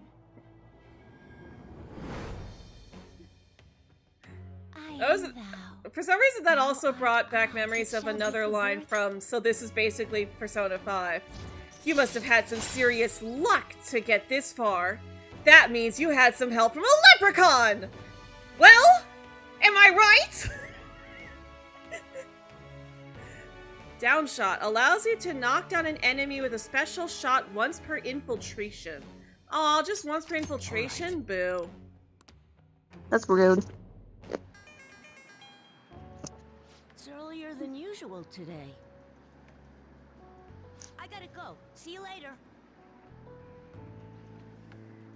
For some reason, that also brought back memories of another line from So This Is Basically Persona 5. You must have had some serious luck to get this far. That means you had some help from a leprechaun! Well, am I right? Downshot allows you to knock down an enemy with a special shot once per infiltration. Aw, just once per infiltration? Boo. That's rude. It's earlier than usual today. I gotta go. See you later.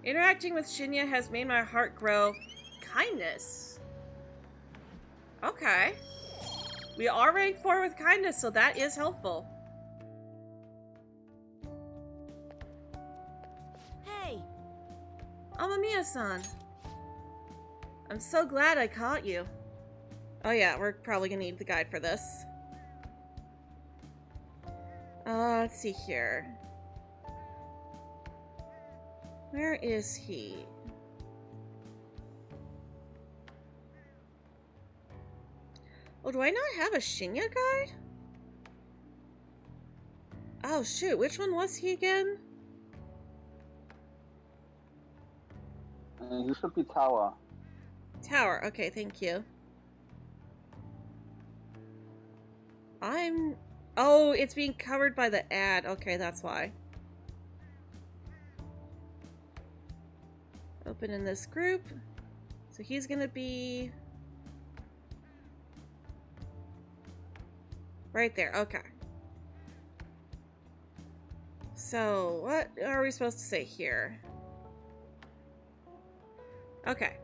Interacting with Shinya has made my heart grow. Kindness. Okay. We are ranked 4 with kindness, so that is helpful. Hey! Amamiya-san. I'm so glad I caught you. Oh yeah, we're probably gonna need the guide for this. Let's see here. Where is he? Oh, do I not have a Shinya guide? Oh shoot, which one was he again? You should be Tower. Tower, okay, thank you. Oh, it's being covered by the ad. Okay, that's why. Open in this group. So he's gonna be... right there, okay. So, what are we supposed to say here? Okay.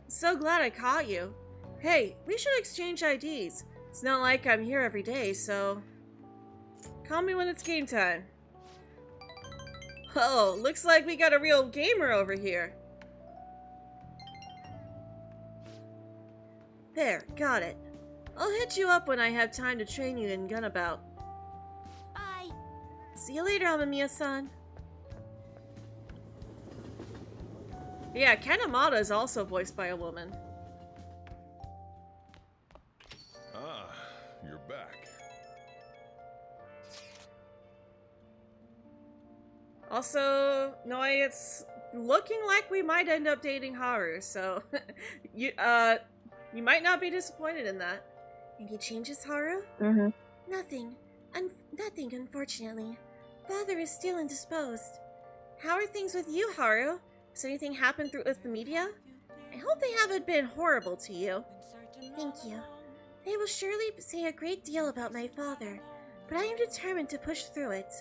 So glad I caught you. Hey, we should exchange IDs. It's not like I'm here every day, so... call me when it's game time. Oh, looks like we got a real gamer over here. There, got it. I'll hit you up when I have time to train you in Gunabout. Bye. See you later, Amamiya-san. Yeah, Kanemata is also voiced by a woman. Ah, you're back. Also, Noi, it's looking like we might end up dating Haru, so you might not be disappointed in that. Any changes, Haru? Mm-hmm. Nothing. Nothing, unfortunately. Father is still indisposed. How are things with you, Haru? Has anything happened with the media? I hope they haven't been horrible to you. Thank you. They will surely say a great deal about my father, but I am determined to push through it.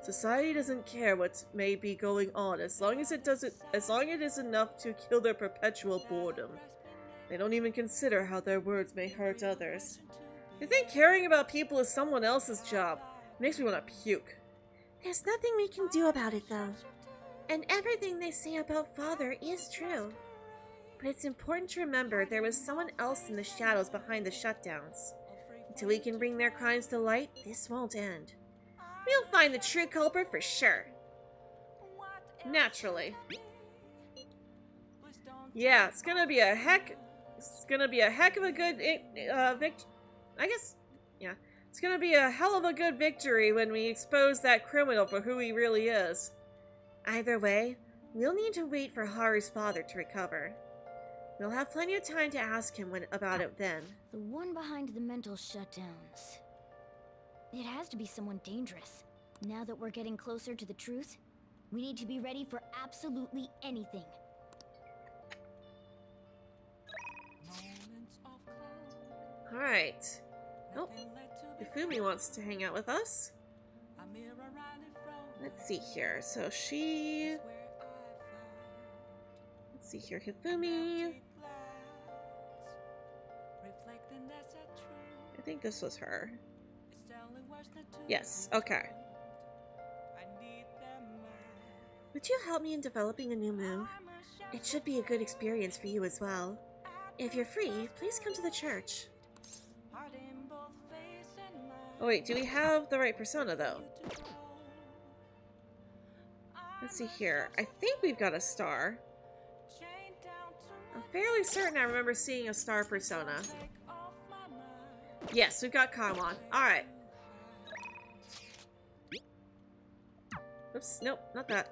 Society doesn't care what may be going on as long as it is enough to kill their perpetual boredom. They don't even consider how their words may hurt others. They think caring about people is someone else's job. It makes me want to puke. There's nothing we can do about it, though. And everything they say about Father is true. But it's important to remember there was someone else in the shadows behind the shutdowns. Until we can bring their crimes to light, this won't end. We'll find the true culprit for sure. Naturally. Yeah, it's gonna be a heck of a good I guess, yeah. It's gonna be a hell of a good victory when we expose that criminal for who he really is. Either way, we'll need to wait for Haru's father to recover. We'll have plenty of time to ask him about it then. The one behind the mental shutdowns. It has to be someone dangerous. Now that we're getting closer to the truth, we need to be ready for absolutely anything. Alright. Oh, Ifumi wants to hang out with us. Let's see here. So she... let's see here. Hifumi. I think this was her. Yes, okay. Would you help me in developing a new move? It should be a good experience for you as well. If you're free, please come to the church. Oh wait, do we have the right persona though? Let's see here. I think we've got a star. I'm fairly certain I remember seeing a star persona. Yes, we've got Kaimon. Alright. Oops, nope, not that.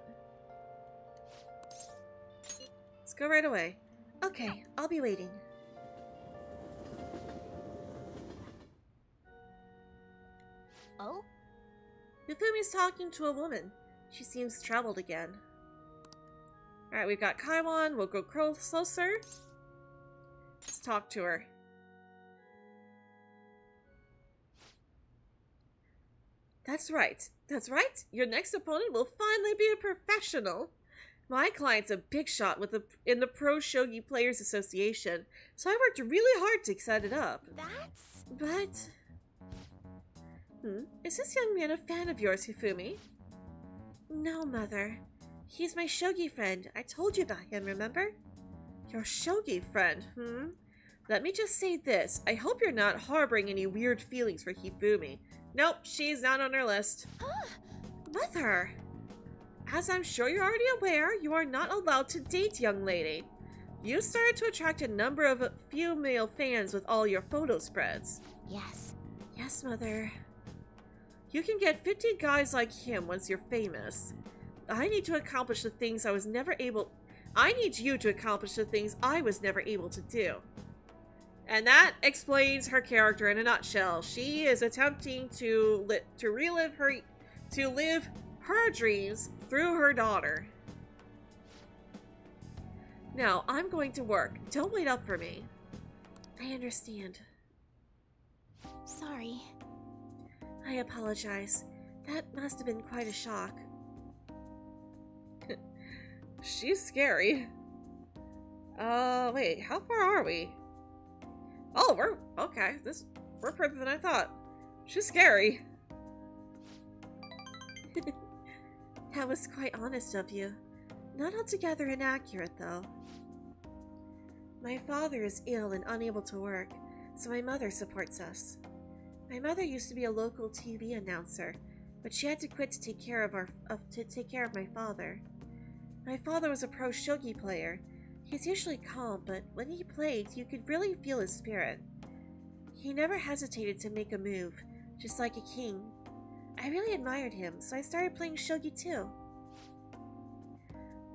Let's go right away. Okay, I'll be waiting. Oh? Yufumi's talking to a woman. She seems troubled again. Alright, we've got Kaimon. We'll go closer. Let's talk to her. That's right. That's right. Your next opponent will finally be a professional. My client's a big shot in the Pro Shogi Players Association, so I worked really hard to set it up. But... is this young man a fan of yours, Hifumi? No, Mother. He's my shogi friend. I told you about him, remember? Your shogi friend, Let me just say this. I hope you're not harboring any weird feelings for Hifumi. Nope, she's not on our list. Mother! As I'm sure you're already aware, you are not allowed to date, young lady. You started to attract a number of female fans with all your photo spreads. Yes. Yes, Mother. You can get 50 guys like him once you're famous. I need you to accomplish the things I was never able to do. And that explains her character in a nutshell. She is attempting to live her dreams through her daughter. Now, I'm going to work. Don't wait up for me. I understand. Sorry. I apologize. That must have been quite a shock. She's scary. Wait, how far are we? Oh, we're further than I thought. She's scary. That was quite honest of you. Not altogether inaccurate, though. My father is ill and unable to work, so my mother supports us. My mother used to be a local TV announcer, but she had to quit to take care of my father. My father was a pro shogi player. He's usually calm, but when he played, you could really feel his spirit. He never hesitated to make a move, just like a king. I really admired him, so I started playing shogi too.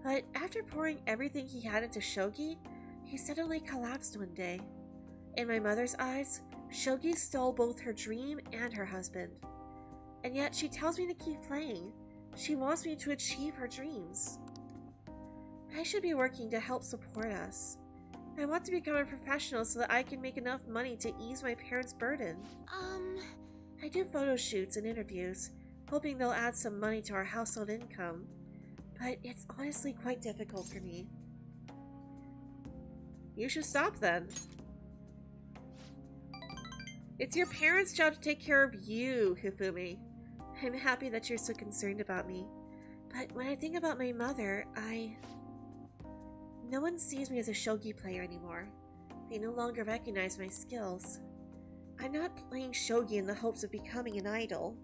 But after pouring everything he had into shogi, he suddenly collapsed one day. In my mother's eyes, shogi stole both her dream and her husband. And yet she tells me to keep playing. She wants me to achieve her dreams. I should be working to help support us. I want to become a professional so that I can make enough money to ease my parents' burden. I do photo shoots and interviews, hoping they'll add some money to our household income. But it's honestly quite difficult for me. You should stop then. It's your parents' job to take care of you, Hifumi. I'm happy that you're so concerned about me. But when I think about my mother, no one sees me as a shogi player anymore. They no longer recognize my skills. I'm not playing shogi in the hopes of becoming an idol.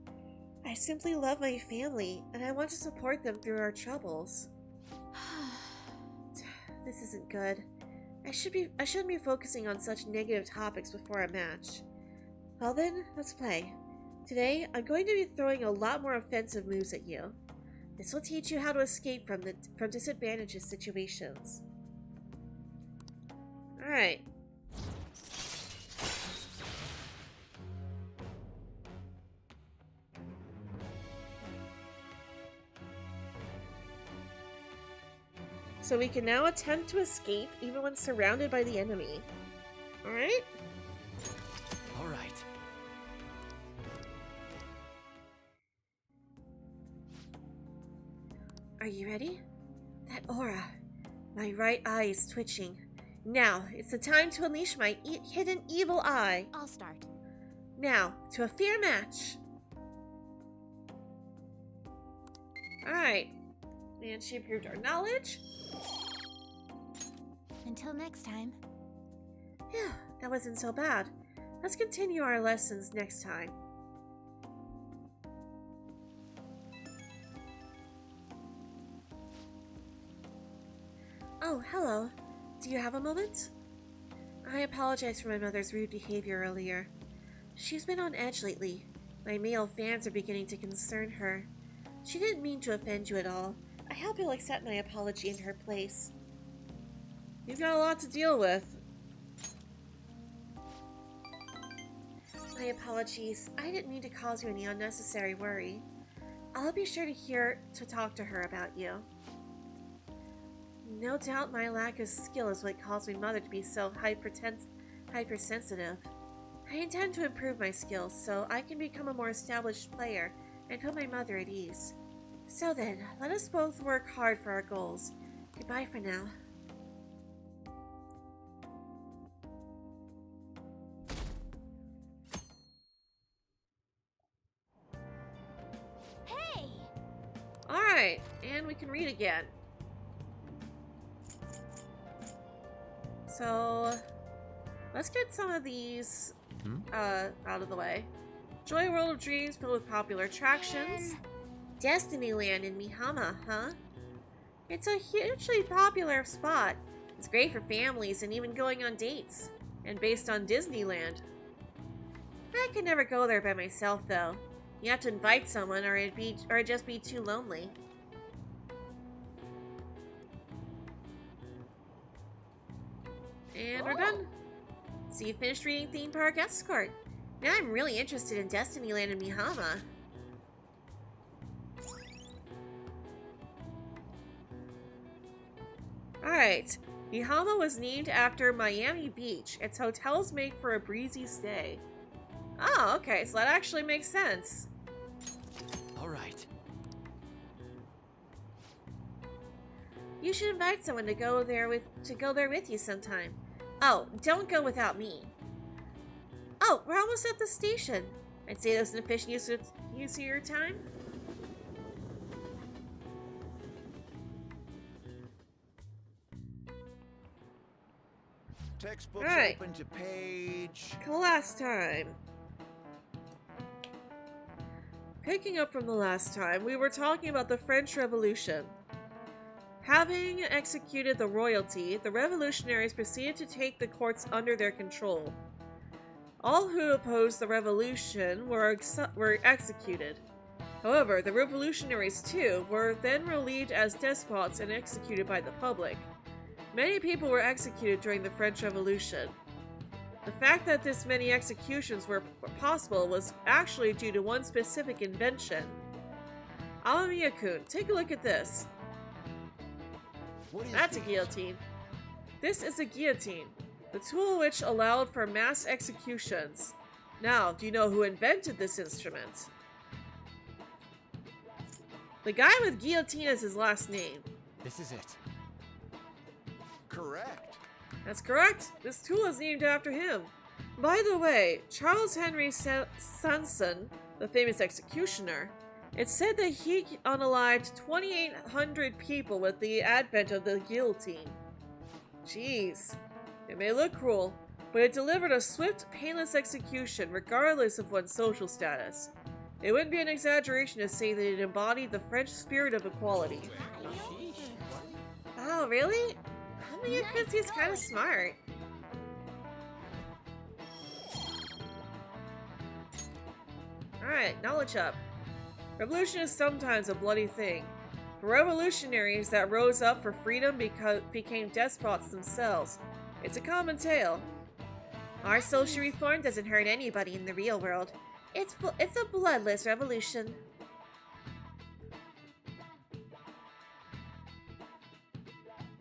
I simply love my family, and I want to support them through our troubles. This isn't good. I shouldn't be focusing on such negative topics before a match. Well then, let's play. Today, I'm going to be throwing a lot more offensive moves at you. This will teach you how to escape from disadvantageous situations. Alright. So we can now attempt to escape even when surrounded by the enemy. Alright? Alright. Are you ready? That aura. My right eye is twitching. Now, it's the time to unleash my hidden evil eye. I'll start. Now, to a fair match. Alright. And she improved our knowledge. Until next time. Phew, that wasn't so bad. Let's continue our lessons next time. Oh, hello. Do you have a moment? I apologize for my mother's rude behavior earlier. She's been on edge lately. My male fans are beginning to concern her. She didn't mean to offend you at all. I hope you'll accept my apology in her place. You've got a lot to deal with. My apologies. I didn't mean to cause you any unnecessary worry. I'll be sure to talk to her about you. No doubt my lack of skill is what caused my mother to be so hypersensitive. I intend to improve my skills so I can become a more established player and put my mother at ease. So then, let us both work hard for our goals. Goodbye for now. Hey! Alright, and we can read again. So, let's get some of these out of the way. Joy World of Dreams filled with popular attractions. Destinyland in Mihama, huh? It's a hugely popular spot. It's great for families and even going on dates. And based on Disneyland. I could never go there by myself though. You have to invite someone or it'd just be too lonely. And we're done. So you finished reading Theme Park Escort. Now I'm really interested in Destinyland and Mihama. Alright. Mihama was named after Miami Beach. Its hotels make for a breezy stay. Oh, okay, so that actually makes sense. Alright. You should invite someone to go there with you sometime. Oh, don't go without me. Oh, we're almost at the station. I'd say that was an efficient use of your time. Textbooks Alright. open to page... Last time. Picking up from the last time, we were talking about the French Revolution. Having executed the royalty, the revolutionaries proceeded to take the courts under their control. All who opposed the revolution were executed. However, the revolutionaries too were then relieved as despots and executed by the public. Many people were executed during the French Revolution. The fact that this many executions were possible was actually due to one specific invention. Amamiya-kun, take a look at this. That's a guillotine. This is a guillotine, the tool which allowed for mass executions. Now, do you know who invented this instrument? The guy with guillotine as his last name. This is it. Correct. That's correct. This tool is named after him. By the way, Charles Henry Sanson, the famous executioner, it's said that he unalived 2,800 people with the advent of the guillotine. Jeez. It may look cruel, but it delivered a swift, painless execution regardless of one's social status. It wouldn't be an exaggeration to say that it embodied the French spirit of equality. Oh, really? Amamiya-kun's kind of smart. Alright, knowledge up. Revolution is sometimes a bloody thing. For revolutionaries that rose up for freedom became despots themselves. It's a common tale. Our social reform doesn't hurt anybody in the real world. It's a bloodless revolution.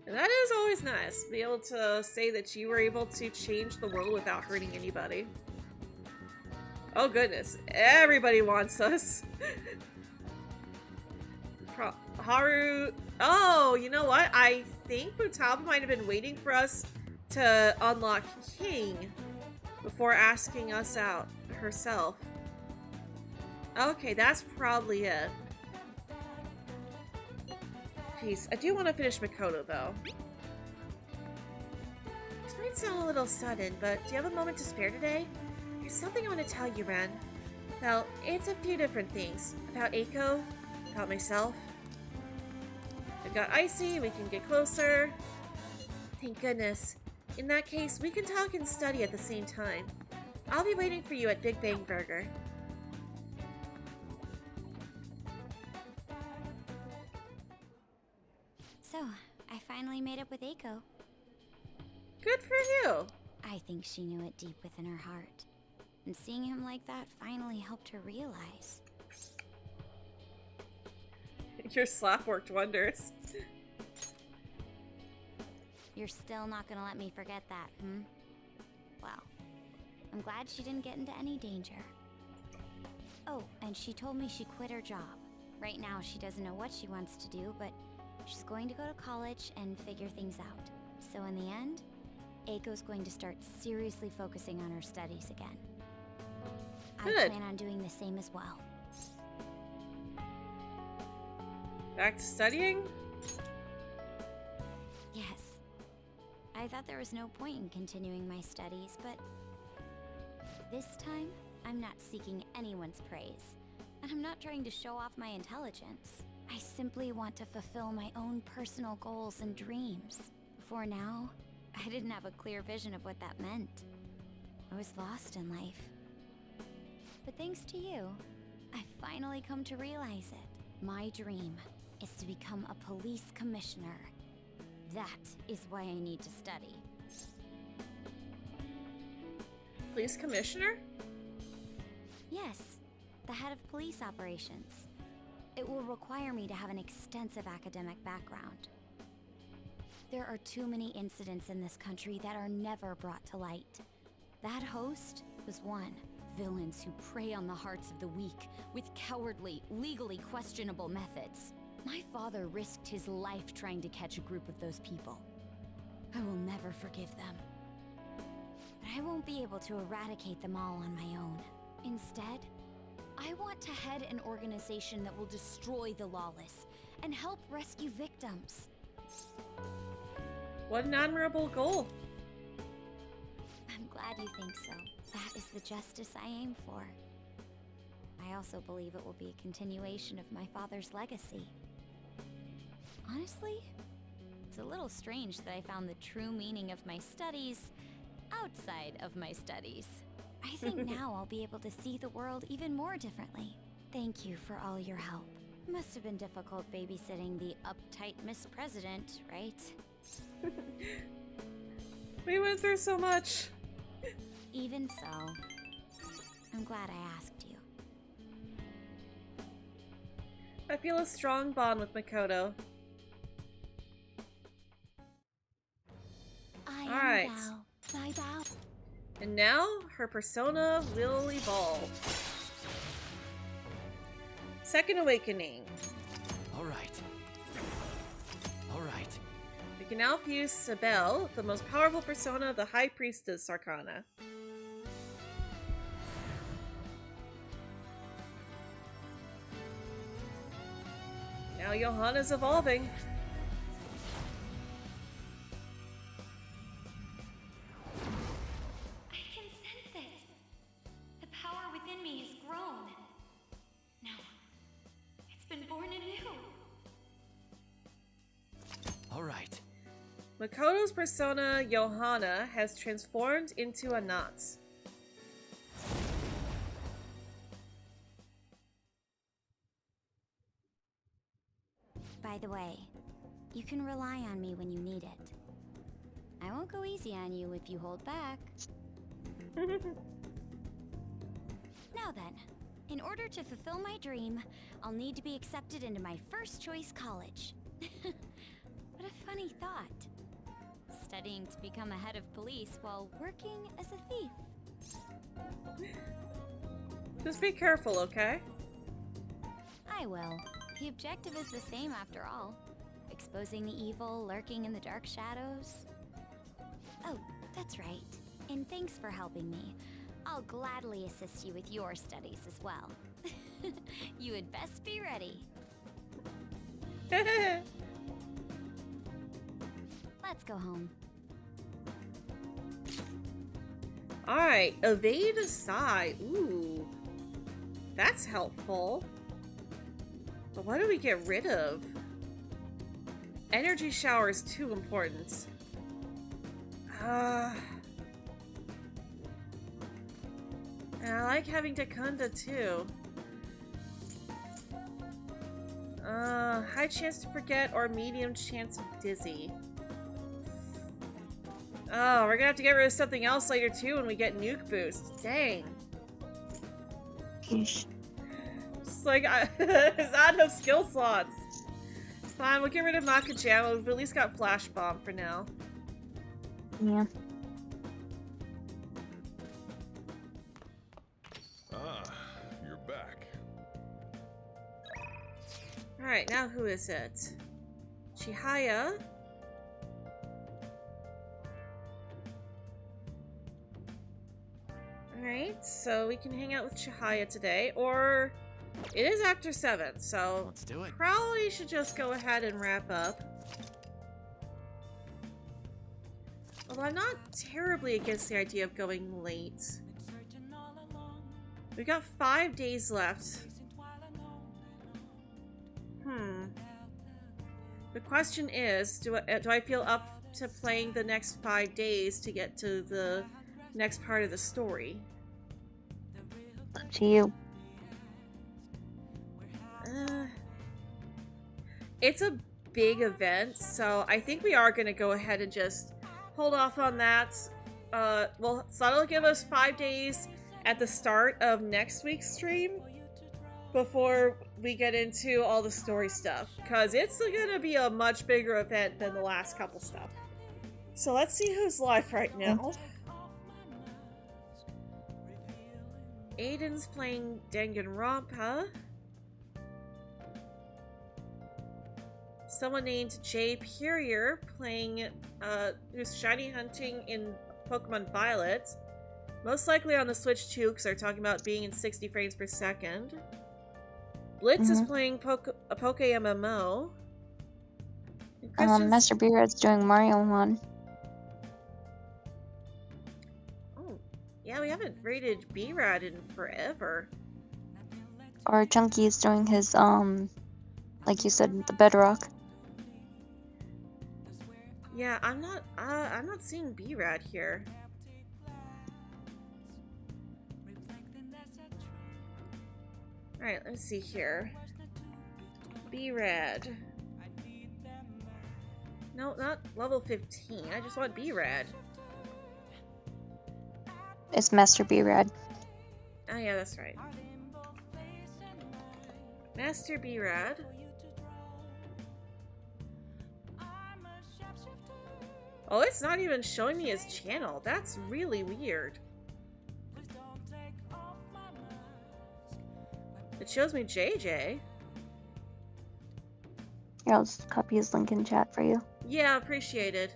And that is always nice, to be able to say that you were able to change the world without hurting anybody. Oh goodness, everybody wants us. Haru... Oh, you know what? I think Futaba might have been waiting for us to unlock King before asking us out herself. Okay, that's probably it. Jeez, I do want to finish Makoto, though. This might sound a little sudden, but do you have a moment to spare today? There's something I want to tell you, Ren. Well, it's a few different things. About Eiko, about myself. We've got Icy, we can get closer. Thank goodness. In that case, we can talk and study at the same time. I'll be waiting for you at Big Bang Burger. So, I finally made up with Eiko. Good for you! I think she knew it deep within her heart. And seeing him like that finally helped her realize. Your slap worked wonders. You're still not gonna let me forget that, hmm? Well, I'm glad she didn't get into any danger. Oh, and she told me she quit her job. Right now, she doesn't know what she wants to do, but she's going to go to college and figure things out. So in the end, Eiko's going to start seriously focusing on her studies again. Good. I plan on doing the same as well. Back to studying? Yes. I thought there was no point in continuing my studies, but this time, I'm not seeking anyone's praise, and I'm not trying to show off my intelligence. I simply want to fulfill my own personal goals and dreams. Before now, I didn't have a clear vision of what that meant. I was lost in life. But thanks to you, I finally come to realize it. My dream is to become a police commissioner. That is why I need to study. Police commissioner? Yes, the head of police operations. It will require me to have an extensive academic background. There are too many incidents in this country that are never brought to light. That host was one. Villains who prey on the hearts of the weak with cowardly, legally questionable methods. My father risked his life trying to catch a group of those people. I will never forgive them. But I won't be able to eradicate them all on my own. Instead, I want to head an organization that will destroy the lawless and help rescue victims. What an admirable goal. I'm glad you think so. That is the justice I aim for. I also believe it will be a continuation of my father's legacy. Honestly, it's a little strange that I found the true meaning of my studies outside of my studies. I think now I'll be able to see the world even more differently. Thank you for all your help. Must have been difficult babysitting the uptight Miss President, right? We went through so much. Even so, I'm glad I asked you. I feel a strong bond with Makoto. Alright. I bow. And now, her persona will evolve. Second Awakening. Alright. Alright. We can now fuse Sabelle, the most powerful persona of the High Priestess Arcana. Now Johanna's evolving. I can sense it. The power within me has grown. No, it's been born anew. Alright. Makoto's persona, Johanna, has transformed into a knot. By the way, you can rely on me when you need it. I won't go easy on you if you hold back. Now then, in order to fulfill my dream, I'll need to be accepted into my first choice college. What a funny thought. Studying to become a head of police while working as a thief. Just be careful, okay? I will. The objective is the same after all. Exposing the evil lurking in the dark shadows. Oh, that's right. And thanks for helping me. I'll gladly assist you with your studies as well. You had best be ready. Let's go home. Alright, evade Sai. Ooh. That's helpful. But what do we get rid of? Energy shower is too important. And I like having Dakunda too. High chance to forget or medium chance of dizzy. Oh, we're gonna have to get rid of something else later too when we get nuke boost. Dang. Yeesh. Just like, there's not enough skill slots. Fine, we'll get rid of Makajama. We've at least got Flash Bomb for now. Yeah. Ah, you're back. Alright, now who is it? Chihaya. Alright, so we can hang out with Chihaya today, or it is Actor 7, so Let's do it. probably should just go ahead and wrap up. Although I'm not terribly against the idea of going late. We've got 5 days left. The question is, do I feel up to playing the next 5 days to get to the next part of the story? Up to you. It's a big event, so I think we are going to go ahead and just hold off on that. Well, so that'll give us 5 days at the start of next week's stream before we get into all the story stuff, because it's going to be a much bigger event than the last couple stuff. So let's see who's live right now. Aiden's playing Danganronpa. Someone named Jay Purier playing, who's shiny hunting in Pokemon Violet. Most likely on the Switch too, because they're talking about being in 60 frames per second. Blitz is playing a Poke MMO. Master B-Rad's doing Mario 1. Oh, yeah, we haven't rated B-Rad in forever. Or Chunky's doing his, like you said, the Bedrock. Yeah, I'm not seeing B-Rad here. Alright, let's see here. B-Rad. No, not level 15. I just want B-Rad. It's Master B-Rad. Oh yeah, that's right. Master B-Rad. Oh, it's not even showing me his channel. That's really weird. It shows me JJ. Here, I'll just copy his link in chat for you. Yeah, appreciated.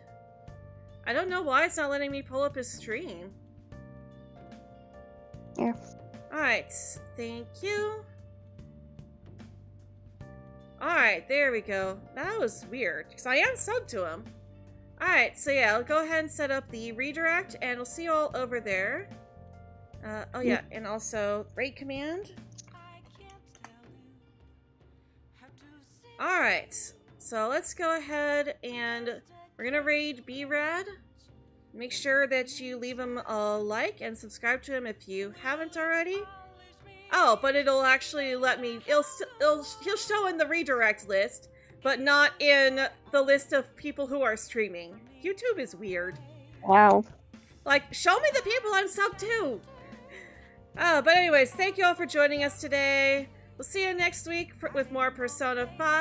I don't know why it's not letting me pull up his stream. Here. Alright, thank you. Alright, there we go. That was weird, because I am subbed to him. Alright, so yeah, I'll go ahead and set up the redirect, and we'll see you all over there. Oh yeah, and also raid command. Alright, so let's go ahead and we're gonna raid B-Rad. Make sure that you leave him a like and subscribe to him if you haven't already. Oh, but it'll actually let me, he'll show in the redirect list, but not in the list of people who are streaming. YouTube is weird. Wow. Like, show me the people I'm subbed to! But anyways, thank you all for joining us today. We'll see you next week with more Persona 5.